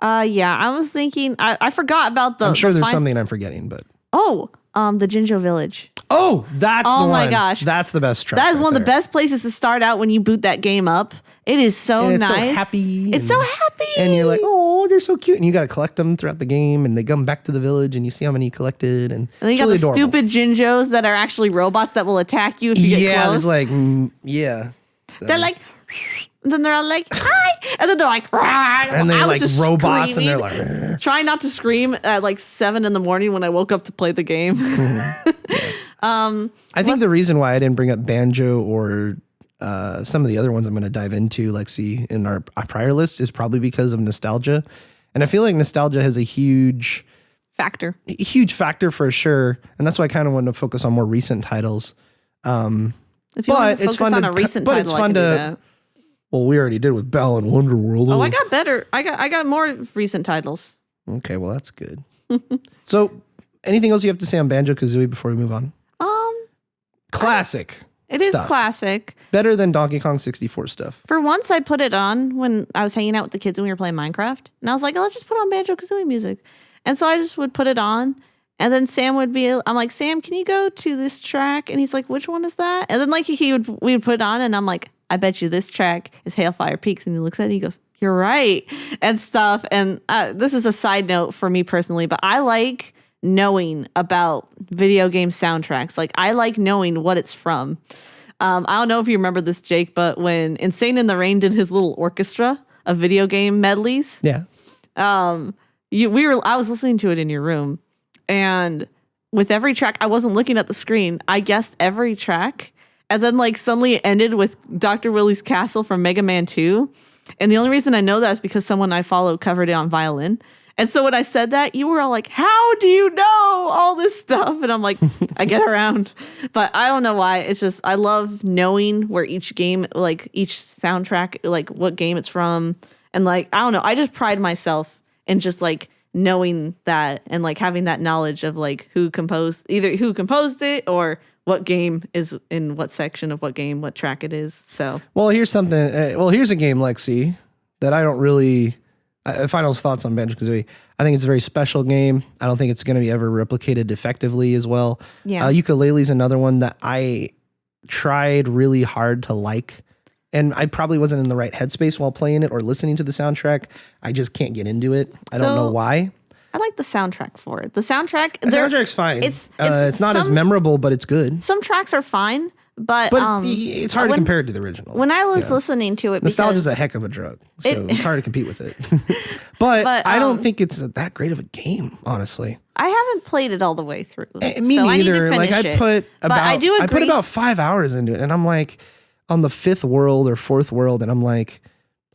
Speaker 2: Yeah, I was thinking, I forgot about
Speaker 1: I'm sure there's something I'm forgetting, but.
Speaker 2: The Jinjo Village.
Speaker 1: Oh, that's the one.
Speaker 2: Oh my gosh.
Speaker 1: That's the best track.
Speaker 2: That is one of the best places to start out when you boot that game up. It is so nice.
Speaker 1: So happy.
Speaker 2: It's so happy.
Speaker 1: And you're like, oh, they're so cute. And you got to collect them throughout the game. And they come back to the village and you see how many you collected. And
Speaker 2: then you got the stupid Jinjos that are actually robots that will attack you if you get close.
Speaker 1: It's like, So.
Speaker 2: They're like, and then they're all like, hi. And then they're like, rah.
Speaker 1: And they're like robots screaming, and they're like,
Speaker 2: trying not to scream at like 7 a.m. when I woke up to play the game.
Speaker 1: I think the reason why I didn't bring up Banjo or some of the other ones I'm going to dive into, Lexi, in our prior list is probably because of nostalgia. And I feel like nostalgia has a huge
Speaker 2: factor
Speaker 1: for sure. And that's why I kind of wanted to focus on more recent titles.
Speaker 2: If you want to focus on a recent title, I can do that.
Speaker 1: Well, we already did with Belle and Wonderworld.
Speaker 2: Oh, I got better. I got more recent titles.
Speaker 1: Okay, well, that's good. So, anything else you have to say on Banjo-Kazooie before we move on? Classic.
Speaker 2: It is
Speaker 1: stuff.
Speaker 2: classic.
Speaker 1: Better than Donkey Kong 64 stuff.
Speaker 2: For once, I put it on when I was hanging out with the kids and we were playing Minecraft. And I was like, oh, let's just put on Banjo-Kazooie music. And so I just would put it on. And then Sam would be, I'm like, Sam, can you go to this track? And he's like, which one is that? And then like we would put it on and I'm like, I bet you this track is Hailfire Peaks. And he looks at it and he goes, you're right. And stuff. And this is a side note for me personally, but I like knowing about video game soundtracks. Like I like knowing what it's from. I don't know if you remember this, Jake, but when Insane in the Rain did his little orchestra of video game medleys.
Speaker 1: Yeah.
Speaker 2: I was listening to it in your room. And with every track, I wasn't looking at the screen. I guessed every track. And then like suddenly it ended with Dr. Willie's Castle from Mega Man 2. And the only reason I know that is because someone I follow covered it on violin. And so when I said that, you were all like, how do you know all this stuff? And I'm like, I get around. But I don't know why. It's just, I love knowing where each game, like each soundtrack, like what game it's from. And like, I don't know. I just pride myself in just like knowing that and like having that knowledge of like either who composed it or what game is in what section of what game, what track it is. So,
Speaker 1: well, here's something. Here's a game, Lexi, that I don't really. Final thoughts on Banjo-Kazooie. I think it's a very special game. I don't think it's going to be ever replicated effectively as well.
Speaker 2: Yeah.
Speaker 1: Ukulele's another one that I tried really hard to like. And I probably wasn't in the right headspace while playing it or listening to the soundtrack. I just can't get into it. I don't know why.
Speaker 2: I like the soundtrack for it. The
Speaker 1: soundtrack's fine. It's not as memorable, but it's good.
Speaker 2: Some tracks are fine, but
Speaker 1: it's hard to compare it to the original.
Speaker 2: When I was listening to it,
Speaker 1: nostalgia's a heck of a drug, so it's hard to compete with it. but I don't think it's that great of a game, honestly.
Speaker 2: I haven't played it all the way through.
Speaker 1: Me neither. I put about 5 hours into it, and I'm like on the 5th world or 4th world, and I'm like,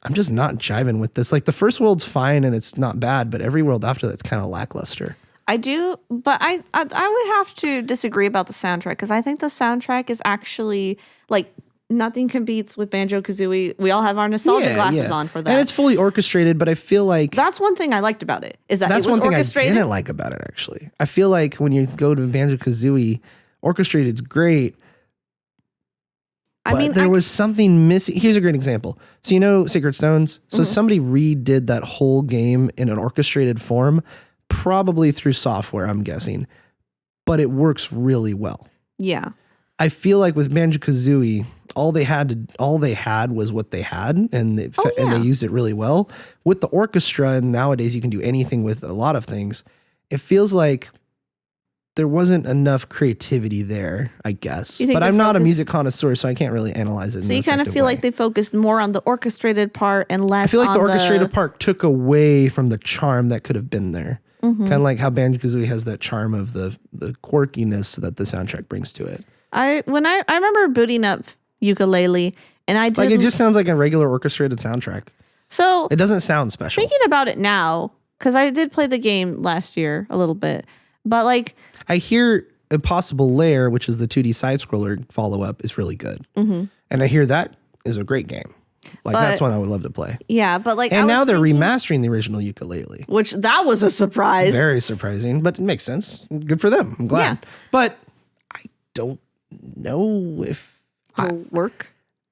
Speaker 1: I'm just not jiving with this. Like the first world's fine and it's not bad, but every world after that's kind of lackluster.
Speaker 2: I do, but I would have to disagree about the soundtrack because I think the soundtrack is actually like nothing competes with Banjo-Kazooie. We all have our nostalgia glasses on for that.
Speaker 1: And it's fully orchestrated, but I feel like
Speaker 2: that's one thing I liked about it is that
Speaker 1: that's
Speaker 2: it was
Speaker 1: one thing
Speaker 2: orchestrated.
Speaker 1: I didn't like about it actually. I feel like when you go to Banjo-Kazooie, orchestrated's great. But there was something missing. Here's a great example. So you know Sacred Stones? So somebody redid that whole game in an orchestrated form, probably through software, I'm guessing. But it works really well.
Speaker 2: Yeah.
Speaker 1: I feel like with Banjo-Kazooie, all they had was what they had, and they used it really well. With the orchestra, and nowadays you can do anything with a lot of things, it feels like there wasn't enough creativity there, I guess. But I'm not a music connoisseur, so I can't really analyze it.
Speaker 2: So you kind of feel like they focused more on the orchestrated part and less on
Speaker 1: I feel like the orchestrated part took away from the charm that could have been there. Kind of like how Banjo-Kazooie has that charm of the quirkiness that the soundtrack brings to it.
Speaker 2: I remember booting up Ukulele, and I did...
Speaker 1: Like, it just sounds like a regular orchestrated soundtrack.
Speaker 2: So...
Speaker 1: It doesn't sound special.
Speaker 2: Thinking about it now, because I did play the game last year a little bit, but like...
Speaker 1: I hear Impossible Lair, which is the 2D side-scroller follow-up, is really good. And I hear that is a great game. Like, that's one I would love to play.
Speaker 2: Yeah, but like...
Speaker 1: And now they're remastering the original Ukulele.
Speaker 2: Which, that was a surprise.
Speaker 1: Very surprising, but it makes sense. Good for them. I'm glad. Yeah. But I don't know if...
Speaker 2: It'll work?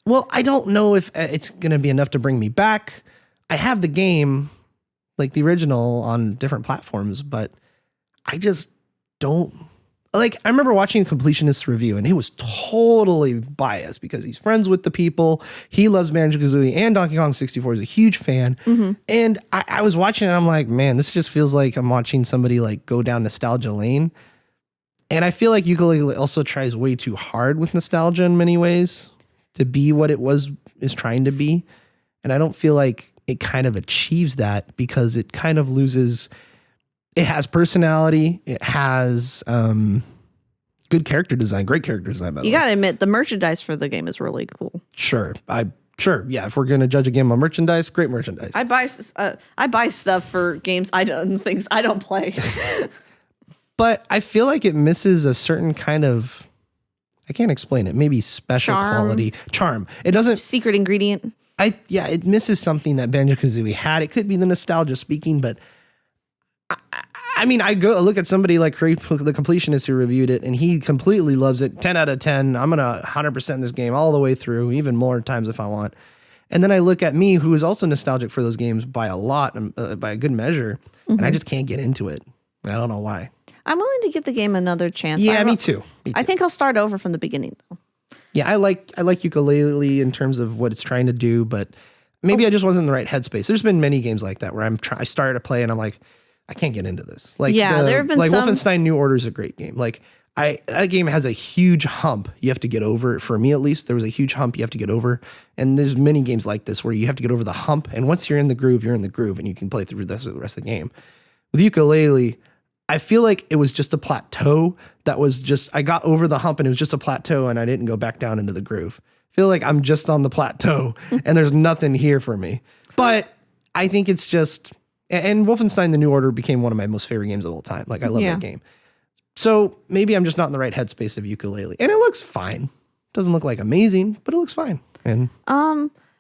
Speaker 1: Well, I don't know if it's going to be enough to bring me back. I have the game, like the original, on different platforms, but I just don't... Like, I remember watching Completionist's review, and he was totally biased because he's friends with the people. He loves Banjo-Kazooie and Donkey Kong 64. He's a huge fan. And I was watching it, and I'm like, man, this just feels like I'm watching somebody like go down nostalgia lane. And I feel like Ukulele also tries way too hard with nostalgia in many ways to be what it is trying to be. And I don't feel like it kind of achieves that because it kind of loses... It has personality. It has good character design, great character design. By the way,
Speaker 2: you gotta admit the merchandise for the game is really cool.
Speaker 1: Sure, yeah. If we're gonna judge a game on merchandise, great merchandise.
Speaker 2: I buy stuff for games things I don't play.
Speaker 1: But I feel like it misses a certain kind of, I can't explain it. Maybe special quality charm. It doesn't
Speaker 2: secret ingredient.
Speaker 1: It misses something that Banjo-Kazooie had. It could be the nostalgia speaking, but I mean, I go look at somebody like the completionist who reviewed it, and he completely loves it. 10 out of 10. I'm going to 100% this game all the way through, even more times if I want. And then I look at me, who is also nostalgic for those games by a lot, by a good measure, and I just can't get into it. I don't know why.
Speaker 2: I'm willing to give the game another chance.
Speaker 1: Yeah, me too.
Speaker 2: I think I'll start over from the beginning, though.
Speaker 1: Yeah, I like Yooka-Laylee in terms of what it's trying to do, but maybe I just wasn't in the right headspace. There's been many games like that where I started to play and I'm like, I can't get into this. Like,
Speaker 2: there have been some.
Speaker 1: Wolfenstein New Order is a great game. Like, that game has a huge hump you have to get over. For me, at least, there was a huge hump you have to get over. And there's many games like this where you have to get over the hump. And once you're in the groove, and you can play through the rest of the game. With Yooka-Laylee, I feel like it was just a plateau that was just, I got over the hump and it was just a plateau and I didn't go back down into the groove. I feel like I'm just on the plateau and there's nothing here for me. But I think it's just, and Wolfenstein The New Order became one of my most favorite games of all time. Like, I love that game. So maybe I'm just not in the right headspace of Yooka-Laylee. And it looks fine. Doesn't look like amazing, but it looks fine. And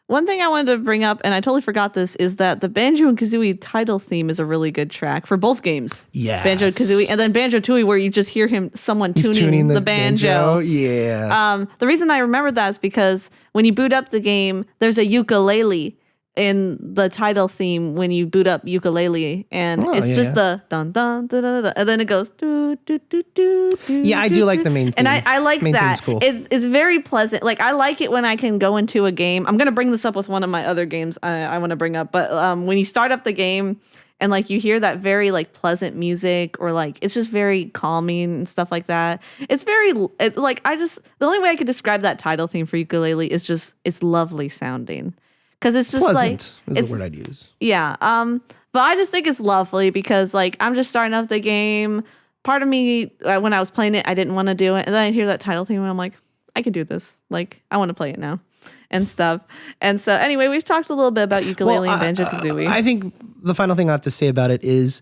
Speaker 2: one thing I wanted to bring up, and I totally forgot this, is that the Banjo and Kazooie title theme is a really good track for both games.
Speaker 1: Yeah,
Speaker 2: Banjo Kazooie, and then Banjo Tooie, where you just hear someone tuning the banjo.
Speaker 1: Yeah.
Speaker 2: The reason I remember that is because when you boot up the game, there's a Yooka-Laylee in the title theme when you boot up Yooka-Laylee, and it's just the dun dun da, da, da, and then it goes do do do do.
Speaker 1: Yeah, I do like the main theme.
Speaker 2: And I like
Speaker 1: main
Speaker 2: that.
Speaker 1: Cool.
Speaker 2: It's very pleasant. Like, I like it when I can go into a game. I'm gonna bring this up with one of my other games I want to bring up, but when you start up the game and like you hear that very like pleasant music, or like it's just very calming and stuff like that. It's very like the only way I could describe that title theme for Yooka-Laylee is just it's lovely sounding. Because it's just
Speaker 1: pleasant
Speaker 2: like
Speaker 1: is the word I'd use.
Speaker 2: Yeah. But I just think it's lovely because like I'm just starting up the game. Part of me when I was playing it, I didn't want to do it, and then I hear that title theme and I'm like, I could do this. Like, I want to play it now, and stuff. And so anyway, we've talked a little bit about Yooka-Laylee and Banjo Kazooie.
Speaker 1: I think the final thing I have to say about it is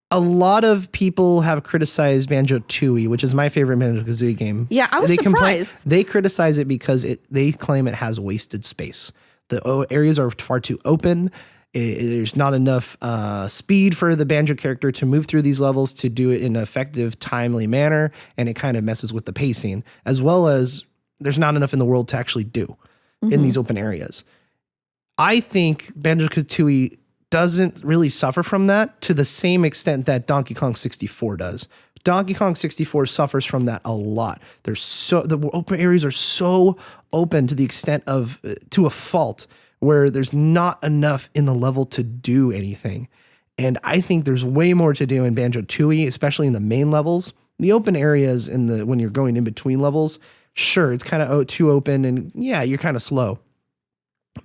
Speaker 1: a lot of people have criticized Banjo Tooie, which is my favorite Banjo Kazooie game.
Speaker 2: Yeah, I was surprised.
Speaker 1: They criticize it because they claim it has wasted space. The areas are far too open. There's not enough speed for the Banjo character to move through these levels to do it in an effective, timely manner, and it kind of messes with the pacing, as well as there's not enough in the world to actually do in these open areas. I think Banjo-Kazooie doesn't really suffer from that to the same extent that Donkey Kong 64 does. Donkey Kong 64 suffers from that a lot. The open areas are so open to the extent of to a fault where there's not enough in the level to do anything. And I think there's way more to do in Banjo-Tooie, especially in the main levels. The open areas when you're going in between levels, sure, it's kind of too open and yeah, you're kind of slow.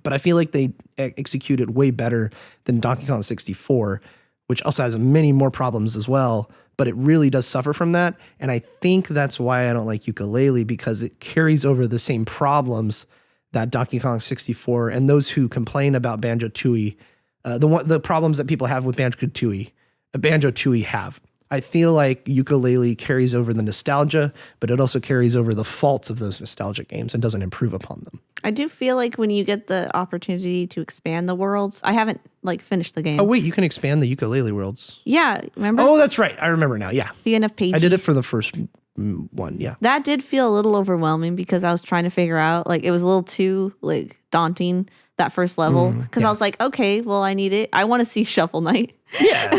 Speaker 1: But I feel like they execute it way better than Donkey Kong 64, which also has many more problems as well. But it really does suffer from that. And I think that's why I don't like Yooka-Laylee, because it carries over the same problems that Donkey Kong 64 and those who complain about Banjo-Tooie, the problems that people have with Banjo-Tooie have. I feel like Yooka-Laylee carries over the nostalgia, but it also carries over the faults of those nostalgic games and doesn't improve upon them.
Speaker 2: I do feel like when you get the opportunity to expand the worlds, I haven't like finished the game.
Speaker 1: Oh wait, you can expand the Yooka-Laylee worlds.
Speaker 2: Yeah, remember?
Speaker 1: Oh, that's right. I remember now. Yeah.
Speaker 2: The enough pages.
Speaker 1: I did it for the first one. Yeah.
Speaker 2: That did feel a little overwhelming because I was trying to figure out, like, it was a little too like daunting, that first level, because I was like, okay, well, I need it. I want to see Shovel Knight.
Speaker 1: Yeah.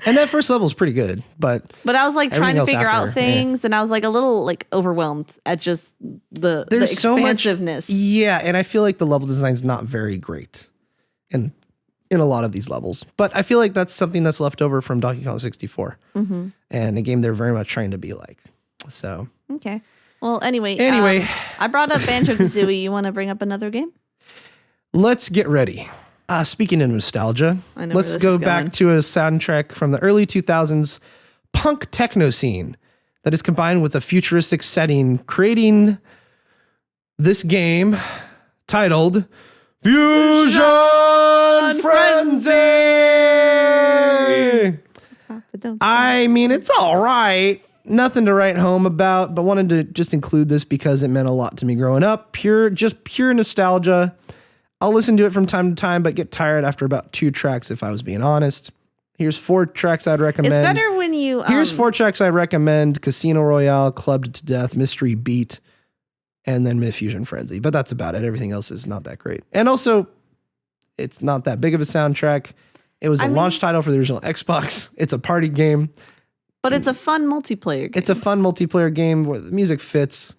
Speaker 1: And that first level is pretty good, but
Speaker 2: I was like trying to figure out things, and I was like a little like overwhelmed at just the expansiveness.
Speaker 1: So much, yeah, and I feel like the level design's not very great in a lot of these levels. But I feel like that's something that's left over from Donkey Kong 64, and a game they're very much trying to be like. So
Speaker 2: okay, well, anyway, I brought up Banjo-Kazooie. You want to bring up another game?
Speaker 1: Let's get ready. Speaking of nostalgia, let's go back to a soundtrack from the early 2000s punk techno scene that is combined with a futuristic setting, creating this game titled Fusion Frenzy. I mean, it's all right. Nothing to write home about, but wanted to just include this because it meant a lot to me growing up. Pure nostalgia. I'll listen to it from time to time, but get tired after about 2 tracks, if I was being honest. Here's 4 tracks I'd recommend.
Speaker 2: It's better when you...
Speaker 1: Here's 4 tracks I recommend. Casino Royale, Clubbed to Death, Mystery Beat, and then Fusion Frenzy. But that's about it. Everything else is not that great. And also, it's not that big of a soundtrack. It was a launch title for the original Xbox. It's a party game.
Speaker 2: But it's a fun multiplayer game.
Speaker 1: It's a fun multiplayer game where the music fits.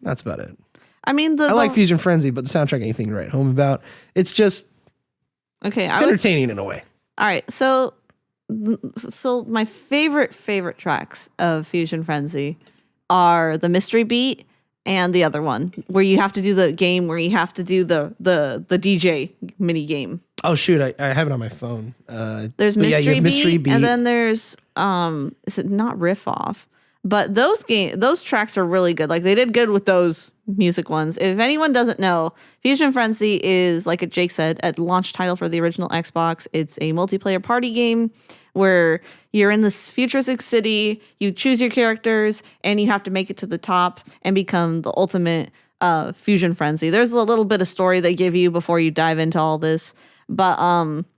Speaker 1: That's about it.
Speaker 2: I mean,
Speaker 1: I like Fusion Frenzy, but the soundtrack ain't anything to write home about. It's just it's entertaining in a way.
Speaker 2: All right, so my favorite tracks of Fusion Frenzy are the Mystery Beat and the other one where you have to do the game where you have to do the DJ mini game.
Speaker 1: Oh shoot, I have it on my phone.
Speaker 2: There's Mystery Beat, and then there's is it not Riff Off? But those tracks are really good. Like they did good with those music ones. If anyone doesn't know, Fusion Frenzy is, like Jake said, a launch title for the original Xbox. It's a multiplayer party game where you're in this futuristic city, you choose your characters, and you have to make it to the top and become the ultimate Fusion Frenzy. There's a little bit of story they give you before you dive into all this. But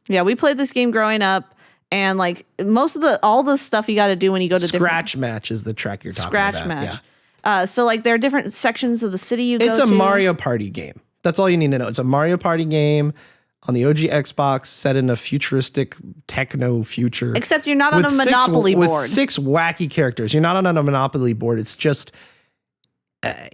Speaker 2: yeah, we played this game growing up. And like most of all the stuff you got to do when you go to
Speaker 1: Scratch Match is the track you're talking about.
Speaker 2: Scratch Match. Yeah. So like there are different sections of the city you go to.
Speaker 1: It's a Mario Party game. That's all you need to know. It's a Mario Party game on the OG Xbox set in a futuristic techno future.
Speaker 2: Except you're not on a Monopoly board.
Speaker 1: With 6 wacky characters. You're not on a Monopoly board. It's just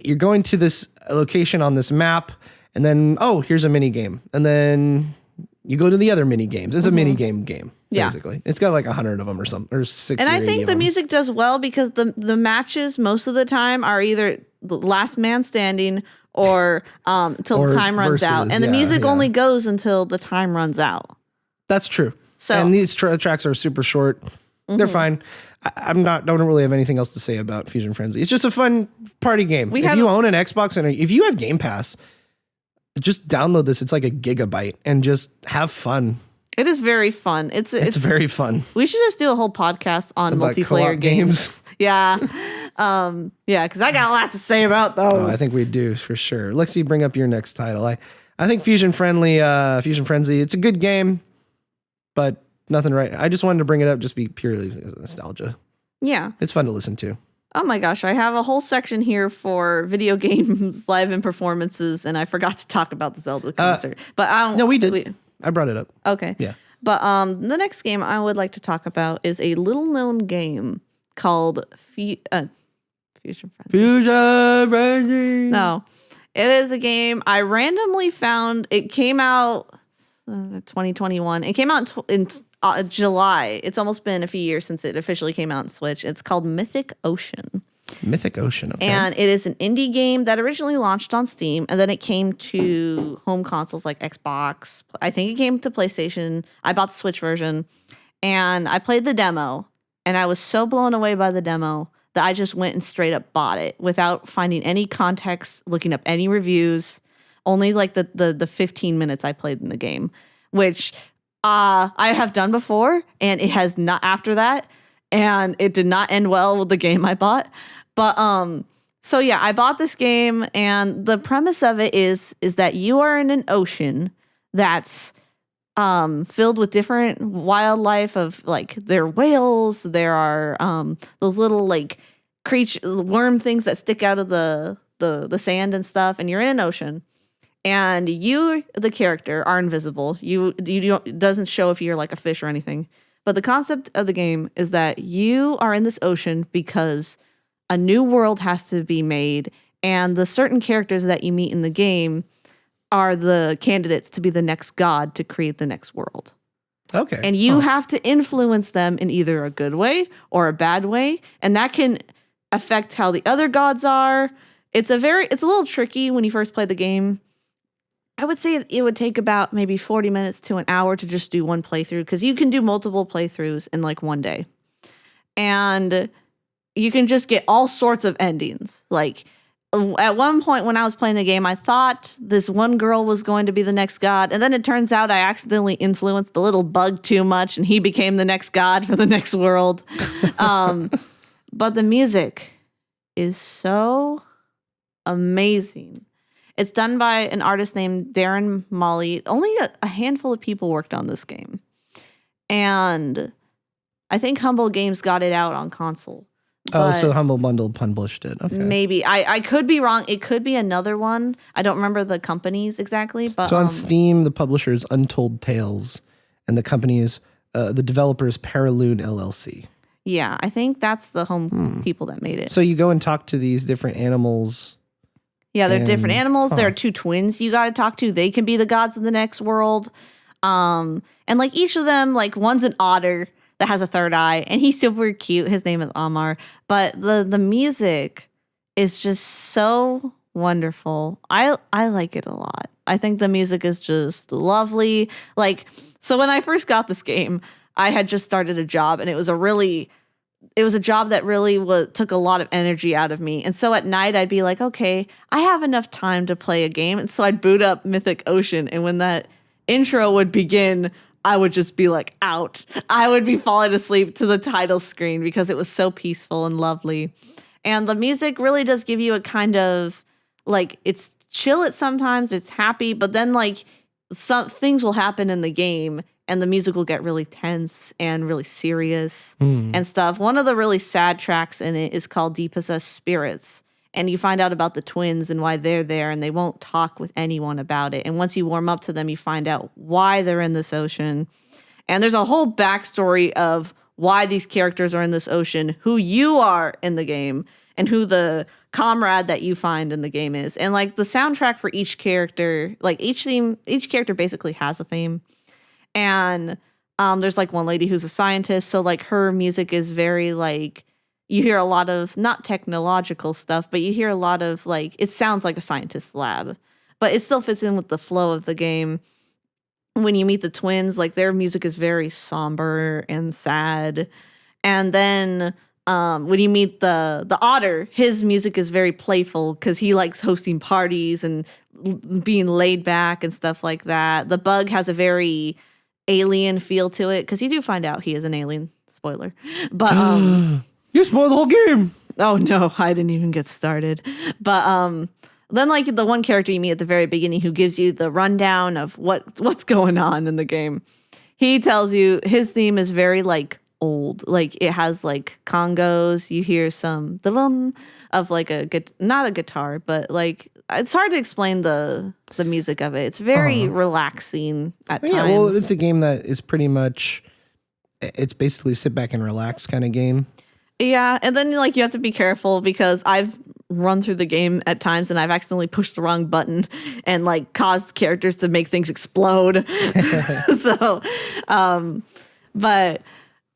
Speaker 1: you're going to this location on this map and then, here's a mini game. And then you go to the other mini games. It's a mini game. Basically. Yeah. It's got like 100 of them or something, or 60.
Speaker 2: And I think the music does well because the matches most of the time are either the last man standing or until the time runs out. And the music only goes until the time runs out.
Speaker 1: That's true. And these tracks are super short. They're fine. I don't really have anything else to say about Fusion Frenzy. It's just a fun party game. If you own an Xbox and if you have Game Pass, just download this. It's like a gigabyte and just have fun.
Speaker 2: It is very fun. It's
Speaker 1: very fun.
Speaker 2: We should just do a whole podcast on about multiplayer games. Yeah. Because I got a lot to say about those.
Speaker 1: I think we do for sure. Lexi, bring up your next title. I think Fusion Frenzy, it's a good game, but nothing right. I just wanted to bring it up just be purely nostalgia.
Speaker 2: Yeah.
Speaker 1: It's fun to listen to.
Speaker 2: Oh my gosh, I have a whole section here for video games, live and performances, and I forgot to talk about the Zelda concert. But I don't.
Speaker 1: No, we did. I brought it up.
Speaker 2: Okay.
Speaker 1: Yeah.
Speaker 2: But the next game I would like to talk about is a little-known game called Fusion Frenzy.
Speaker 1: Fusion Frenzy.
Speaker 2: No, it is a game I randomly found. It came out 2021. It came out in July. It's almost been a few years since it officially came out on Switch. It's called Mythic Ocean.
Speaker 1: Mythic Ocean, okay.
Speaker 2: And it is an indie game that originally launched on Steam, and then it came to home consoles like Xbox. I think it came to PlayStation. I bought the Switch version, and I played the demo, and I was so blown away by the demo that I just went and straight up bought it without finding any context, looking up any reviews, only like the 15 minutes I played in the game, which I have done before, and it has not after that, and it did not end well with the game I bought. But so yeah, I bought this game, and the premise of it is that you are in an ocean that's filled with different wildlife of like there are whales, there are those little like worm things that stick out of the sand and stuff, and you're in an ocean. And you, the character, are invisible. You don't, it doesn't show if you're like a fish or anything. But the concept of the game is that you are in this ocean because a new world has to be made, and the certain characters that you meet in the game are the candidates to be the next god to create the next world.
Speaker 1: Okay.
Speaker 2: And you have to influence them in either a good way or a bad way, and that can affect how the other gods are. It's a little tricky when you first play the game. I would say it would take about maybe 40 minutes to an hour to just do one playthrough, because you can do multiple playthroughs in like one day. And you can just get all sorts of endings. Like at one point when I was playing the game, I thought this one girl was going to be the next god. And then it turns out I accidentally influenced the little bug too much, and he became the next god for the next world. But the music is so amazing. It's done by an artist named Darren Molly. Only a handful of people worked on this game. and I think Humble Games got it out on console.
Speaker 1: So Humble Bundle published it. Okay.
Speaker 2: Maybe. I could be wrong. It could be another one. I don't remember the companies exactly. But
Speaker 1: so on Steam, the publisher is Untold Tales, and the company is the developer is Paraloon LLC.
Speaker 2: Yeah, I think that's the home people that made it.
Speaker 1: So you go and talk to these different animals.
Speaker 2: Yeah, they're different animals. There are two twins you got to talk to. They can be the gods of the next world. And like each of them, like one's an otter that has a third eye, and he's super cute. His name is Amar. But the music is just so wonderful. I like it a lot. I think the music is just lovely. Like, so when I first got this game, I had just started a job, and it was a job that really took a lot of energy out of me. And so at night I'd be like, okay, I have enough time to play a game. And so I'd boot up Mythic Ocean, and when that intro would begin, I would just be like out. I would be falling asleep to the title screen because it was so peaceful and lovely. And the music really does give you a kind of like, it's chill at sometimes, it's happy, but then like some things will happen in the game and the music will get really tense and really serious and stuff. One of the really sad tracks in it is called Depossessed Spirits. And you find out about the twins and why they're there, and they won't talk with anyone about it. And once you warm up to them, you find out why they're in this ocean. And there's a whole backstory of why these characters are in this ocean, who you are in the game, and who the comrade that you find in the game is. And like the soundtrack for each character, like each character basically has a theme. And there's like one lady who's a scientist, so like her music is very like, you hear a lot of not technological stuff, but you hear a lot of like, it sounds like a scientist's lab, but it still fits in with the flow of the game. When you meet the twins, like their music is very somber and sad. And then when you meet the otter, his music is very playful because he likes hosting parties and being laid back and stuff like that. The bug has a very alien feel to it because you do find out he is an alien. Spoiler. But
Speaker 1: you spoiled the whole game.
Speaker 2: Oh no, I didn't even get started. But then like the one character you meet at the very beginning who gives you the rundown of what's going on in the game. He tells you his theme is very like old. Like it has like congos. You hear some of like not a guitar, but like it's hard to explain the music of it. It's very relaxing at times. Yeah,
Speaker 1: well, it's a game that is pretty much, it's basically sit back and relax kind of game.
Speaker 2: Yeah, and then like you have to be careful because I've run through the game at times and I've accidentally pushed the wrong button and like caused characters to make things explode. So, but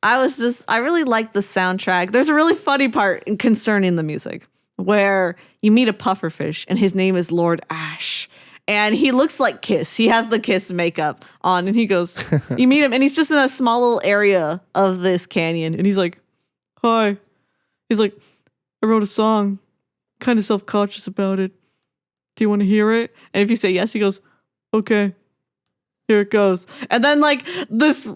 Speaker 2: I really like the soundtrack. There's a really funny part concerning the music where you meet a pufferfish and his name is Lord Ash. And he looks like Kiss. He has the Kiss makeup on and he goes, you meet him and he's just in a small little area of this canyon. And he's like, hi. He's like, I wrote a song. Kind of self-conscious about it. Do you want to hear it? And if you say yes, he goes, okay. Here it goes. And then like this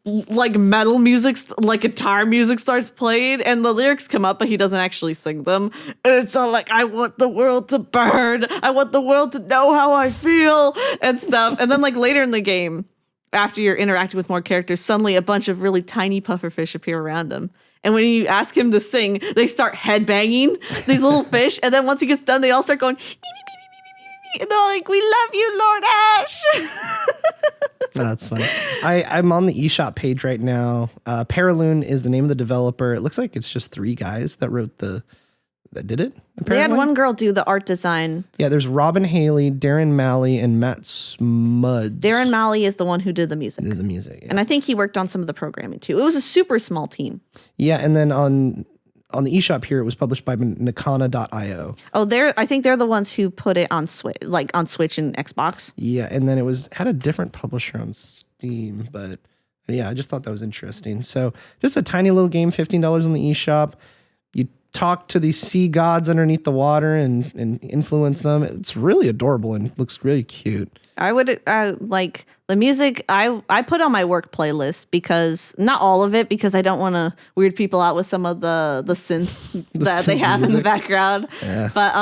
Speaker 2: like metal music, like guitar music starts playing and the lyrics come up, but he doesn't actually sing them. And it's all like, I want the world to burn. I want the world to know how I feel and stuff. And then like later in the game, after you're interacting with more characters, suddenly a bunch of really tiny pufferfish appear around him. And when you ask him to sing, they start headbanging these little fish. And then once he gets done, they all start going, and they're like, we love you, Lord Ash.
Speaker 1: That's funny. I'm on the eShop page right now. Paraloon is the name of the developer. It looks like it's just 3 guys that did it. Apparently.
Speaker 2: They had one girl do the art design.
Speaker 1: Yeah, there's Robin Haley, Darren Malley, and Matt Smuds.
Speaker 2: Darren Malley is the one who did the music.
Speaker 1: Yeah.
Speaker 2: And I think he worked on some of the programming too. It was a super small team.
Speaker 1: Yeah, and then on the eShop here, it was published by Nakana.io.
Speaker 2: Oh, I think they're the ones who put it on Switch, like on Switch and Xbox.
Speaker 1: Yeah, and then had a different publisher on Steam, but yeah, I just thought that was interesting. So just a tiny little game, $15 on the eShop. You talk to these sea gods underneath the water and influence them. It's really adorable and looks really cute.
Speaker 2: I would like the music. I put on my work playlist because not all of it because I don't want to weird people out with some of the synth that they have music in the background. Yeah. But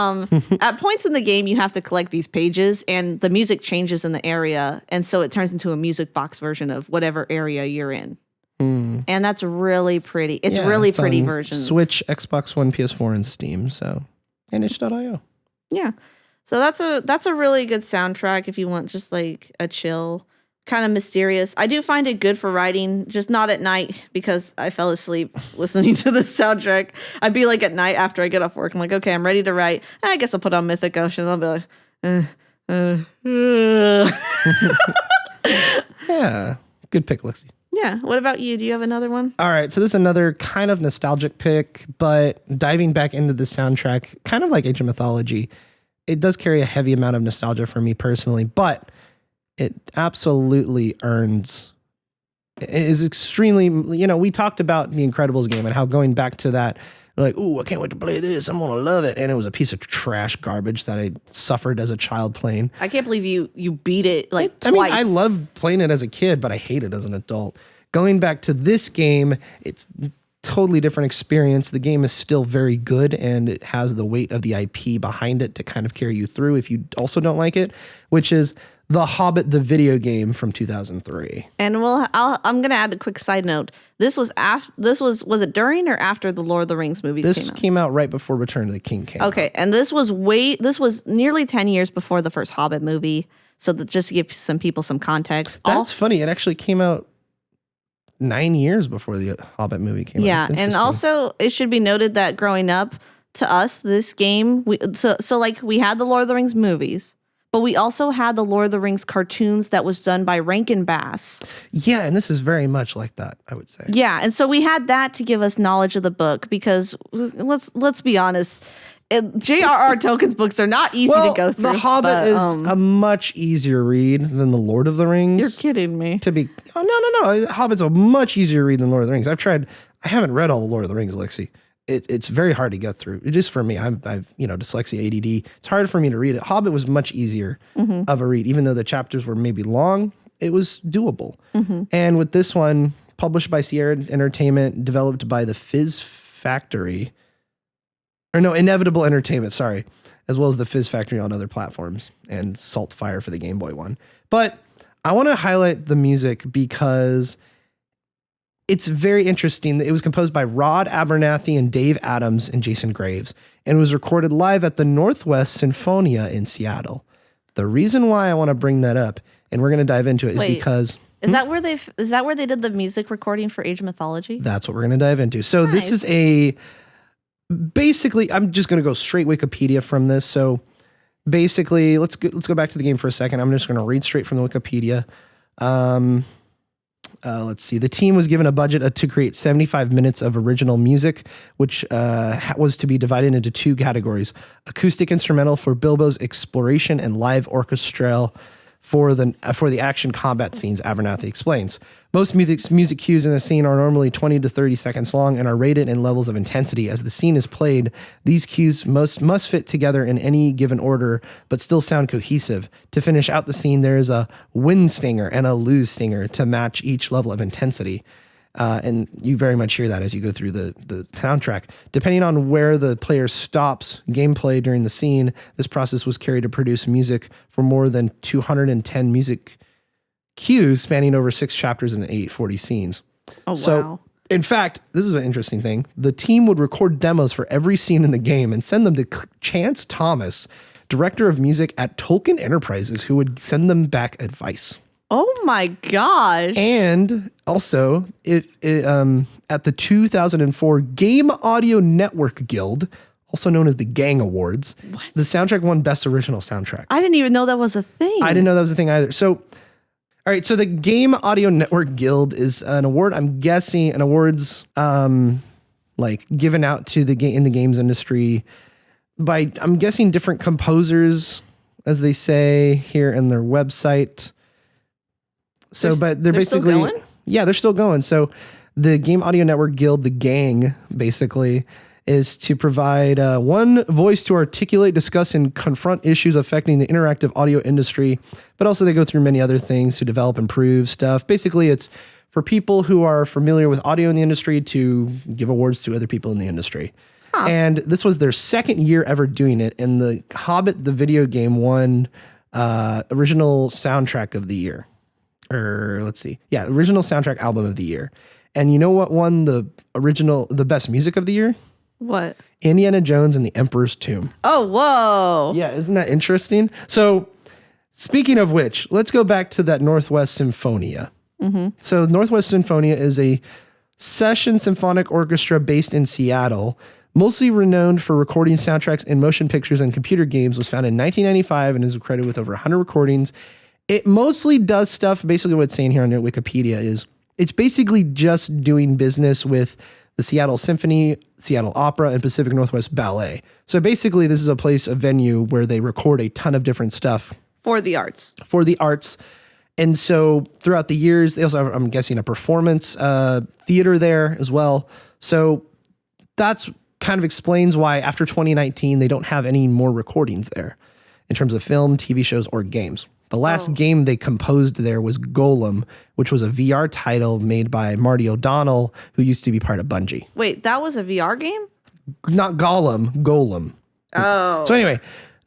Speaker 2: at points in the game you have to collect these pages and the music changes in the area and so it turns into a music box version of whatever area you're in. And that's really pretty. It's really
Speaker 1: it's
Speaker 2: pretty
Speaker 1: on
Speaker 2: versions.
Speaker 1: Switch, Xbox One, PS4, and Steam. So, and itch.io.
Speaker 2: Yeah. So that's a really good soundtrack if you want just like a chill, kind of mysterious. I do find it good for writing, just not at night because I fell asleep listening to the soundtrack. I'd be like at night after I get off work. I'm like, okay, I'm ready to write. I guess I'll put on Mythic Ocean. I'll be like,
Speaker 1: Yeah. Good pick, Lexi.
Speaker 2: Yeah. What about you? Do you have another one?
Speaker 1: All right. So this is another kind of nostalgic pick, but diving back into the soundtrack, kind of like Age of Mythology, it does carry a heavy amount of nostalgia for me personally, but it absolutely earns. It is extremely, we talked about the Incredibles game and how going back to that, like, ooh, I can't wait to play this. I'm going to love it. And it was a piece of trash garbage that I suffered as a child playing.
Speaker 2: I can't believe you beat it twice.
Speaker 1: I mean, I loved playing it as a kid, but I hate it as an adult. Going back to this game, it's totally different experience. The game is still very good, and it has the weight of the IP behind it to kind of carry you through if you also don't like it, which is The Hobbit, the video game from 2003.
Speaker 2: And I'm going to add a quick side note. This was was it during or after the Lord of the Rings movies
Speaker 1: This
Speaker 2: came out?
Speaker 1: came out right before Return of the King came out.
Speaker 2: Okay, and this was nearly 10 years before the first Hobbit movie. So that just to give some people some context.
Speaker 1: That's funny. It actually came out 9 years before the Hobbit movie came out.
Speaker 2: Yeah, and also it should be noted that growing up, to us, this game, we had the Lord of the Rings movies, but we also had the Lord of the Rings cartoons that was done by Rankin Bass.
Speaker 1: Yeah, and this is very much like that, I would say.
Speaker 2: Yeah, and so we had that to give us knowledge of the book because let's be honest, J.R.R. Tolkien's books are not easy to go through.
Speaker 1: The Hobbit is a much easier read than the Lord of the Rings.
Speaker 2: You're kidding me.
Speaker 1: No. Hobbit's a much easier read than Lord of the Rings. I haven't read all the Lord of the Rings, Lexi. It's very hard to get through. Just for me, I've dyslexia, ADD. It's hard for me to read it. Hobbit was much easier of a read, even though the chapters were maybe long. It was doable. And with this one, published by Sierra Entertainment, developed by the Fizz Factory, Inevitable Entertainment, sorry, as well as the Fizz Factory on other platforms and Saltfire for the Game Boy one. But I want to highlight the music because it's very interesting. It was composed by Rod Abernathy and Dave Adams and Jason Graves, and was recorded live at the Northwest Sinfonia in Seattle. The reason why I want to bring that up, and we're going to dive into it, is because...
Speaker 2: Is that where they did the music recording for Age of Mythology?
Speaker 1: That's what we're going to dive into. So This is basically, I'm just going to go straight Wikipedia from this. So basically, let's go back to the game for a second. I'm just going to read straight from the Wikipedia. Let's see. The team was given a budget to create 75 minutes of original music, which was to be divided into two categories: acoustic instrumental for Bilbo's exploration and live orchestral for the action combat scenes. Abernathy explains. Most music cues in a scene are normally 20 to 30 seconds long and are rated in levels of intensity. As the scene is played, these cues must fit together in any given order, but still sound cohesive. To finish out the scene, there is a win stinger and a lose stinger to match each level of intensity. And you very much hear that as you go through the soundtrack. Depending on where the player stops gameplay during the scene, this process was carried to produce music for more than 210 music cues spanning over 6 chapters and 840 scenes.
Speaker 2: Oh,
Speaker 1: so,
Speaker 2: wow.
Speaker 1: In fact, this is an interesting thing. The team would record demos for every scene in the game and send them to Chance Thomas, director of music at Tolkien Enterprises, who would send them back advice.
Speaker 2: Oh my gosh.
Speaker 1: And also, at the 2004 Game Audio Network Guild, also known as the Gang Awards, the soundtrack won Best Original Soundtrack.
Speaker 2: I didn't even know that was a thing.
Speaker 1: I didn't know that was a thing either. So, all right, so the Game Audio Network Guild is an award, I'm guessing, an awards like given out to in the games industry by, I'm guessing, different composers, as they say here in their website. So, but they're basically,
Speaker 2: still going?
Speaker 1: Yeah, they're still going. So the Game Audio Network Guild, the gang, basically, is to provide one voice to articulate, discuss, and confront issues affecting the interactive audio industry. But also they go through many other things to develop, improve stuff. Basically, it's for people who are familiar with audio in the industry to give awards to other people in the industry. Huh. And this was their second year ever doing it. And the Hobbit, the video game, won original soundtrack of the year. Or let's see. Yeah, original soundtrack album of the year. And you know what won the best music of the year?
Speaker 2: What?
Speaker 1: Indiana Jones and the Emperor's Tomb.
Speaker 2: Oh, whoa.
Speaker 1: Yeah, isn't that interesting? So, speaking of which, let's go back to that Northwest Sinfonia. So, Northwest Sinfonia is a session symphonic orchestra based in Seattle, mostly renowned for recording soundtracks in motion pictures and computer games. Was founded in 1995 and is credited with over 100 recordings. It mostly does stuff, basically what it's saying here on Wikipedia is, it's basically just doing business with the Seattle Symphony, Seattle Opera, and Pacific Northwest Ballet. So basically, this is a venue where they record a ton of different stuff.
Speaker 2: For the arts.
Speaker 1: And so throughout the years, they also have, I'm guessing, a performance theater there as well. So that's kind of explains why after 2019, they don't have any more recordings there in terms of film, TV shows, or games. The last game they composed there was Golem, which was a VR title made by Marty O'Donnell, who used to be part of Bungie.
Speaker 2: Wait, that was a VR game?
Speaker 1: Not Golem.
Speaker 2: Oh.
Speaker 1: So anyway,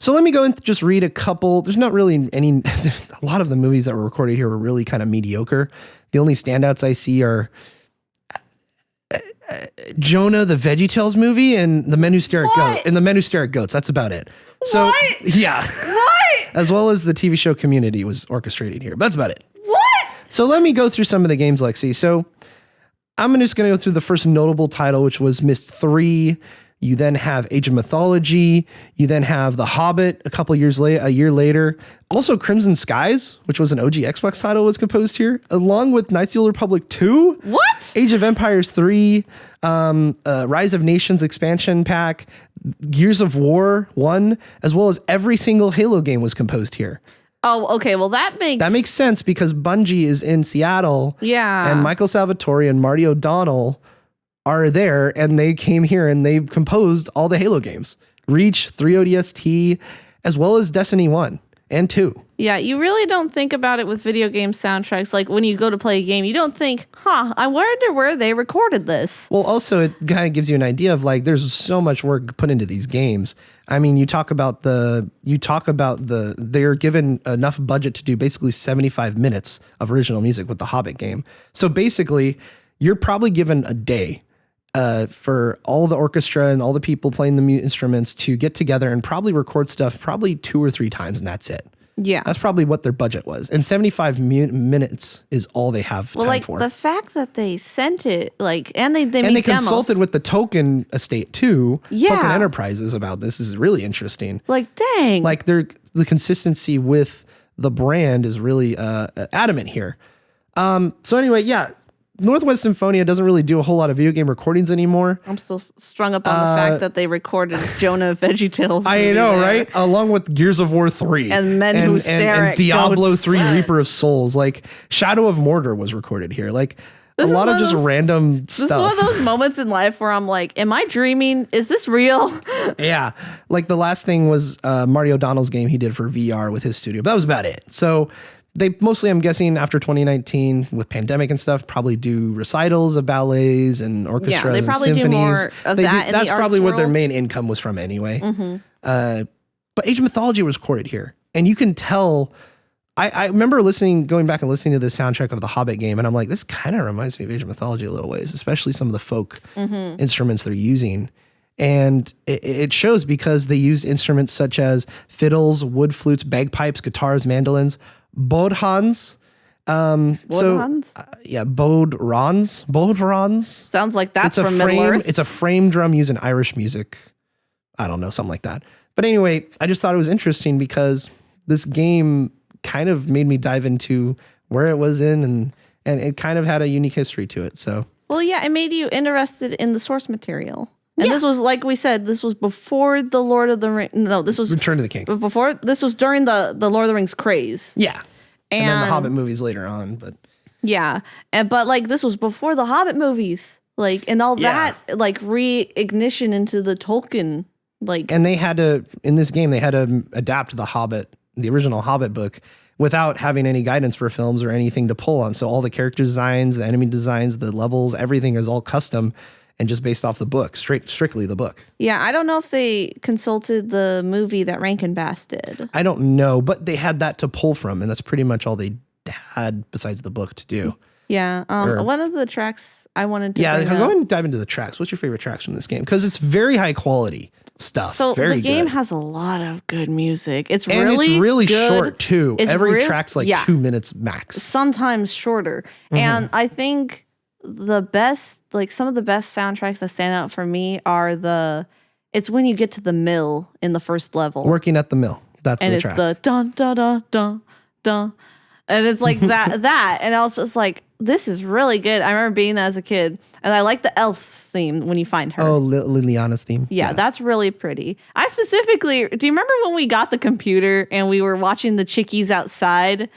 Speaker 1: let me go and just read a couple. There's not really any, a lot of the movies that were recorded here were really kind of mediocre. The only standouts I see are Jonah the VeggieTales movie and The Men Who Stare at Goats. That's about it. So
Speaker 2: What?
Speaker 1: Yeah.
Speaker 2: What?
Speaker 1: As well as the TV show Community was orchestrated here. But that's about it.
Speaker 2: What?
Speaker 1: So let me go through some of the games, Lexi. So I'm just going to go through the first notable title, which was Myst 3. You then have Age of Mythology. You then have The Hobbit a year later. Also Crimson Skies, which was an OG Xbox title, was composed here, along with Knights of the Old Republic 2.
Speaker 2: What?
Speaker 1: Age of Empires 3, Rise of Nations expansion pack, Gears of War 1, as well as every single Halo game was composed here.
Speaker 2: Oh, okay. Well, that makes
Speaker 1: sense because Bungie is in Seattle.
Speaker 2: Yeah.
Speaker 1: And Michael Salvatore and Marty O'Donnell are there, and they came here and they composed all the Halo games. Reach, 3 ODST, as well as Destiny 1 and 2.
Speaker 2: Yeah, you really don't think about it with video game soundtracks. Like when you go to play a game, you don't think, I wonder where they recorded this.
Speaker 1: Well, also it kind of gives you an idea of like, there's so much work put into these games. I mean, they're given enough budget to do basically 75 minutes of original music with the Hobbit game. So basically you're probably given a day for all the orchestra and all the people playing the instruments to get together and probably record stuff probably 2 or 3 times, and that's it.
Speaker 2: Yeah.
Speaker 1: That's probably what their budget was. And 75 minutes is all they have time for.
Speaker 2: The fact that they sent it, and they
Speaker 1: demos. Consulted with the Token estate too.
Speaker 2: Yeah.
Speaker 1: Token Enterprises about this is really interesting.
Speaker 2: Dang.
Speaker 1: The consistency with the brand is really adamant here. So anyway, yeah. Northwest Sinfonia doesn't really do a whole lot of video game recordings anymore.
Speaker 2: I'm still strung up on the fact that they recorded Jonah VeggieTales.
Speaker 1: I know, right? Along with Gears of War 3.
Speaker 2: And Men Who Stare at
Speaker 1: Diablo
Speaker 2: Goats.
Speaker 1: 3 Reaper of Souls. Shadow of Mordor was recorded here. A lot of just random stuff.
Speaker 2: This is one of those moments in life where I'm like, am I dreaming? Is this real?
Speaker 1: Yeah. The last thing was Marty O'Donnell's game he did for VR with his studio. But that was about it. So they mostly, I'm guessing, after 2019 with pandemic and stuff, probably do recitals of ballets and orchestras and symphonies.
Speaker 2: Yeah, they probably do more of that in the arts
Speaker 1: That's probably what their
Speaker 2: world.
Speaker 1: main income was from anyway.
Speaker 2: Mm-hmm.
Speaker 1: But Age of Mythology was recorded here. And you can tell, I remember going back and listening to the soundtrack of the Hobbit game, and I'm like, this kind of reminds me of Age of Mythology a little ways, especially some of the folk instruments they're using. And it shows because they used instruments such as fiddles, wood flutes, bagpipes, guitars, mandolins, bodhrans.
Speaker 2: Bodhrans?
Speaker 1: Bodhrans.
Speaker 2: Sounds like that's from Middle Earth.
Speaker 1: It's a frame drum used in Irish music. I don't know, something like that. But anyway, I just thought it was interesting because this game kind of made me dive into where it was in, and it kind of had a unique history to it. So,
Speaker 2: well, yeah, it made you interested in the source material. And this was, like we said, this was before the Lord of the Rings. No, this was
Speaker 1: Return of the King.
Speaker 2: Before this was during the Lord of the Rings craze.
Speaker 1: Yeah, and then the Hobbit movies later on. But
Speaker 2: yeah, but this was before the Hobbit movies, and all that, re-ignition into the Tolkien.
Speaker 1: And they had to, in this game, they had to adapt the Hobbit, the original Hobbit book, without having any guidance for films or anything to pull on. So all the character designs, the enemy designs, the levels, everything is all custom and just based off the book, strictly the book.
Speaker 2: Yeah, I don't know if they consulted the movie that Rankin Bass did.
Speaker 1: I don't know, but they had that to pull from, and that's pretty much all they had besides the book to do.
Speaker 2: Yeah. One of the tracks I wanted to
Speaker 1: Yeah,
Speaker 2: bring
Speaker 1: go
Speaker 2: up.
Speaker 1: ahead and dive into the tracks. What's your favorite tracks from this game? Because it's very high quality stuff.
Speaker 2: So
Speaker 1: very
Speaker 2: the game
Speaker 1: good.
Speaker 2: has a lot of good music. It's
Speaker 1: And
Speaker 2: really
Speaker 1: it's really
Speaker 2: good.
Speaker 1: short too.
Speaker 2: It's
Speaker 1: Every track's like
Speaker 2: yeah,
Speaker 1: 2 minutes max.
Speaker 2: sometimes shorter. And I think the best, like some of the best soundtracks that stand out for me are it's when you get to the mill in the first level.
Speaker 1: Working at the mill. That's
Speaker 2: And
Speaker 1: the
Speaker 2: it's
Speaker 1: track.
Speaker 2: the dun dun dun dun dun. And it's like that. And I was just like, this is really good. I remember being that as a kid. And I like the elf theme when you find her.
Speaker 1: Oh, Liliana's theme.
Speaker 2: Yeah, that's really pretty. I specifically, do you remember when we got the computer and we were watching the chickies outside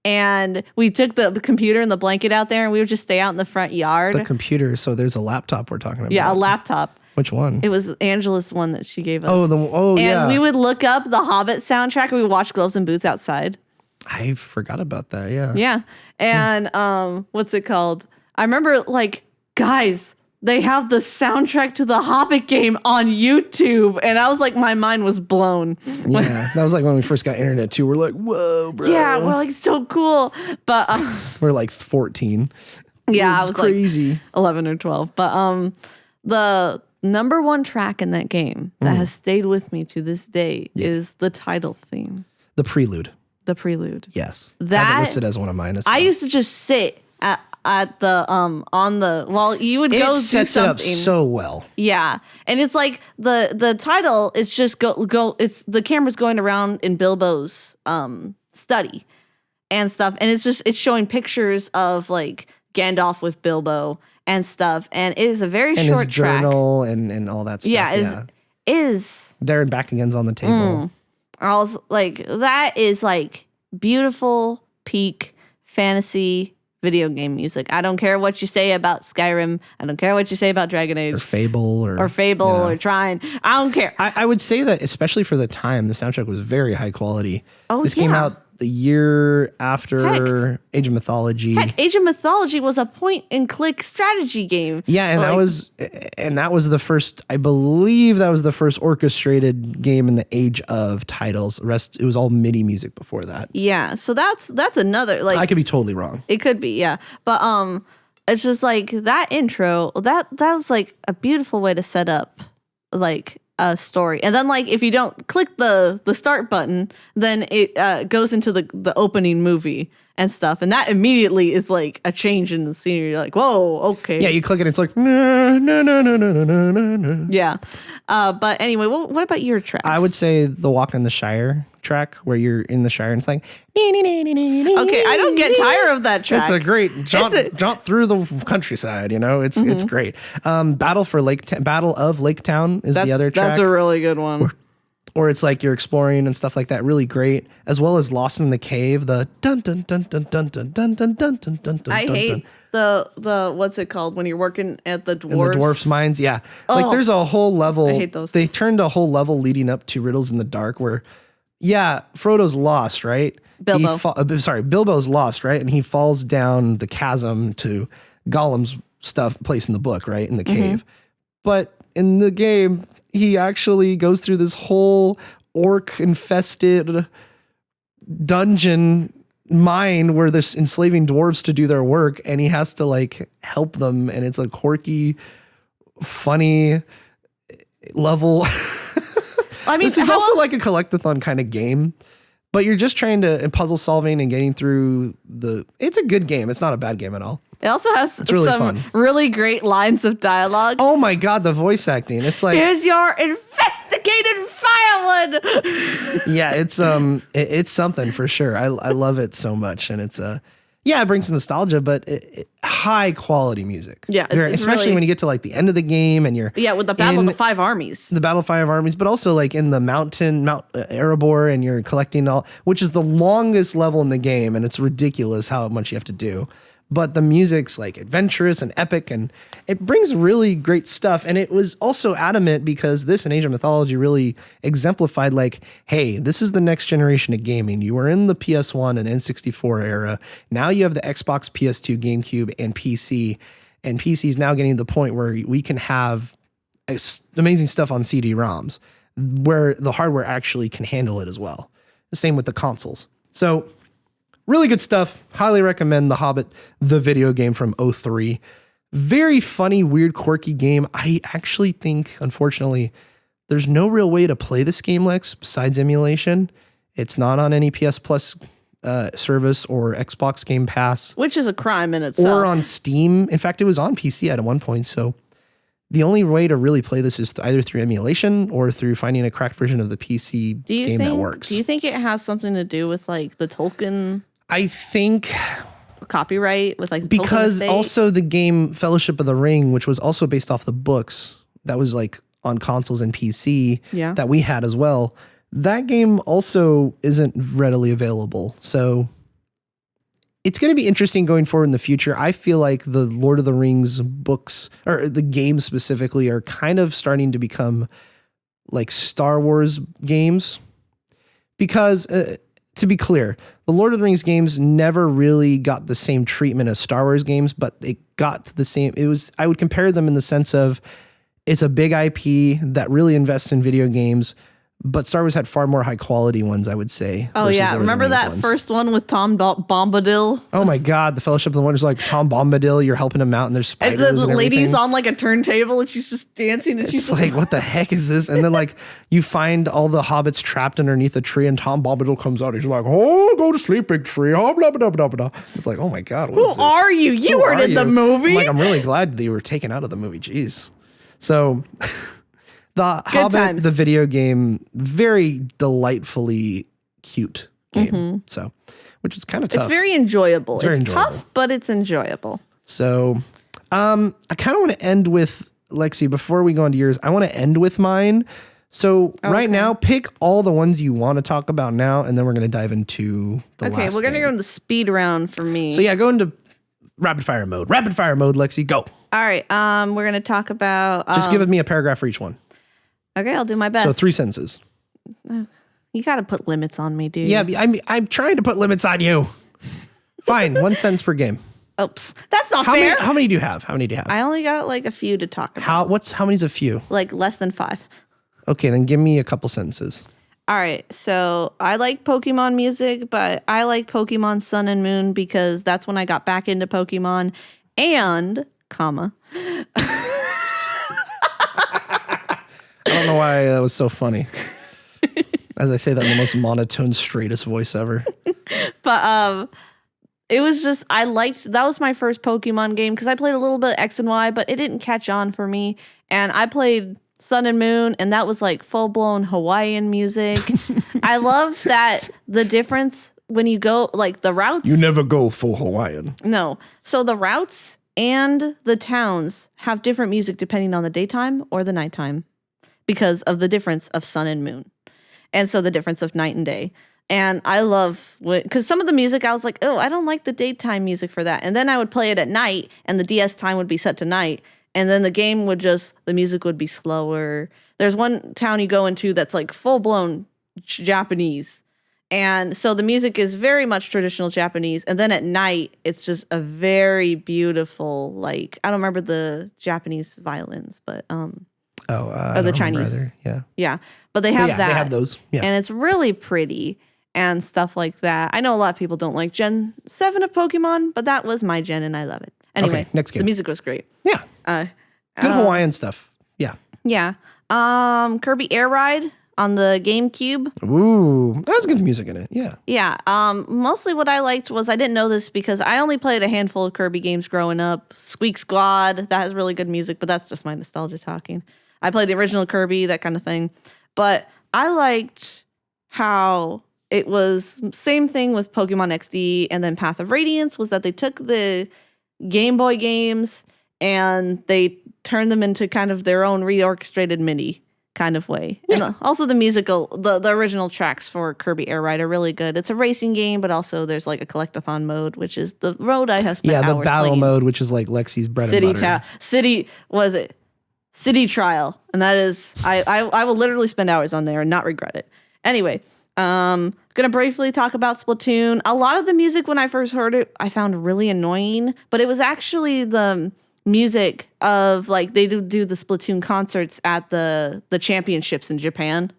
Speaker 2: and we took the computer and the blanket out there and we would just stay out in the front yard?
Speaker 1: The computer. So there's a laptop we're talking about.
Speaker 2: Yeah, a laptop.
Speaker 1: Which one?
Speaker 2: It was Angela's one that she gave us.
Speaker 1: Oh, yeah.
Speaker 2: And we would look up the Hobbit soundtrack and we would watch Gloves and Boots outside.
Speaker 1: I forgot about that. Yeah.
Speaker 2: Yeah. And what's it called? I remember like, guys, they have the soundtrack to the Hobbit game on YouTube. And I was like, my mind was blown.
Speaker 1: Yeah. That was like when we first got internet too. We're like, whoa, bro.
Speaker 2: Yeah, we're like, so cool. But
Speaker 1: we're like 14.
Speaker 2: yeah,
Speaker 1: It's
Speaker 2: I was
Speaker 1: crazy.
Speaker 2: like 11 or 12. But the number one track in that game that has stayed with me to this day is the title theme.
Speaker 1: The prelude.
Speaker 2: The prelude.
Speaker 1: Yes. I have
Speaker 2: That
Speaker 1: it listed as one of mine.
Speaker 2: I used to just sit at the on the while you would go do
Speaker 1: sets it up
Speaker 2: something.
Speaker 1: so well.
Speaker 2: Yeah, and it's like the title is just go. It's the camera's going around in Bilbo's study and stuff, and it's showing pictures of like Gandalf with Bilbo and stuff, and it is a very
Speaker 1: And
Speaker 2: short
Speaker 1: his
Speaker 2: track.
Speaker 1: journal and all that stuff.
Speaker 2: Yeah, is
Speaker 1: There and back again's on the table.
Speaker 2: I was like, that is like beautiful peak fantasy video game music. I don't care what you say about Skyrim. I don't care what you say about Dragon Age
Speaker 1: Or Fable.
Speaker 2: or Fable or Trine. I don't care.
Speaker 1: I would say that, especially for the time, the soundtrack was very high quality.
Speaker 2: Oh,
Speaker 1: this came out the year after Age of Mythology.
Speaker 2: Heck, Age of Mythology was a point and click strategy game.
Speaker 1: Yeah, and that was the first, I believe that was the first orchestrated game in the age of titles. The rest, it was all MIDI music before that.
Speaker 2: Yeah, so that's another like
Speaker 1: I could be totally wrong.
Speaker 2: it could be, yeah. But it's just like that intro, that was like a beautiful way to set up like a story. And then like if you don't click the start button, then it goes into the opening movie and stuff. And that immediately is like a change in the scenery. You're like, whoa, okay.
Speaker 1: Yeah, you click it, it's like, no, no, no, no, no, no, no, no.
Speaker 2: Yeah. But anyway, what about your tracks?
Speaker 1: I would say the Walk in the Shire track where you're in the Shire and it's like,
Speaker 2: okay, I don't get tired of that track.
Speaker 1: It's a great jaunt through the countryside, you know? It's great. Battle of Lake Town is the other track.
Speaker 2: That's a really good one.
Speaker 1: Or it's like you're exploring and stuff like that. Really great. As well as Lost in the Cave, the dun dun dun dun dun dun dun dun dun dun dun dun.
Speaker 2: I hate the what's it called when you're working at the dwarves?
Speaker 1: In the dwarfs' mines, yeah. Like there's a whole level.
Speaker 2: I hate those.
Speaker 1: They turned a whole level leading up to Riddles in the Dark where, yeah, Frodo's lost, right?
Speaker 2: Bilbo.
Speaker 1: Bilbo's lost, right? And he falls down the chasm to Gollum's place in the book, right? In the cave. But in the game, he actually goes through this whole orc-infested dungeon mine where they're enslaving dwarves to do their work, and he has to like help them, and it's a quirky, funny level.
Speaker 2: I mean,
Speaker 1: this is also like a collectathon kind of game, but you're just trying to puzzle solving and getting through it's a good game. It's not a bad game at all.
Speaker 2: It also has
Speaker 1: really
Speaker 2: some
Speaker 1: fun.
Speaker 2: really great lines of dialogue.
Speaker 1: Oh my God, the voice acting. It's like,
Speaker 2: here's your investigated firewood.
Speaker 1: yeah, it's something for sure. I love it so much. And it's it brings nostalgia, but high quality music.
Speaker 2: Yeah, it's
Speaker 1: especially
Speaker 2: really,
Speaker 1: when you get to like the end of the game and you're
Speaker 2: with the Battle of the Five Armies.
Speaker 1: The Battle of Five Armies, but also like in the Mount Erebor, and you're collecting which is the longest level in the game, and it's ridiculous how much you have to do. But the music's like adventurous and epic, and it brings really great stuff. And it was also adamant because this and Age of Mythology really exemplified like, hey, this is the next generation of gaming. You were in the PS1 and N64 era. Now you have the Xbox, PS2, GameCube, and PC. And PC is now getting to the point where we can have amazing stuff on CD-ROMs where the hardware actually can handle it as well. The same with the consoles. So really good stuff. Highly recommend The Hobbit, the video game from '03. Very funny, weird, quirky game. I actually think, unfortunately, there's no real way to play this game, Lex, besides emulation. It's not on any PS Plus service or Xbox Game Pass.
Speaker 2: Which is a crime in itself.
Speaker 1: Or on Steam. In fact, it was on PC at one point, so the only way to really play this is either through emulation or through finding a cracked version of the PC game that works.
Speaker 2: Do you think it has something to do with like the Tolkien?
Speaker 1: I think
Speaker 2: copyright with like the
Speaker 1: because
Speaker 2: Tolkien estate?
Speaker 1: Also the game Fellowship of the Ring, which was also based off the books, that was like on consoles and PC that we had as well. That game also isn't readily available. So it's going to be interesting going forward in the future. I feel like the Lord of the Rings books, or the games specifically, are kind of starting to become like Star Wars games. Because, to be clear, the Lord of the Rings games never really got the same treatment as Star Wars games, but they got the same. I would compare them in the sense of it's a big IP that really invests in video games. But Star Wars had far more high quality ones, I would say.
Speaker 2: Oh yeah, remember that first one with Tom Bombadil?
Speaker 1: Oh my God, the Fellowship of the One is like Tom Bombadil. You're helping him out, and there's spiders.
Speaker 2: And the lady's on like a turntable, and she's just dancing, and she's
Speaker 1: like, "What the heck is this?" And then like you find all the hobbits trapped underneath a tree, and Tom Bombadil comes out. He's like, "Oh, go to sleep, big tree." Oh, blah blah blah blah. It's like, oh my God, what is this?
Speaker 2: Who are you? You weren't in the movie.
Speaker 1: I'm really glad they were taken out of the movie. Jeez. So. The
Speaker 2: Good
Speaker 1: Hobbit,
Speaker 2: times.
Speaker 1: the video game, very delightfully cute game. So, which is kind of tough.
Speaker 2: It's very enjoyable.
Speaker 1: It's very enjoyable.
Speaker 2: Tough, but it's enjoyable.
Speaker 1: So, I kind of want to end with, Lexi, before we go into yours, I want to end with mine. So right now, pick all the ones you want to talk about now, and then we're going to dive into the last
Speaker 2: Okay, we're going to go into speed round for me.
Speaker 1: So yeah, go into rapid fire mode. Rapid fire mode, Lexi, go.
Speaker 2: All right, we're going to talk about...
Speaker 1: Just give me a paragraph for each one.
Speaker 2: Okay, I'll do my best.
Speaker 1: So 3 sentences.
Speaker 2: You got to put limits on me, dude.
Speaker 1: Yeah, I'm trying to put limits on you. Fine, 1 sentence per game.
Speaker 2: Oh, that's not fair.
Speaker 1: How many do you have?
Speaker 2: I only got like a few to talk about.
Speaker 1: How many's a few?
Speaker 2: Like less than 5.
Speaker 1: Okay, then give me a couple sentences.
Speaker 2: All right, so I like Pokemon music, but I like Pokemon Sun and Moon because that's when I got back into Pokemon and, comma.
Speaker 1: I don't know why that was so funny. As I say that in the most monotone, straightest voice ever.
Speaker 2: But it was just, that was my first Pokemon game because I played a little bit of X and Y, but it didn't catch on for me. And I played Sun and Moon, and that was like full-blown Hawaiian music. I love that the difference when you go, like the routes.
Speaker 1: You never go full Hawaiian.
Speaker 2: No. So the routes and the towns have different music depending on the daytime or the nighttime because of the difference of sun and moon. And so the difference of night and day. And I love, because some of the music I was like, oh, I don't like the daytime music for that. And then I would play it at night and the DS time would be set to night. And then the game would the music would be slower. There's one town you go into that's like full blown Japanese. And so the music is very much traditional Japanese. And then at night, it's just a very beautiful, like, I don't remember the Japanese violins, but, or the Chinese. Yeah. But they have that.
Speaker 1: They have those. Yeah.
Speaker 2: And it's really pretty and stuff like that. I know a lot of people don't like Gen 7 of Pokemon, but that was my gen and I love it. Anyway,
Speaker 1: okay, next game.
Speaker 2: The music was great.
Speaker 1: Yeah. Good Hawaiian stuff. Yeah.
Speaker 2: Yeah. Kirby Air Ride on the GameCube.
Speaker 1: Ooh, that was good music in it. Yeah.
Speaker 2: Yeah. Mostly what I liked was, I didn't know this because I only played a handful of Kirby games growing up. Squeak Squad, that has really good music, but that's just my nostalgia talking. I played the original Kirby, that kind of thing. But I liked how it was same thing with Pokemon XD and then Path of Radiance, was that they took the Game Boy games and they turned them into kind of their own reorchestrated MIDI kind of way. Yeah. And also the musical, the original tracks for Kirby Air Ride are really good. It's a racing game, but also there's like a collectathon mode, which is the road I have spent hours
Speaker 1: the battle
Speaker 2: playing.
Speaker 1: mode, which is like Lexi's bread and butter.
Speaker 2: City Trial. And that is, I will literally spend hours on there and not regret it. Anyway, gonna briefly talk about Splatoon. A lot of the music when I first heard it, I found really annoying, but it was actually the music of, like, they do the Splatoon concerts at the championships in Japan.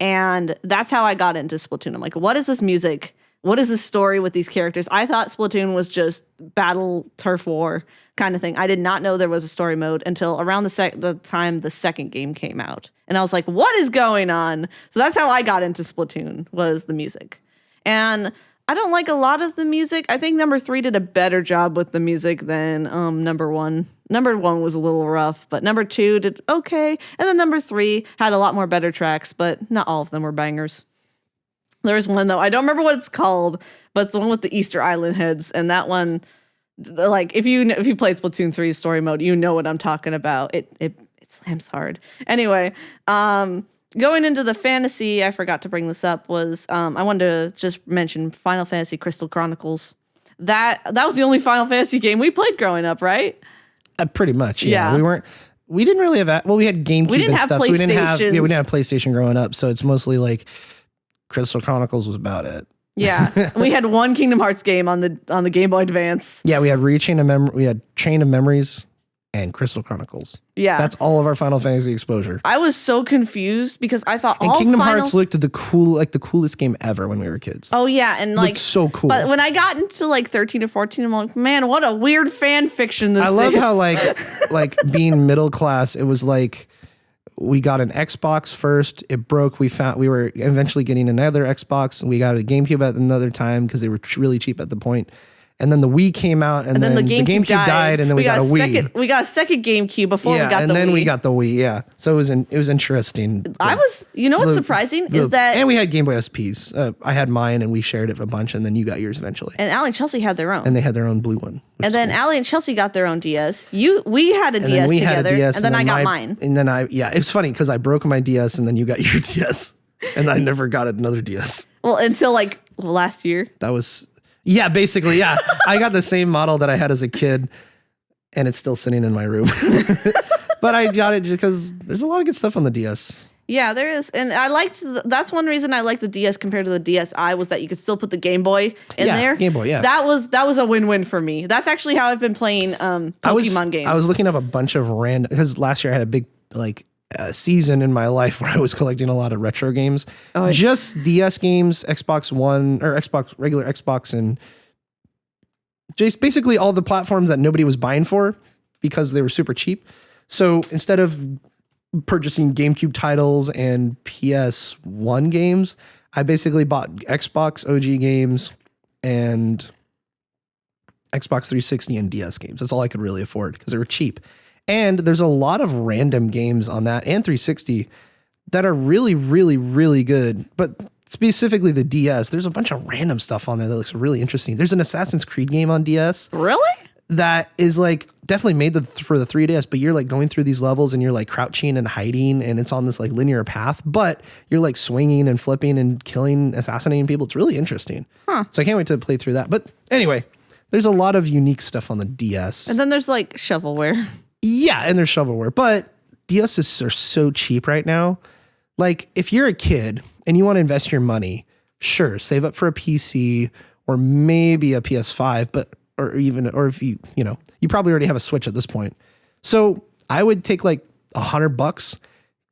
Speaker 2: And that's how I got into Splatoon. I'm like, what is this music? what is the story with these characters? I thought Splatoon was just battle turf war kind of thing. I did not know there was a story mode until around the time the second game came out. And I was like, what is going on? So that's how I got into Splatoon, was the music. And I don't like a lot of the music. I think number 3 did a better job with the music than number 1. Number 1 was a little rough, but number 2 did okay. And then number 3 had a lot more better tracks, but not all of them were bangers. There was one, though. I don't remember what it's called, but it's the one with the Easter Island heads. And that one, like, if you played Splatoon 3's story mode, you know what I'm talking about. It slams hard. Anyway, going into the fantasy, I forgot to bring this up, was I wanted to just mention Final Fantasy Crystal Chronicles. That was the only Final Fantasy game we played growing up, right?
Speaker 1: Pretty much, yeah. We didn't really have, we had GameCube and stuff. So we didn't have PlayStation growing up, so it's mostly like Crystal Chronicles was about it.
Speaker 2: Yeah, we had one Kingdom Hearts game on the Game Boy Advance.
Speaker 1: Yeah, we had we had Chain of Memories and Crystal Chronicles.
Speaker 2: Yeah,
Speaker 1: that's all of our Final Fantasy exposure.
Speaker 2: I was so confused because I thought
Speaker 1: Kingdom Hearts looked the coolest game ever when we were kids.
Speaker 2: Oh yeah, and like
Speaker 1: looked so cool.
Speaker 2: But when I got into like 13 or 14, I'm like, man, what a weird fan fiction this is.
Speaker 1: I love how like being middle class, it was like we got an Xbox first. It broke. We were eventually getting another Xbox, and we got a GameCube at another time because they were really cheap at the point. And then the Wii came out, and then the GameCube died, and then we got a Wii.
Speaker 2: We got a second GameCube before we got the Wii.
Speaker 1: and then we got the Wii, yeah. So it was interesting.
Speaker 2: What's surprising is that...
Speaker 1: And we had Game Boy SPs. I had mine, and we shared it a bunch, and then you got yours eventually.
Speaker 2: And Allie and Chelsea had their own.
Speaker 1: And they had their own blue one.
Speaker 2: And then cool. Allie and Chelsea got their own DS. We had a DS together, and then I got mine.
Speaker 1: And then it's funny, because I broke my DS, and then you got your DS. And I never got another DS.
Speaker 2: Well, until last year.
Speaker 1: That was... Yeah, basically, yeah. I got the same model that I had as a kid, and it's still sitting in my room. But I got it because there's a lot of good stuff on the DS.
Speaker 2: Yeah, there is. And that's one reason I like the DS compared to the DSi, was that you could still put the Game Boy in there.
Speaker 1: Game Boy, yeah.
Speaker 2: That was a win-win for me. That's actually how I've been playing Pokemon games.
Speaker 1: I was looking up a bunch of random, because last year I had a big, season in my life where I was collecting a lot of retro games. Just DS games, Xbox One or regular Xbox, and just basically all the platforms that nobody was buying for because they were super cheap. So instead of purchasing GameCube titles and PS1 games, I basically bought Xbox OG games and Xbox 360 and DS games. That's all I could really afford because they were cheap. And there's a lot of random games on that and 360 that are really, really, really good. But specifically the DS, there's a bunch of random stuff on there that looks really interesting. There's an Assassin's Creed game on DS.
Speaker 2: Really?
Speaker 1: That is definitely made for the 3DS, but you're going through these levels and you're crouching and hiding, and it's on this linear path, but you're swinging and flipping and assassinating people. It's really interesting.
Speaker 2: Huh.
Speaker 1: So I can't wait to play through that. But anyway, there's a lot of unique stuff on the DS.
Speaker 2: And then there's shovelware.
Speaker 1: Yeah, and there's shovelware, but DSs are so cheap right now. If you're a kid and you want to invest your money, sure, save up for a PC or maybe a PS5, or if you probably already have a Switch at this point. So I would take $100,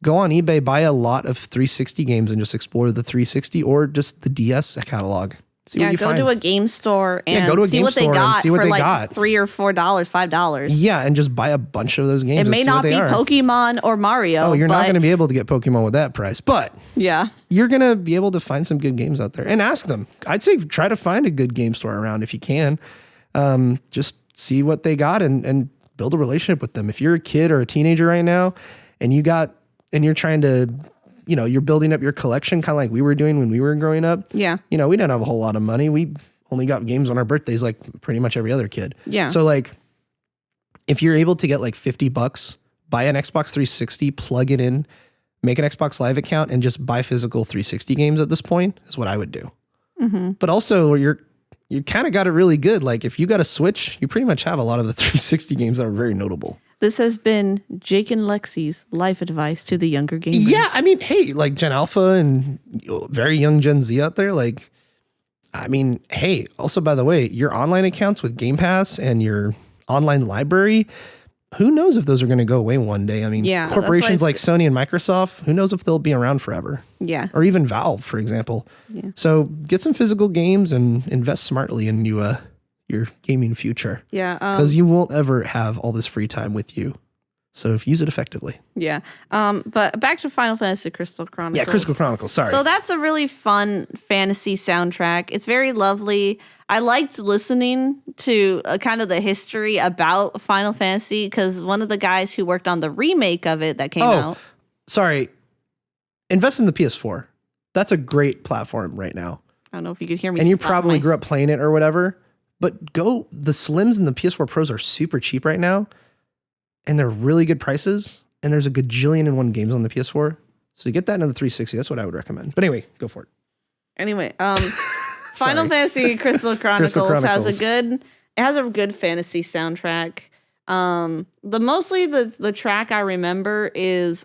Speaker 1: go on eBay, buy a lot of 360 games and just explore the 360 or just the DS catalog. See what you
Speaker 2: go
Speaker 1: find.
Speaker 2: to a game store and see what they got for $3 or $4, $5.
Speaker 1: Yeah, and just buy a bunch of those games.
Speaker 2: It may not be Pokemon or Mario.
Speaker 1: Oh, you're not going to be able to get Pokemon with that price, but
Speaker 2: yeah,
Speaker 1: you're going to be able to find some good games out there and ask them. I'd say try to find a good game store around if you can. Just see what they got and build a relationship with them. If you're a kid or a teenager right now and you're trying to, you're building up your collection kind of like we were doing when we were growing up.
Speaker 2: Yeah.
Speaker 1: We didn't have a whole lot of money. We only got games on our birthdays like pretty much every other kid.
Speaker 2: Yeah.
Speaker 1: So if you're able to get $50, buy an Xbox 360, plug it in, make an Xbox Live account, and just buy physical 360 games at this point is what I would do.
Speaker 2: Mm-hmm.
Speaker 1: But also you kind of got it really good. If you got a Switch, you pretty much have a lot of the 360 games that are very notable.
Speaker 2: This has been Jake and Lexi's life advice to the younger gamers.
Speaker 1: Yeah, I mean, hey, Gen Alpha and very young Gen Z out there, hey, also, by the way, your online accounts with Game Pass and your online library, who knows if those are going to go away one day? I mean,
Speaker 2: Yeah,
Speaker 1: corporations like Sony and Microsoft, who knows if they'll be around forever?
Speaker 2: Yeah.
Speaker 1: Or even Valve, for example.
Speaker 2: Yeah.
Speaker 1: So get some physical games and invest smartly in your gaming future.
Speaker 2: Yeah.
Speaker 1: Because you won't ever have all this free time with you. So use it effectively.
Speaker 2: Yeah. But back to Final Fantasy Crystal Chronicles.
Speaker 1: Yeah, Crystal Chronicles, sorry.
Speaker 2: So that's a really fun fantasy soundtrack. It's very lovely. I liked listening to kind of the history about Final Fantasy because one of the guys who worked on the remake of it that came out.
Speaker 1: Sorry. Invest in the PS4. That's a great platform right now.
Speaker 2: I don't know if you could hear me.
Speaker 1: And you probably grew up playing it or whatever. But the Slims and the PS4 Pros are super cheap right now. And they're really good prices. And there's a gajillion and one games on the PS4. So you get that into the 360. That's what I would recommend. But anyway, go for it.
Speaker 2: Anyway, Final Fantasy Crystal Chronicles has a good fantasy soundtrack. The track I remember is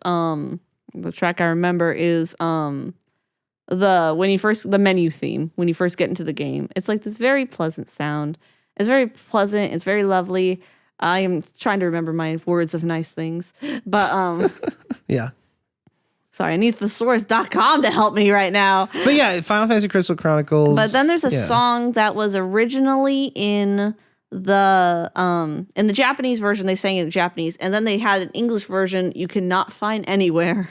Speaker 2: the menu theme when you first get into the game. It's like this very pleasant sound. It's very pleasant. It's very lovely. I am trying to remember my words of nice things, but
Speaker 1: yeah.
Speaker 2: Sorry, I need thesaurus.com to help me right now.
Speaker 1: But yeah, Final Fantasy Crystal Chronicles.
Speaker 2: But then there's a song that was originally in the Japanese version. They sang it in Japanese, and then they had an English version you cannot find anywhere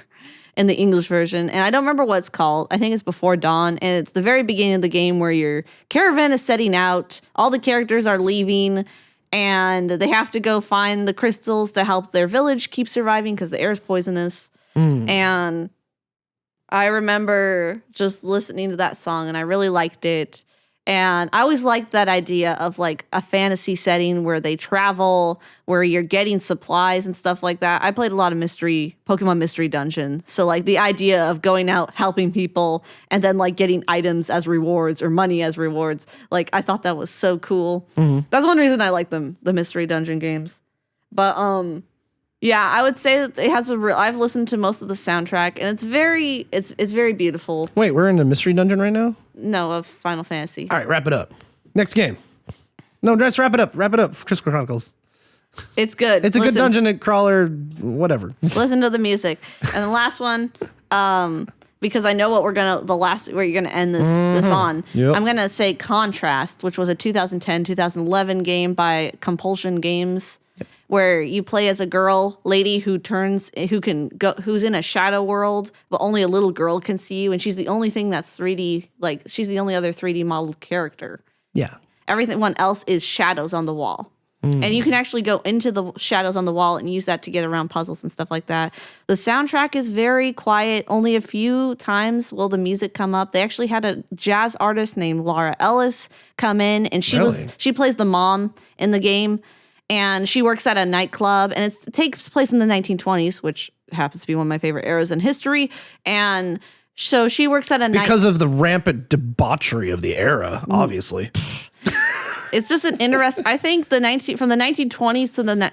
Speaker 2: in the English version. And I don't remember what it's called. I think it's Before Dawn, and it's the very beginning of the game where your caravan is setting out. All the characters are leaving, and they have to go find the crystals to help their village keep surviving because the air is poisonous. And I remember just listening to that song, and I really liked it. And I always liked that idea of like a fantasy setting where they travel, where you're getting supplies and stuff like that. I played a lot of Pokemon Mystery Dungeon. So like the idea of going out, helping people, and then like getting items as rewards or money as rewards. Like I thought that was so cool. That's one reason I like them, the Mystery Dungeon games. But yeah, I would say that it has I've listened to most of the soundtrack, and it's very beautiful.
Speaker 1: Wait, we're in a Mystery Dungeon right now?
Speaker 2: No, of Final Fantasy.
Speaker 1: All right, wrap it up. Next game. No, let's wrap it up. Wrap it up. Crystal Chronicles.
Speaker 2: It's good.
Speaker 1: It's a good dungeon crawler, whatever.
Speaker 2: Listen to the music. And the last one, because I know where you're gonna end this on.
Speaker 1: Yep.
Speaker 2: I'm gonna say Contrast, which was a 2010-2011 game by Compulsion Games. Where you play as a lady who's in a shadow world, but only a little girl can see you, and she's the only thing that's 3D. Like she's the only other 3D modeled character.
Speaker 1: Yeah.
Speaker 2: Everyone else is shadows on the wall, and you can actually go into the shadows on the wall and use that to get around puzzles and stuff like that. The soundtrack is very quiet. Only a few times will the music come up. They actually had a jazz artist named Laura Ellis come in, and she plays the mom in the game. And she works at a nightclub, and it takes place in the 1920s, which happens to be one of my favorite eras in history. And so she works at
Speaker 1: because of the rampant debauchery of the era, obviously.
Speaker 2: It's just an interest. I think from the 1920s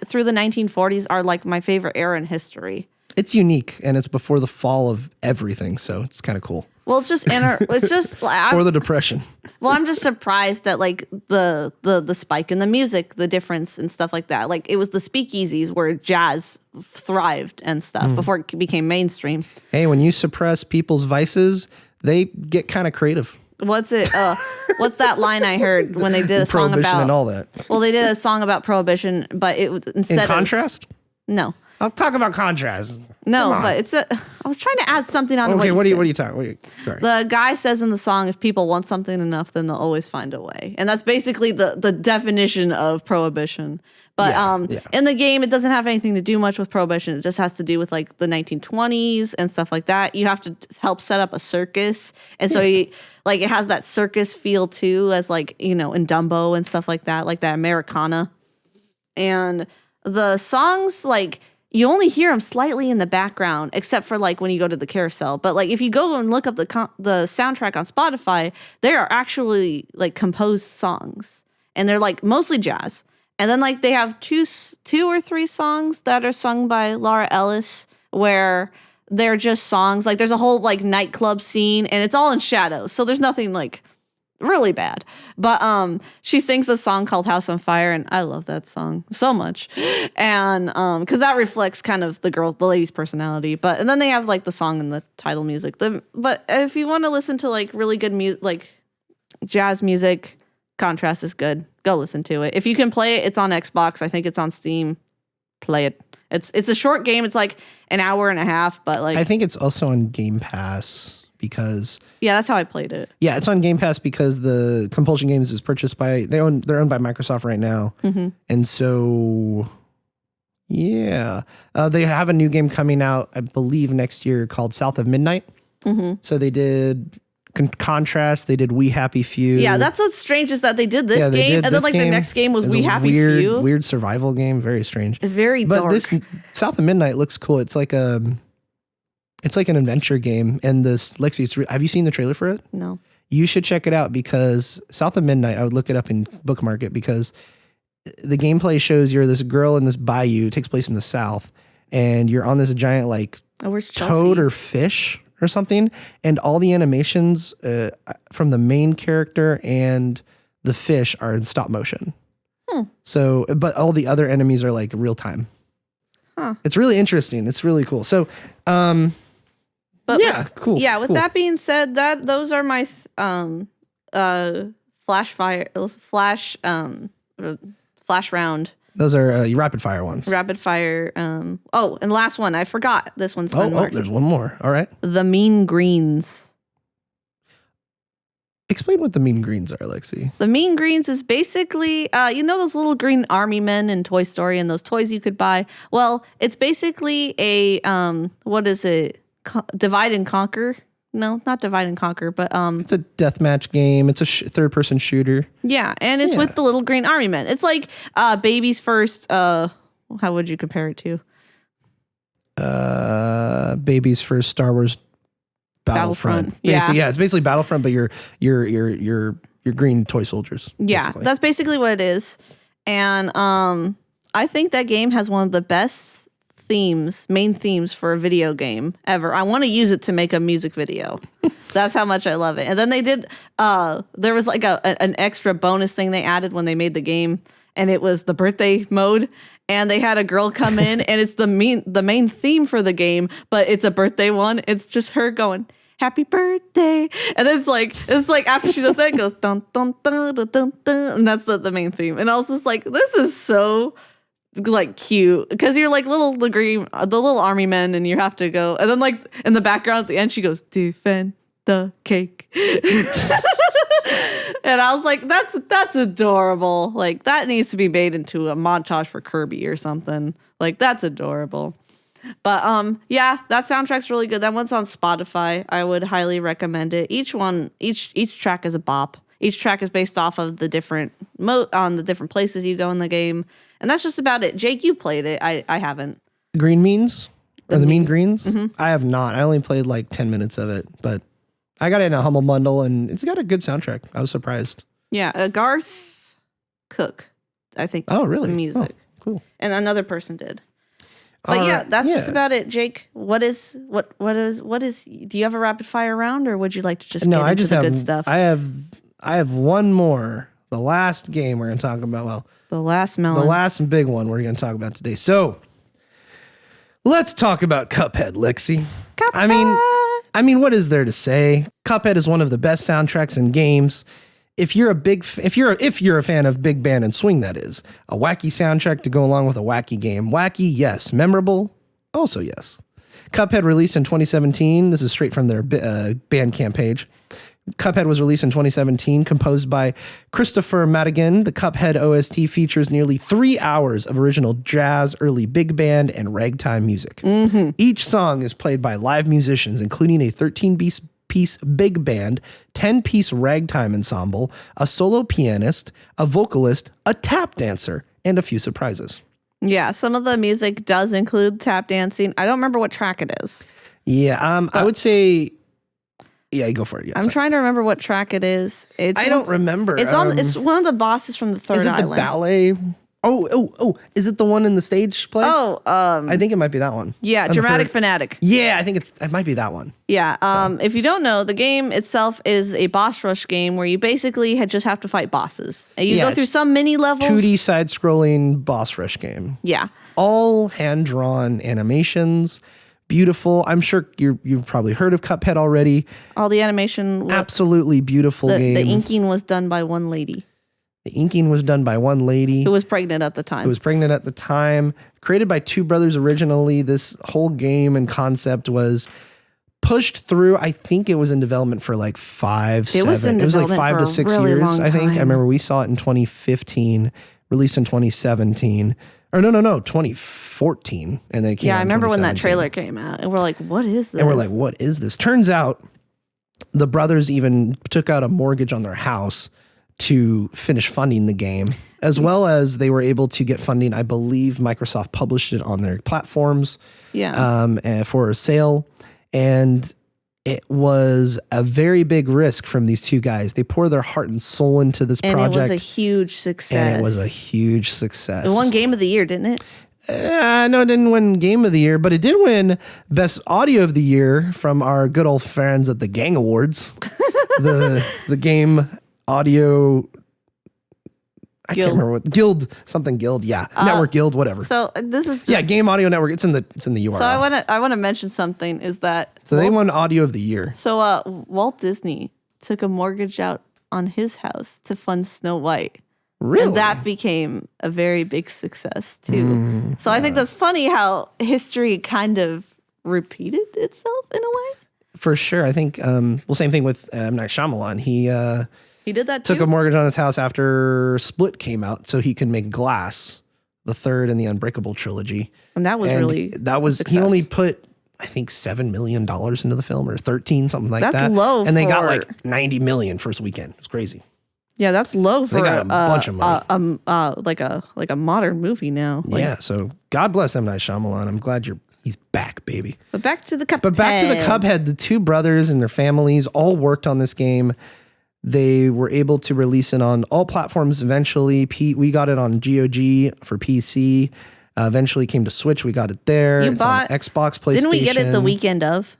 Speaker 2: through the 1940s are like my favorite era in history.
Speaker 1: It's unique, and it's before the fall of everything, so it's kind of cool.
Speaker 2: Well, it's just
Speaker 1: for the Depression.
Speaker 2: Well, I'm just surprised that like the spike in the music, the difference and stuff like that. Like it was the speakeasies where jazz thrived and stuff before it became mainstream.
Speaker 1: Hey, when you suppress people's vices, they get kind of creative.
Speaker 2: What's that line I heard when they did a song about
Speaker 1: and all that?
Speaker 2: Well, they did a song about prohibition, but it was instead
Speaker 1: in contrast.
Speaker 2: No.
Speaker 1: I'll talk about contrast.
Speaker 2: No, but I was trying to add something on.
Speaker 1: Okay, what are you talking? Sorry.
Speaker 2: The guy says in the song, "If people want something enough, then they'll always find a way," and that's basically the definition of prohibition. But in the game, it doesn't have anything to do much with prohibition. It just has to do with like the 1920s and stuff like that. You have to help set up a circus, and so it has that circus feel too, as like in Dumbo and stuff like that Americana, and the songs like. You only hear them slightly in the background, except for like when you go to the carousel. But like if you go and look up the soundtrack on Spotify, they are actually like composed songs, and they're like mostly jazz. And then like they have two or three songs that are sung by Laura Ellis, where they're just songs. Like there's a whole like nightclub scene, and it's all in shadows, so there's nothing like really bad. But she sings a song called House on Fire, and I love that song so much. And because that reflects kind of the lady's personality. And then they have like the song and the title music. But if you want to listen to like really good music, like jazz music, Contrast is good. Go listen to it. If you can play it, it's on Xbox. I think it's on Steam. Play it. It's a short game. It's like an hour and a half, but like
Speaker 1: I think it's also on Game Pass because
Speaker 2: that's how I played it.
Speaker 1: Yeah, it's on Game Pass because the Compulsion Games is purchased by they're owned by Microsoft right now, and so they have a new game coming out, I believe next year called South of Midnight. So they did Contrast, they did We Happy Few.
Speaker 2: Yeah, that's what's strange is that they did this game, and then like the next game was We Happy Few.
Speaker 1: Weird survival game, very strange.
Speaker 2: It's very dark.
Speaker 1: But this South of Midnight looks cool. It's like an adventure game, and this Lexi. Have you seen the trailer for it?
Speaker 2: No.
Speaker 1: You should check it out because South of Midnight. I would look it up and bookmark it because the gameplay shows you're this girl in this bayou. It takes place in the South, and you're on this giant like toad or fish or something, and all the animations from the main character and the fish are in stop motion. So, but all the other enemies are like real time. It's really interesting. It's really cool. So, cool.
Speaker 2: Yeah,
Speaker 1: cool.
Speaker 2: With that being said, those are my flash round.
Speaker 1: Those are your rapid fire ones.
Speaker 2: Rapid fire. And last one. I forgot. This one's
Speaker 1: there's one more. All right.
Speaker 2: The Mean Greens.
Speaker 1: Explain what the Mean Greens are, Lexi.
Speaker 2: The Mean Greens is basically, those little green army men in Toy Story and those toys you could buy? Well, it's basically a, what is it? Divide and Conquer. No, not Divide and Conquer, but
Speaker 1: it's a deathmatch game. It's a third-person shooter.
Speaker 2: Yeah, and it's with the little green army men. It's like baby's first. How would you compare it to?
Speaker 1: Baby's first Star Wars Battlefront.
Speaker 2: Yeah,
Speaker 1: it's basically Battlefront, but you're green toy soldiers.
Speaker 2: Yeah, that's basically what it is. And I think that game has one of the best main themes for a video game ever. I want to use it to make a music video. That's how much I love it. And then they did there was like an extra bonus thing they added when they made the game, and it was the birthday mode, and they had a girl come in and it's the main theme for the game, but it's a birthday one. It's just her going happy birthday, and then it's like after she does that, it goes dun dun dun dun dun dun, and that's the main theme. And I was just like, this is so like cute because you're like the little army men, and you have to go, and then like in the background at the end she goes defend the cake. And I was like, that's adorable. Like that needs to be made into a montage for Kirby or something. Like that's adorable. But that soundtrack's really good. That one's on Spotify. I would highly recommend it. Each track is a bop. Each track is based off of the different on the different places you go in the game. And that's just about it. Jake, you played it. I haven't.
Speaker 1: Green Means? Or the Mean Greens? Mm-hmm. I have not. I only played like 10 minutes of it, but I got it in a Humble Bundle, and it's got a good soundtrack. I was surprised.
Speaker 2: Yeah, Garth Cook, I think.
Speaker 1: Oh, really?
Speaker 2: Music.
Speaker 1: Oh, cool.
Speaker 2: And another person did. But that's just about it, Jake. What is? Do you have a rapid fire round, or would you like to just get into the good stuff?
Speaker 1: I have one more. The last game we're going to talk about. Well,
Speaker 2: the last melon.
Speaker 1: The last big one we're going to talk about today. So let's talk about Cuphead, Lexi.
Speaker 2: Cuphead.
Speaker 1: I mean, what is there to say? Cuphead is one of the best soundtracks in games. If you're a fan of big band and swing, that is a wacky soundtrack to go along with a wacky game. Wacky, yes. Memorable, also yes. Cuphead released in 2017. This is straight from their Bandcamp page. Cuphead was released in 2017, composed by Christopher Madigan. The Cuphead OST features nearly 3 hours of original jazz, early big band, and ragtime music. Mm-hmm. Each song is played by live musicians, including a 13-piece big band, 10-piece ragtime ensemble, a solo pianist, a vocalist, a tap dancer, and a few surprises.
Speaker 2: Yeah, some of the music does include tap dancing. I don't remember what track it is.
Speaker 1: Yeah, I would say... Yeah, you go for it. Yeah,
Speaker 2: I'm trying to remember what track it is.
Speaker 1: I don't remember.
Speaker 2: It's one of the bosses from the third island.
Speaker 1: Is it the ballet Oh! Is it the one in the stage play?
Speaker 2: Oh,
Speaker 1: I think it might be that one.
Speaker 2: yeah,
Speaker 1: On the
Speaker 2: Dramatic
Speaker 1: third-
Speaker 2: Fanatic.
Speaker 1: Yeah, I think it might be that one.
Speaker 2: Yeah. If you don't know, the game itself is a boss rush game where you basically just have to fight bosses. And you
Speaker 1: Yeah,
Speaker 2: go through
Speaker 1: it's
Speaker 2: some mini levels.
Speaker 1: 2D side-scrolling boss rush game.
Speaker 2: Yeah.
Speaker 1: All hand-drawn animations. Beautiful. I'm sure you've probably heard of Cuphead already.
Speaker 2: All the animation.
Speaker 1: Absolutely beautiful game.
Speaker 2: The inking was done by one lady.
Speaker 1: The inking was done by one lady.
Speaker 2: Who was pregnant at the time.
Speaker 1: Created by two brothers originally. This whole game and concept was pushed through. I think it was in development for like 5
Speaker 2: It was like
Speaker 1: 5 to 6
Speaker 2: really
Speaker 1: years, I think.
Speaker 2: time.
Speaker 1: I remember we saw it in 2015, released in 2017. Or no, 2014. And then it came out
Speaker 2: I
Speaker 1: in
Speaker 2: remember when that
Speaker 1: 2017.
Speaker 2: trailer came out. And we're like, what is this?
Speaker 1: And we're like, what is this? Turns out the brothers even took out a mortgage on their house to finish funding the game, as well as they were able to get funding. I believe Microsoft published it on their platforms for a sale. And it was a very big risk from these two guys. They poured their heart and soul into this project.
Speaker 2: And it was a huge success.
Speaker 1: And it was a huge success.
Speaker 2: It won Game of the Year, didn't it?
Speaker 1: No, it didn't win Game of the Year, but it did win Best Audio of the Year from our good old friends at the Gang Awards. the game audio, I can't remember what guild, yeah, network guild, whatever.
Speaker 2: So this is just,
Speaker 1: Game Audio Network. It's in the URL.
Speaker 2: So I want to mention something is that
Speaker 1: they won Audio of the Year.
Speaker 2: So Walt Disney took a mortgage out on his house to fund Snow White.
Speaker 1: Really?
Speaker 2: And that became a very big success too. So I think that's funny how history kind of repeated itself in a way.
Speaker 1: For sure. I think same thing with M. Night Shyamalan.
Speaker 2: He did that too.
Speaker 1: Took a mortgage on his house after Split came out so he could make Glass, the third in the Unbreakable trilogy.
Speaker 2: And that was
Speaker 1: he only put, I think, $7 million into the film, or 13, something like that.
Speaker 2: That's low.
Speaker 1: And they got like $90 million first weekend. It's crazy.
Speaker 2: Yeah, that's low for
Speaker 1: they got a bunch of money.
Speaker 2: Like a modern movie now.
Speaker 1: Yeah, so God bless M. Night Shyamalan. I'm glad he's back, baby.
Speaker 2: But back to the Cuphead.
Speaker 1: The two brothers and their families all worked on this game. They were able to release it on all platforms eventually. We got it on GOG for PC. Eventually came to Switch. We got it there. It's on Xbox, PlayStation.
Speaker 2: Didn't we get it the weekend of?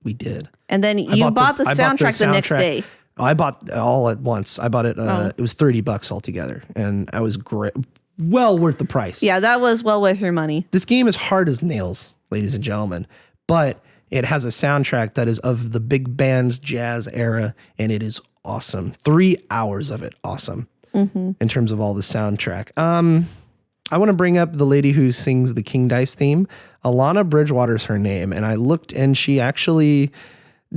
Speaker 1: We did.
Speaker 2: And then you bought the soundtrack the next day.
Speaker 1: I bought all at once. I bought it. It was $30 altogether, and I was great. Well worth the price.
Speaker 2: Yeah, that was well worth your money.
Speaker 1: This game is hard as nails, ladies and gentlemen, but it has a soundtrack that is of the big band jazz era, and it is awesome. 3 hours of it, awesome. In terms of all the soundtrack. I want to bring up the lady who sings the King Dice theme. Alana Bridgewater's her name, and I looked, and she actually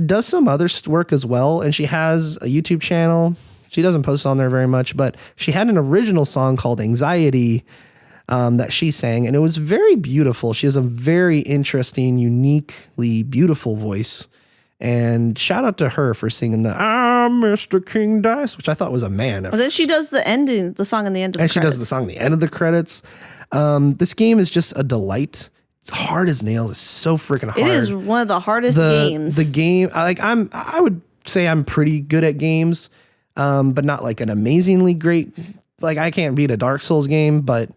Speaker 1: does some other work as well, and she has a YouTube channel. She doesn't post on there very much, but she had an original song called Anxiety that she sang, and it was very beautiful. She has a very interesting, uniquely beautiful voice, and shout out to her for singing the "I'm Mr. King Dice," which I thought was a man.
Speaker 2: Well, then she does the song in the end of the credits.
Speaker 1: And she does the song at the end of the credits. This game is just a delight. It's hard as nails. It's so freaking hard.
Speaker 2: It is one of the hardest games.
Speaker 1: The game, I would say I'm pretty good at games, but not like an amazingly great. Like I can't beat a Dark Souls game, but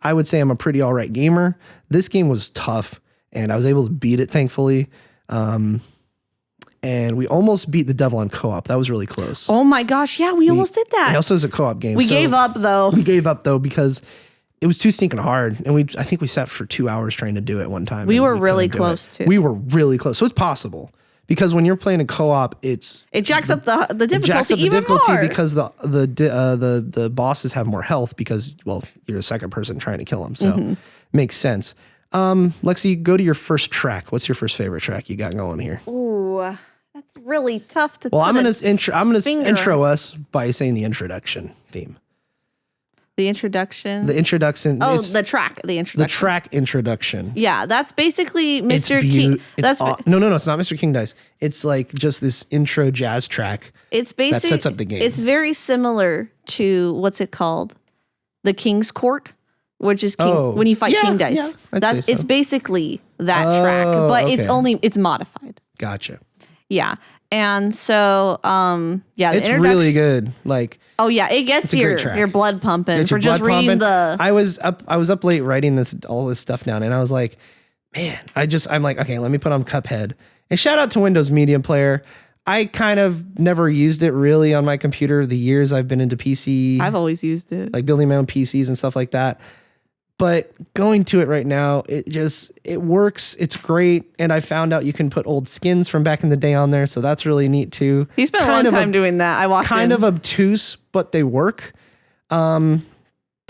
Speaker 1: I would say I'm a pretty all right gamer. This game was tough, and I was able to beat it, thankfully. And we almost beat the devil on co-op. That was really close.
Speaker 2: Oh my gosh, yeah, we almost did that.
Speaker 1: It also is a co-op game.
Speaker 2: We gave up though.
Speaker 1: We gave up though because it was too stinking hard, and I think we sat for 2 hours trying to do it one time.
Speaker 2: We were really close too.
Speaker 1: We were really close, so it's possible because when you're playing a co-op, it
Speaker 2: jacks up the difficulty
Speaker 1: jacks up the
Speaker 2: even
Speaker 1: difficulty
Speaker 2: more
Speaker 1: because the bosses have more health because you're the second person trying to kill them, so makes sense. Lexi, go to your first track. What's your first favorite track you got going here?
Speaker 2: Ooh, that's really tough to.
Speaker 1: Well, I'm gonna intro us by saying the introduction theme.
Speaker 2: The introduction.
Speaker 1: Oh,
Speaker 2: the track. The introduction.
Speaker 1: The track introduction.
Speaker 2: Yeah, that's basically Mr. King.
Speaker 1: No, it's not Mr. King Dice. It's like just this intro jazz track.
Speaker 2: It's basically
Speaker 1: that sets up the game.
Speaker 2: It's very similar to what's it called, the King's Court, which is when you fight King Dice. Yeah, it's basically that track, but it's modified.
Speaker 1: Gotcha.
Speaker 2: Yeah. And so, yeah, the
Speaker 1: It's really good. Like,
Speaker 2: oh yeah, it gets your blood pumping for just reading the.
Speaker 1: I was up late writing all this stuff down, and I was like, man, I'm like, okay, let me put on Cuphead. And shout out to Windows Media Player. I kind of never used it really on my computer the years I've been into PC.
Speaker 2: I've always used it.
Speaker 1: Like building my own PCs and stuff like that. But going to it right now, it works. It's great. And I found out you can put old skins from back in the day on there. So that's really neat too.
Speaker 2: He spent a long time doing that. I walked
Speaker 1: kind
Speaker 2: in.
Speaker 1: of obtuse, but they work. But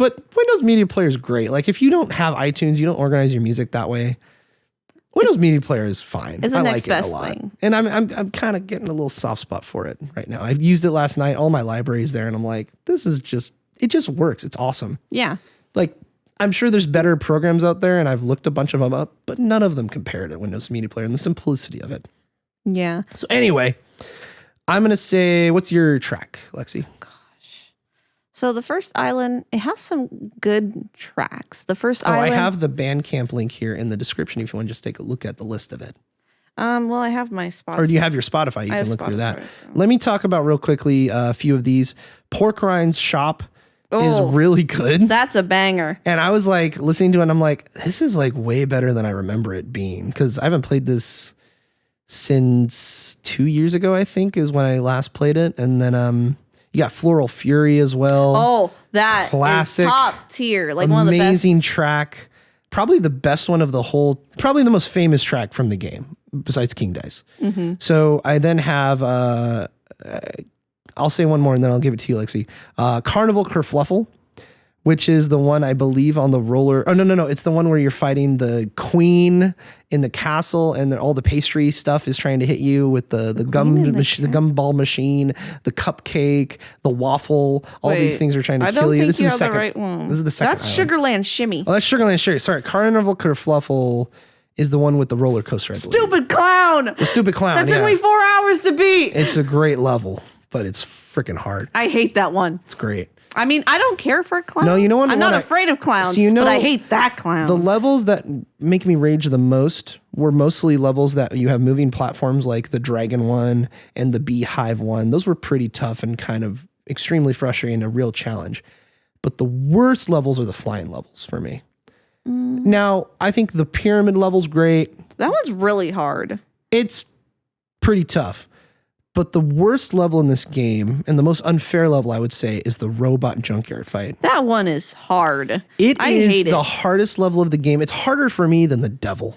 Speaker 1: Windows Media Player is great. Like if you don't have iTunes, you don't organize your music that way. Windows Media Player is fine.
Speaker 2: It's the next
Speaker 1: like
Speaker 2: best
Speaker 1: it a lot.
Speaker 2: thing.
Speaker 1: And I'm kind of getting a little soft spot for it right now. I've used it last night, all my libraries there, and I'm like, it just works. It's awesome.
Speaker 2: Yeah.
Speaker 1: Like I'm sure there's better programs out there, and I've looked a bunch of them up, but none of them compare to Windows Media Player and the simplicity of it.
Speaker 2: Yeah.
Speaker 1: So anyway, I'm going to say, what's your track, Lexi?
Speaker 2: So the first island, it has some good tracks. The first island.
Speaker 1: I have the Bandcamp link here in the description if you want to just take a look at the list of it.
Speaker 2: Well, I have my Spotify.
Speaker 1: Or do you have your Spotify? You can look through that. So. Let me talk about real quickly a few of these. Pork Rind's Shop is really good.
Speaker 2: That's a banger.
Speaker 1: And I was like listening to it and I'm like, this is like way better than I remember it being. Because I haven't played this since 2 years ago, I think, is when I last played it. And then you got Floral Fury as well.
Speaker 2: Oh, that
Speaker 1: classic,
Speaker 2: is top tier. Like one of the best.
Speaker 1: Amazing track. Probably the best one of the whole, probably the most famous track from the game, besides King Dice. Mm-hmm. So I then have, I'll say one more and then I'll give it to you, Lexi. Carnival Kerfluffle, which is the one I believe on the roller. Oh, no. It's the one where you're fighting the queen in the castle and all the pastry stuff is trying to hit you with the gumball machine, the cupcake, the waffle. All these things are trying to kill you.
Speaker 2: This is the second. Right one.
Speaker 1: This is the second.
Speaker 2: That's Sugarland Shimmy.
Speaker 1: Oh, that's Sugarland Shimmy. Sorry. Carnival Kerfluffle is the one with the roller coaster.
Speaker 2: Stupid clown.
Speaker 1: The stupid clown.
Speaker 2: That took me 4 hours to beat.
Speaker 1: It's a great level, but it's freaking hard.
Speaker 2: I hate that one.
Speaker 1: It's great.
Speaker 2: I mean, I don't care for clowns.
Speaker 1: No, you know what?
Speaker 2: I'm not afraid of clowns, but I hate that clown.
Speaker 1: The levels that make me rage the most were mostly levels that you have moving platforms like the dragon one and the beehive one. Those were pretty tough and kind of extremely frustrating, a real challenge. But the worst levels are the flying levels for me. Now, I think the pyramid level's great.
Speaker 2: That one's really hard.
Speaker 1: It's pretty tough. But the worst level in this game, and the most unfair level, I would say, is the robot junkyard fight.
Speaker 2: That one is hard.
Speaker 1: I hate the hardest level of the game. It's harder for me than the devil.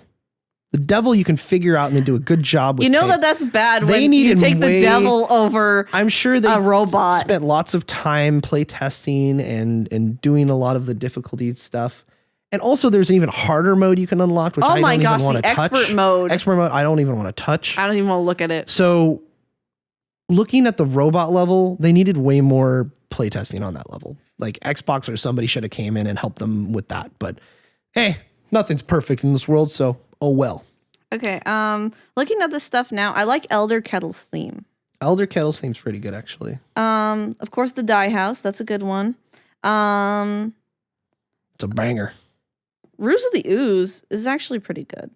Speaker 1: The devil you can figure out and they do a good job with.
Speaker 2: You know that's bad when you take the devil over
Speaker 1: I'm sure they
Speaker 2: a robot.
Speaker 1: Spent lots of time play testing and doing a lot of the difficulty stuff. And also there's an even harder mode you can unlock, which I don't even want to touch.
Speaker 2: Expert mode.
Speaker 1: Expert mode, I don't even want to touch.
Speaker 2: I don't even want to look at it.
Speaker 1: So looking at the robot level, they needed way more playtesting on that level. Like Xbox or somebody should have came in and helped them with that. But hey, nothing's perfect in this world, so oh well.
Speaker 2: Okay, looking at this stuff now, I like Elder Kettle's theme.
Speaker 1: Elder Kettle's theme's pretty good, actually.
Speaker 2: Of course, the Die House, that's a good one.
Speaker 1: It's a banger.
Speaker 2: Ruse of the Ooze is actually pretty good.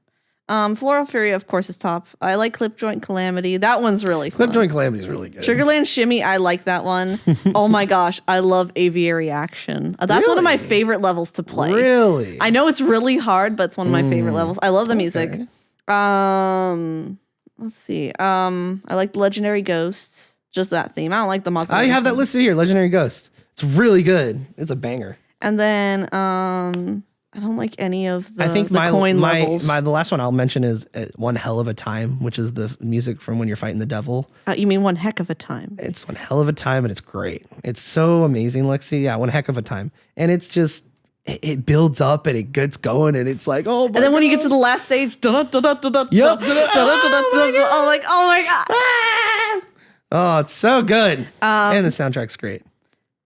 Speaker 2: Floral Fury, of course, is top. I like Clip Joint Calamity. That one's really fun.
Speaker 1: Clip Joint Calamity is really good.
Speaker 2: Sugarland Shimmy, I like that one. Oh my gosh, I love Aviary Action. That's one of my favorite levels to play.
Speaker 1: Really?
Speaker 2: I know it's really hard, but it's one of my favorite levels. I love the music. Let's see. I like Legendary Ghosts. Just that theme. I don't like the Mausoleum.
Speaker 1: I have that listed here. Legendary Ghost. It's really good. It's a banger.
Speaker 2: And then I don't like any of the,
Speaker 1: I think
Speaker 2: the coin levels.
Speaker 1: The last one I'll mention is One Hell of a Time, which is the music from when you're fighting the devil.
Speaker 2: You mean One Heck of a Time?
Speaker 1: It's One Hell of a Time, and it's great. It's so amazing, Lexi. Yeah, One Heck of a Time. And it's just, it builds up and it gets going, and it's like, oh my God.
Speaker 2: And then when you get to the last stage,
Speaker 1: yep.
Speaker 2: oh my God.
Speaker 1: Oh, it's so good. And the soundtrack's great.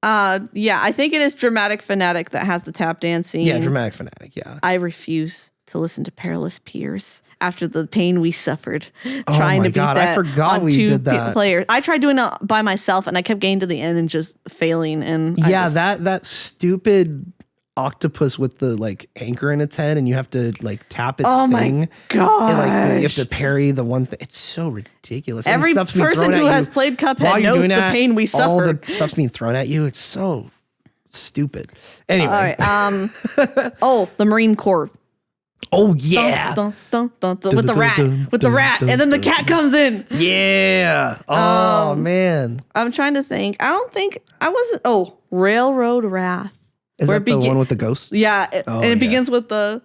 Speaker 2: Yeah, I think it is Dramatic Fanatic that has the tap dancing.
Speaker 1: Yeah, Dramatic Fanatic, yeah.
Speaker 2: I refuse to listen to Perilous Peers after the pain we suffered trying to beat that
Speaker 1: I forgot we did that.
Speaker 2: Players. I tried doing it by myself and I kept getting to the end and just failing. And
Speaker 1: that stupid octopus with the like anchor in its head, and you have to like tap its
Speaker 2: Oh
Speaker 1: thing.
Speaker 2: my god!
Speaker 1: And like you have to parry the one thing. It's so ridiculous. And
Speaker 2: Every
Speaker 1: stuff's being
Speaker 2: person
Speaker 1: thrown
Speaker 2: who
Speaker 1: at
Speaker 2: has
Speaker 1: you
Speaker 2: played
Speaker 1: while
Speaker 2: Cuphead
Speaker 1: you're
Speaker 2: knows
Speaker 1: doing
Speaker 2: the
Speaker 1: that,
Speaker 2: pain we
Speaker 1: all
Speaker 2: suffer.
Speaker 1: the stuff's being thrown at you. It's so stupid. Anyway.
Speaker 2: All right. Oh, the Marine Corps.
Speaker 1: Oh yeah.
Speaker 2: Dun, dun, dun, dun, with the rat. And then the cat comes in.
Speaker 1: Yeah. Oh man.
Speaker 2: I'm trying to think. I don't think I wasn't. Oh, Railroad Wrath.
Speaker 1: Is that the one with the ghosts?
Speaker 2: Yeah, and it begins with the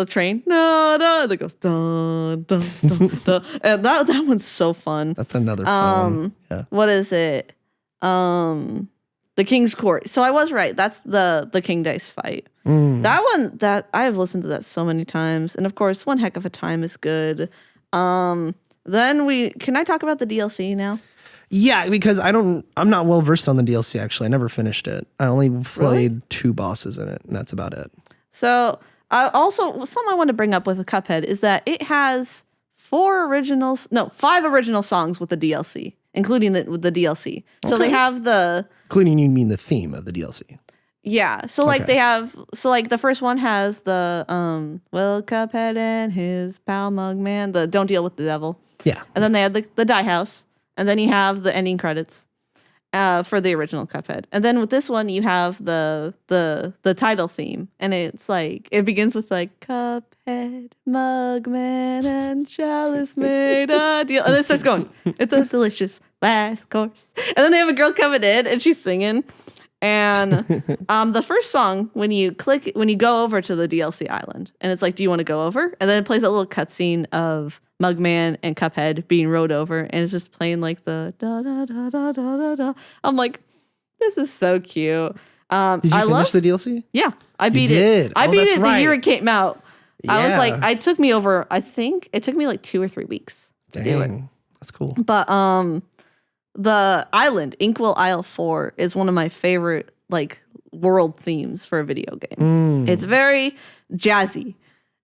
Speaker 2: train. No, that goes dun dun dun dun. And that one's so fun.
Speaker 1: That's another fun. Yeah.
Speaker 2: What is it? The King's Court. So I was right. That's the King Dice fight. That one that I have listened to that so many times, and of course, One Heck of a Time is good. Then can I talk about the DLC now?
Speaker 1: Yeah, because I'm not well versed on the DLC actually. I never finished it. I only played 2 bosses in it, and that's about it.
Speaker 2: So something I want to bring up with Cuphead is that it has 5 original songs with the DLC, including with the DLC. So they have
Speaker 1: including, you mean the theme of the DLC?
Speaker 2: Yeah. So like they have, so like the first one has the well, Cuphead and his pal Mugman, the Don't Deal with the Devil.
Speaker 1: Yeah.
Speaker 2: And then they had the Die House, and then you have the ending credits for the original Cuphead. And then with this one you have the title theme, and it's like it begins with like Cuphead, Mugman, and Chalice made a deal, and then it starts going. It's a delicious last course, and then they have a girl coming in and she's singing. And the first song, when you go over to the DLC island, and it's like, do you want to go over? And then it plays that little cutscene of Mugman and Cuphead being rode over, and it's just playing like the da da da da da da da. I'm like, this is so cute.
Speaker 1: Did you finish the DLC?
Speaker 2: Yeah, I beat it. I beat it the year it came out.
Speaker 1: Yeah.
Speaker 2: I was like, it took me over. I think it took me like 2 or 3 weeks to do it.
Speaker 1: That's cool.
Speaker 2: But the island, Inkwell Isle 4, is one of my favorite like world themes for a video game. It's very jazzy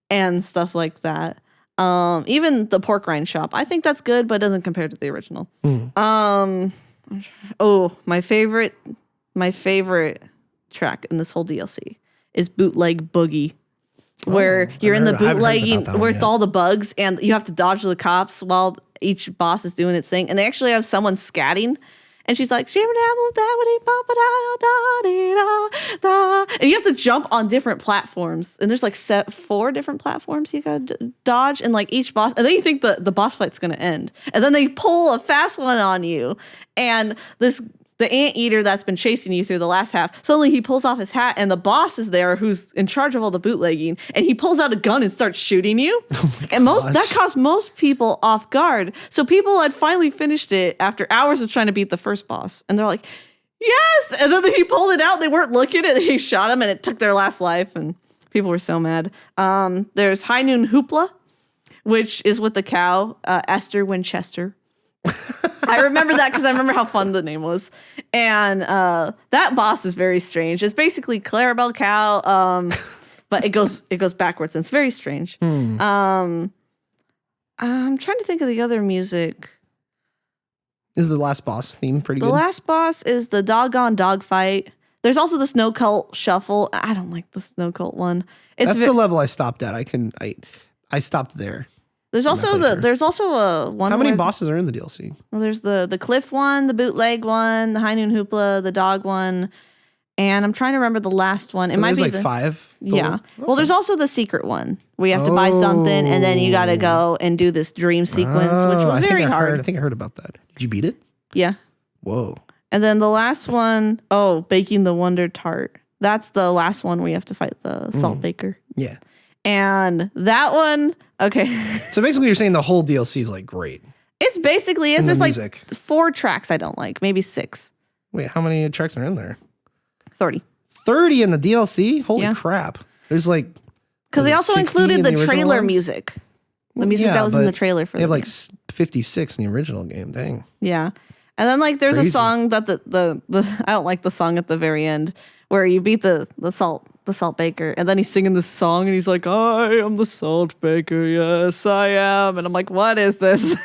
Speaker 2: and stuff like that. Even the pork rind shop, I think that's good, but it doesn't compare to the original. My favorite track in this whole DLC is Bootleg Boogie, where you're in the bootlegging with all the bugs, and you have to dodge the cops while each boss is doing its thing, and they actually have someone scatting, and she's like, and you have to jump on different platforms, and there's like 4 different platforms you gotta dodge, and like each boss, and then you think the boss fight's gonna end, and then they pull a fast one on you, and the anteater that's been chasing you through the last half, suddenly he pulls off his hat, and the boss is there who's in charge of all the bootlegging, and he pulls out a gun and starts shooting you. And that caused most people off guard. So people had finally finished it after hours of trying to beat the first boss, and they're like, yes! And then he pulled it out, they weren't looking, and he shot him, and it took their last life, and people were so mad. There's High Noon Hoopla, which is with the cow, Esther Winchester. I remember that because I remember how fun the name was. And that boss is very strange. It's basically Clarabelle Cow, but it goes backwards, and it's very strange. I'm trying to think of the other music.
Speaker 1: Is the last boss theme pretty good?
Speaker 2: The last boss is the Doggone Dogfight. There's also the Snow Cult Shuffle. I don't like the Snow Cult one. That's the
Speaker 1: level I stopped at. I stopped there.
Speaker 2: There's also a one.
Speaker 1: How many bosses are in the DLC?
Speaker 2: Well, there's the cliff one, the bootleg one, the High Noon Hoopla, the dog one, and I'm trying to remember the last one.
Speaker 1: So it might be like 5 total?
Speaker 2: Yeah. Okay. Well, there's also the secret one where you have to buy something, and then you got to go and do this dream sequence, which was very hard.
Speaker 1: I think I heard about that. Did you beat it?
Speaker 2: Yeah.
Speaker 1: Whoa.
Speaker 2: And then the last one, Baking the Wonder Tart. That's the last one where you have to fight the salt baker.
Speaker 1: Yeah.
Speaker 2: And that one, okay.
Speaker 1: So basically you're saying the whole DLC is like great.
Speaker 2: It's basically is. There's
Speaker 1: music.
Speaker 2: Like 4 tracks I don't like, maybe 6.
Speaker 1: Wait, how many tracks are in there?
Speaker 2: 30.
Speaker 1: 30 in the DLC? Holy crap. There's like...
Speaker 2: Because they also included the trailer music. The music that was in the trailer for
Speaker 1: they have like 56 in the original game. Dang.
Speaker 2: Yeah. And then like there's a song that the I don't like the song at the very end where you beat the salt baker, and then he's singing this song, and he's like, I am the salt baker, yes I am, and I'm like, what is this?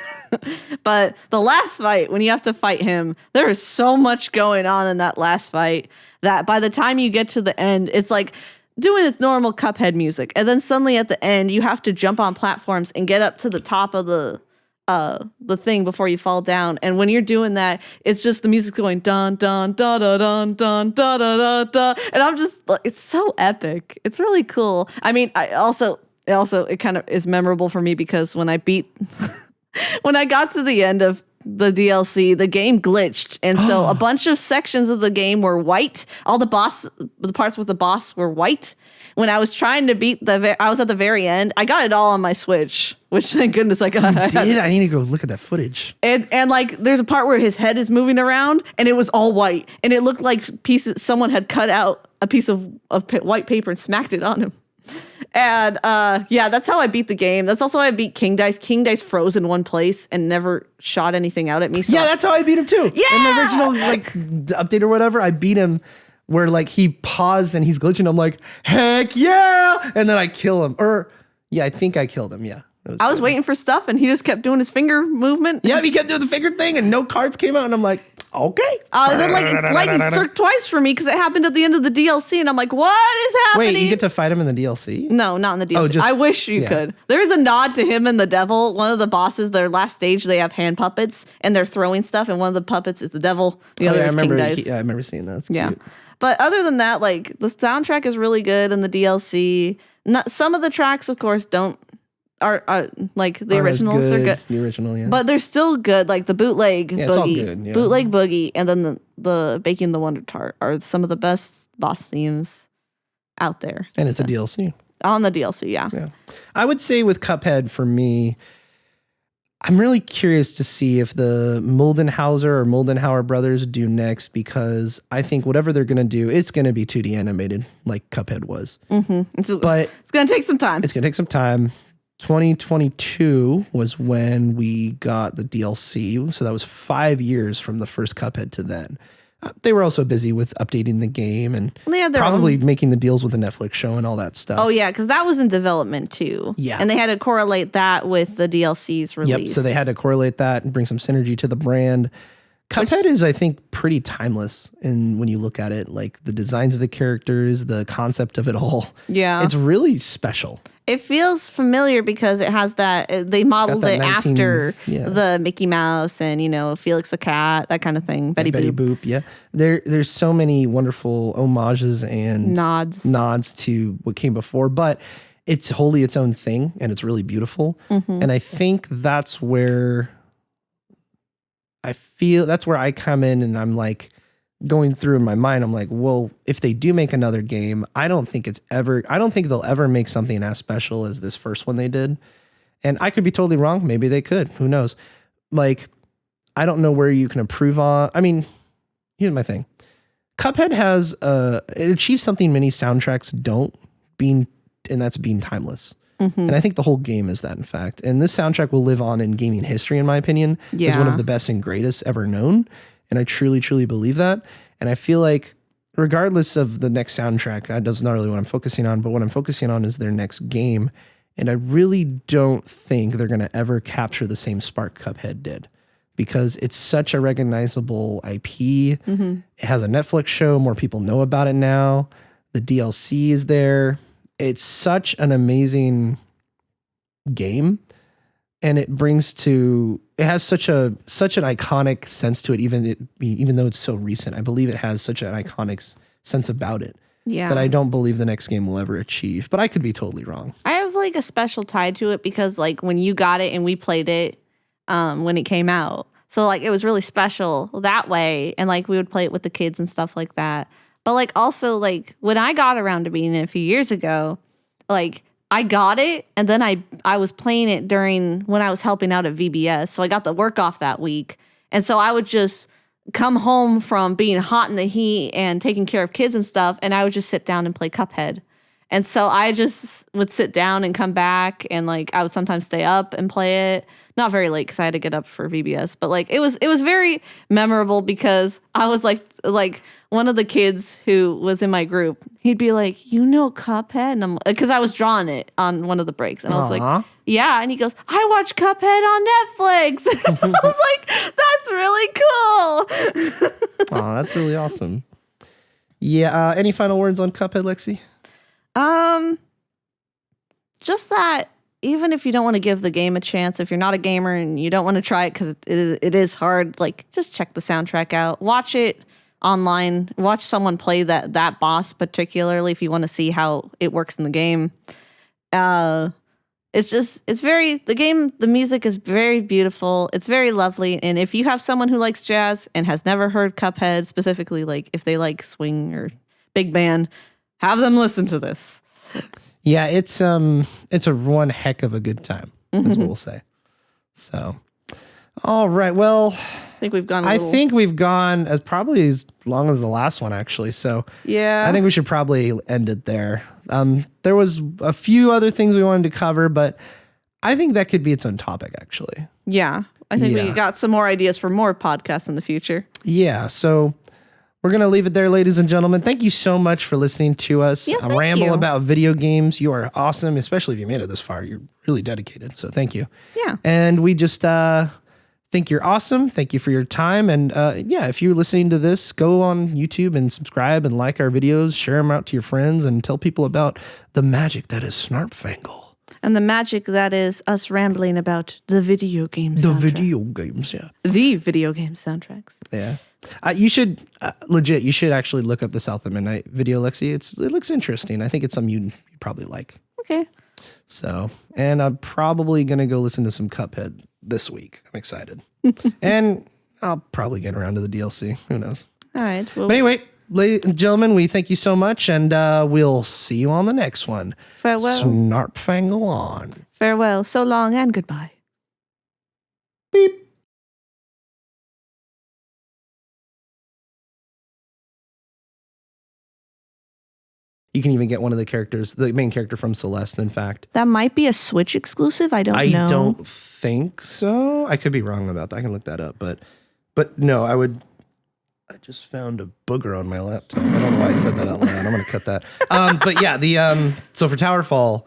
Speaker 2: But the last fight, when you have to fight him, there is so much going on in that last fight that by the time you get to the end, it's like doing its normal Cuphead music, and then suddenly at the end you have to jump on platforms and get up to the top of the thing before you fall down. And when you're doing that, it's just the music's going dun dun dun dun dun dun dun dun dun dun, and I'm just like, it's so epic. It's really cool. I mean, it kind of is memorable for me because when I got to the end of the DLC, the game glitched, and so a bunch of sections of the game were white. All the parts with the boss were white. When I was trying to beat I was at the very end. I got it all on my Switch, which thank goodness I got.
Speaker 1: I need to go look at that footage.
Speaker 2: And like, there's a part where his head is moving around, and it was all white, and it looked like someone had cut out a piece of white paper and smacked it on him. And that's how I beat the game. That's also how I beat King Dice. King Dice froze in one place and never shot anything out at me. So
Speaker 1: that's how I beat him too.
Speaker 2: Yeah!
Speaker 1: In the original the update or whatever, I beat him where like he paused and he's glitching. I'm like, heck yeah! And then I kill him. I think I killed him. Yeah.
Speaker 2: I was waiting for stuff and he just kept doing his finger movement.
Speaker 1: Yeah, he kept doing the finger thing and no cards came out and I'm like, okay.
Speaker 2: Then it struck twice for me because it happened at the end of the DLC and I'm like, what is happening?
Speaker 1: Wait, you get to fight him in the DLC?
Speaker 2: No, not in the DLC. I wish you could. There is a nod to him and the devil. One of the bosses, their last stage, they have hand puppets and they're throwing stuff and one of the puppets is the devil. The other is King Dice.
Speaker 1: I remember seeing that. That's
Speaker 2: cute. But other than that, like the soundtrack is really good in the DLC. Some of the tracks, of course, are like the originals are good.
Speaker 1: The original, yeah.
Speaker 2: But they're still good. Like the bootleg boogie,
Speaker 1: it's all good, yeah.
Speaker 2: bootleg boogie, and then the Baking the Wonder Tart are some of the best boss themes out there.
Speaker 1: And it's a DLC.
Speaker 2: On the DLC, yeah.
Speaker 1: I would say with Cuphead for me, I'm really curious to see if the Moldenhauer brothers do next because I think whatever they're going to do, it's going to be 2D animated like Cuphead was.
Speaker 2: Mm-hmm.
Speaker 1: But
Speaker 2: it's going to take some time.
Speaker 1: 2022 was when we got the DLC. So that was 5 years from the first Cuphead to then. They were also busy with updating the game and probably making the deals with the Netflix show and all that stuff.
Speaker 2: Oh, yeah, because that was in development too.
Speaker 1: Yeah.
Speaker 2: And they had to correlate that with the DLC's release.
Speaker 1: Yep, so they had to correlate that and bring some synergy to the brand. Cuphead is, I think, pretty timeless when you look at it. Like the designs of the characters, the concept of it all.
Speaker 2: Yeah.
Speaker 1: It's really special.
Speaker 2: It feels familiar because it has that, they modeled it after the Mickey Mouse and, Felix the Cat, that kind of thing. Betty Boop.
Speaker 1: Yeah. There's so many wonderful homages and nods to what came before, but it's wholly its own thing and it's really beautiful. Mm-hmm. And I think that's where I come in and I'm like going through in my mind. I'm like, well, if they do make another game, I don't think they'll ever make something as special as this first one they did. And I could be totally wrong. Maybe they could. Who knows? Like, I don't know where you can improve on. I mean, here's my thing. Cuphead has it achieves something many soundtracks don't, and that's being timeless. Mm-hmm. And I think the whole game is that, in fact. And this soundtrack will live on in gaming history, in my opinion, as one of the best and greatest ever known. And I truly, truly believe that. And I feel like regardless of the next soundtrack, that's not really what I'm focusing on, but what I'm focusing on is their next game. And I really don't think they're going to ever capture the same spark Cuphead did because it's such a recognizable IP. Mm-hmm. It has a Netflix show. More people know about it now. The DLC is there. It's such an amazing game, and it has such an iconic sense to it, even though it's so recent. I believe it has such an iconic sense about it that I don't believe the next game will ever achieve. But I could be totally wrong.
Speaker 2: I have like a special tie to it because like when you got it and we played it when it came out, so like it was really special that way, and like we would play it with the kids and stuff like that. But like also like when I got around to beating it a few years ago, like I got it and then I was playing it during when I was helping out at VBS. So I got the work off that week. And so I would just come home from being hot in the heat and taking care of kids and stuff. And I would just sit down and play Cuphead. And so I just would sit down and come back and like I would sometimes stay up and play it. Not very late because I had to get up for VBS. But like it was very memorable because I was like one of the kids who was in my group, he'd be like, Cuphead? And I'm because I was drawing it on one of the breaks. And I was like, yeah. And he goes, I watch Cuphead on Netflix. I was like, that's really cool.
Speaker 1: Oh, that's really awesome. Yeah. Any final words on Cuphead, Lexi?
Speaker 2: Um, just that even if you don't want to give the game a chance, if you're not a gamer and you don't want to try it because it is hard, like just check the soundtrack out, watch it online, watch someone play that boss particularly if you want to see how it works in the game. The music is very beautiful. It's very lovely. And if you have someone who likes jazz and has never heard Cuphead, specifically like if they like swing or big band, have them listen to this.
Speaker 1: Yeah, it's a one heck of a good time, is what we'll say. So, all right. Well,
Speaker 2: I think we've gone
Speaker 1: as probably as long as the last one, actually. So
Speaker 2: yeah,
Speaker 1: I think we should probably end it there. There was a few other things we wanted to cover, but I think that could be its own topic, actually.
Speaker 2: Yeah, I think we got some more ideas for more podcasts in the future.
Speaker 1: Yeah, so we're going to leave it there, ladies and gentlemen. Thank you so much for listening to us ramble about video games. You are awesome, especially if you made it this far. You're really dedicated, so thank you.
Speaker 2: Yeah.
Speaker 1: And we just think you're awesome. Thank you for your time. And if you're listening to this, go on YouTube and subscribe and like our videos, share them out to your friends, and tell people about the magic that is Snarp Fangle.
Speaker 2: And the magic that is us rambling about the video game soundtrack.
Speaker 1: The video games, yeah.
Speaker 2: The video game soundtracks.
Speaker 1: Yeah. You should, you should actually look up the South of Midnight video, Lexi. It looks interesting. I think it's something you'd probably like.
Speaker 2: Okay.
Speaker 1: So, and I'm probably going to go listen to some Cuphead this week. I'm excited. And I'll probably get around to the DLC. Who knows?
Speaker 2: All right.
Speaker 1: Well, but anyway, ladies and gentlemen, we thank you so much, and we'll see you on the next one.
Speaker 2: Farewell.
Speaker 1: Snarp Fangle on.
Speaker 2: Farewell. So long and goodbye.
Speaker 1: Beep. You can even get one of the characters, the main character from Celeste, in fact.
Speaker 2: That might be a Switch exclusive. I don't know.
Speaker 1: I don't think so. I could be wrong about that. I can look that up. But no, I just found a booger on my laptop. I don't know why I said that out loud. I'm going to cut that. But yeah, so for Towerfall,